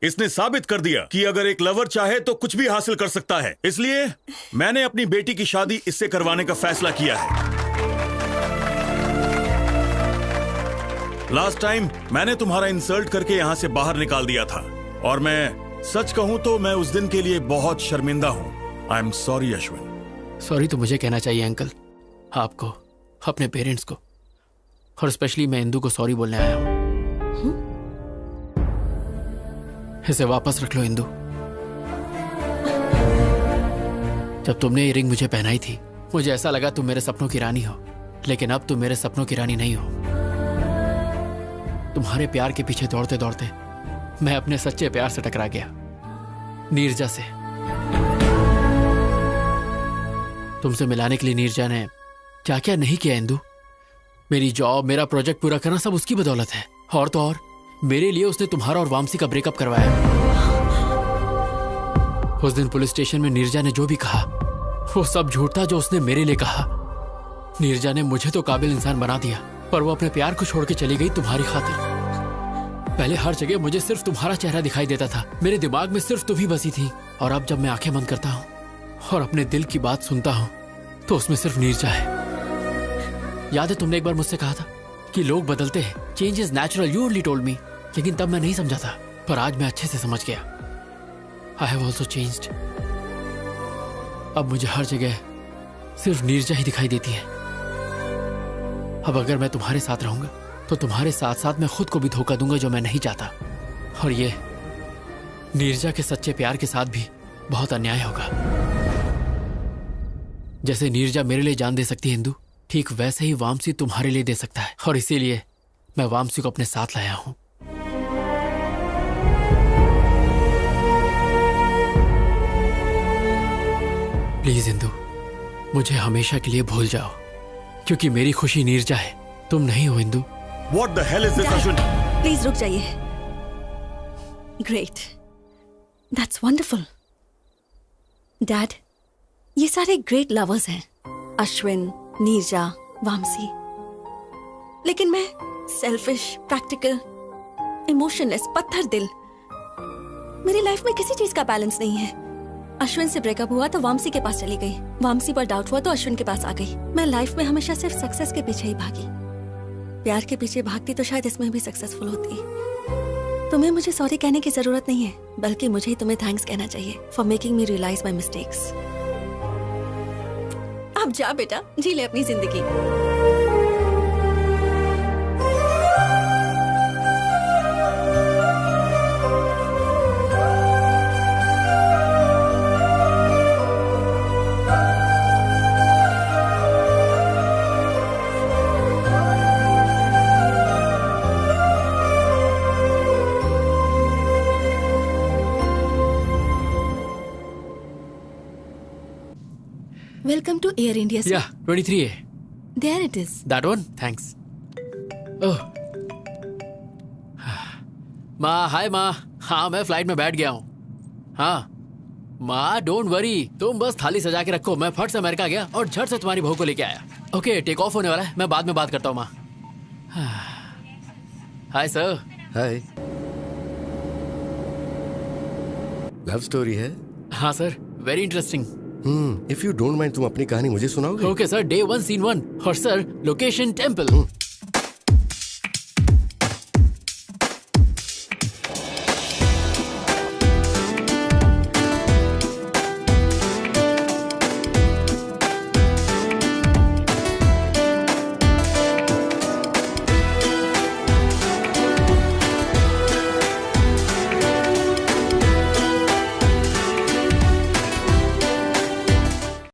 इसने साबित कर दिया कि अगर एक लवर चाहे तो कुछ भी हासिल कर सकता है। इसलिए मैंने अपनी बेटी की शादी इससे करवाने का फैसला किया है। लास्ट टाइम मैंने तुम्हारा इंसल्ट करके यहां से बाहर निकाल दिया था, और मैं सच कहूं तो मैं उस दिन के लिए बहुत शर्मिंदा हूं। I am sorry Ashwin. Sorry तो मुझे कहना चाहिए अंकल, आपको, अपने पेरेंट्स को, और स्पेशली मैं इंदू को सॉरी बोलने आया हूं। इसे वापस रख लो इंदू। जब तुमने ये रिंग मुझे पहनाई थी, मुझे ऐसा लगा तुम मेरे सपनों की रानी हो, लेकिन अब तुम मेरे सपनों की रानी नहीं हो। तुम्हारे प्यार के पीछे दौड़ते दौड़ते मैं अपने सच्चे प्यार से टकरा गया, नीरजा से। तुमसे मिलाने के लिए नीरजा ने क्या क्या नहीं किया इंदू। मेरी जॉब, मेरा प्रोजेक्ट पूरा करना सब उसकी बदौलत है। और तो और मेरे लिए उसने तुम्हारा और वामसी का ब्रेकअप करवाया। उस दिन पुलिस स्टेशन में नीरजा ने जो भी कहा वो सब झूठ था जो उसने मेरे लिए कहा। नीरजा ने मुझे तो काबिल इंसान बना दिया, पर वो अपने प्यार को छोड़ के चली गई तुम्हारी खातिर। पहले हर जगह मुझे सिर्फ तुम्हारा चेहरा दिखाई देता था, मेरे दिमाग में सिर्फ तुम ही बसी थी। और अब जब मैं आंखें बंद करता हूँ और अपने दिल की बात सुनता हूँ तो उसमें सिर्फ नीरजा है। याद है तुमने एक बार मुझसे कहा था कि लोग बदलते हैं, change is natural, you only told me. लेकिन तब मैं नहीं समझा था, पर आज मैं अच्छे से समझ गया। I have also changed. अब मुझे हर जगह सिर्फ नीरजा ही दिखाई देती है। अब अगर मैं तुम्हारे साथ रहूंगा तो तुम्हारे साथ साथ मैं खुद को भी धोखा दूंगा, जो मैं नहीं चाहता। और ये नीरजा के सच्चे प्यार के साथ भी बहुत अन्याय होगा। जैसे नीरजा मेरे लिए जान दे सकती है इंदू, ठीक वैसे ही वामसी तुम्हारे लिए दे सकता है। और इसीलिए मैं वामसी को अपने साथ लाया हूं। प्लीज इंदू, मुझे हमेशा के लिए भूल जाओ, क्योंकि मेरी खुशी नीरजा है, तुम नहीं हो Indu. What the hell is this, Ashwin? Please रुक जाइए। Great, that's wonderful. डैड, ये सारे ग्रेट लवर्स हैं, अश्विन, नीरजा, वामसी। लेकिन मैं सेल्फिश, प्रैक्टिकल, इमोशनलेस, पत्थर दिल। मेरी लाइफ में किसी चीज का बैलेंस नहीं है। अश्विन से ब्रेकअप हुआ तो वामसी के पास चली गई, वामसी पर डाउट हुआ तो अश्विन के पास आ गई। मैं लाइफ में हमेशा सिर्फ सक्सेस के पीछे ही भागी। प्यार के पीछे भागती तो शायद इसमें भी सक्सेसफुल होती। तुम्हें मुझे सॉरी कहने की जरूरत नहीं है, बल्कि मुझे ही तुम्हें थैंक्स कहना चाहिए for making me realise my mistakes. अब जा बेटा, जी ले अपनी जिंदगी। Welcome to Air India, sir. Yeah, 23A. There it is. That one? Thanks. Oh. माँ, हाय माँ। हाँ, मैं फ्लाइट में बैठ गया हूँ। हाँ माँ, डोंट वरी, तुम बस थाली सजा के रखो। मैं फट से अमेरिका गया और झट से तुम्हारी बहू को लेके आया। ओके, टेक ऑफ होने वाला है, मैं बाद में बात करता हूँ माँ। Hi sir. Hi. Love story है? हाँ sir, very interesting. If you don't mind, तुम अपनी कहानी मुझे सुनाओगे? Okay sir, Day 1 Scene 1। और सर, लोकेशन टेम्पल।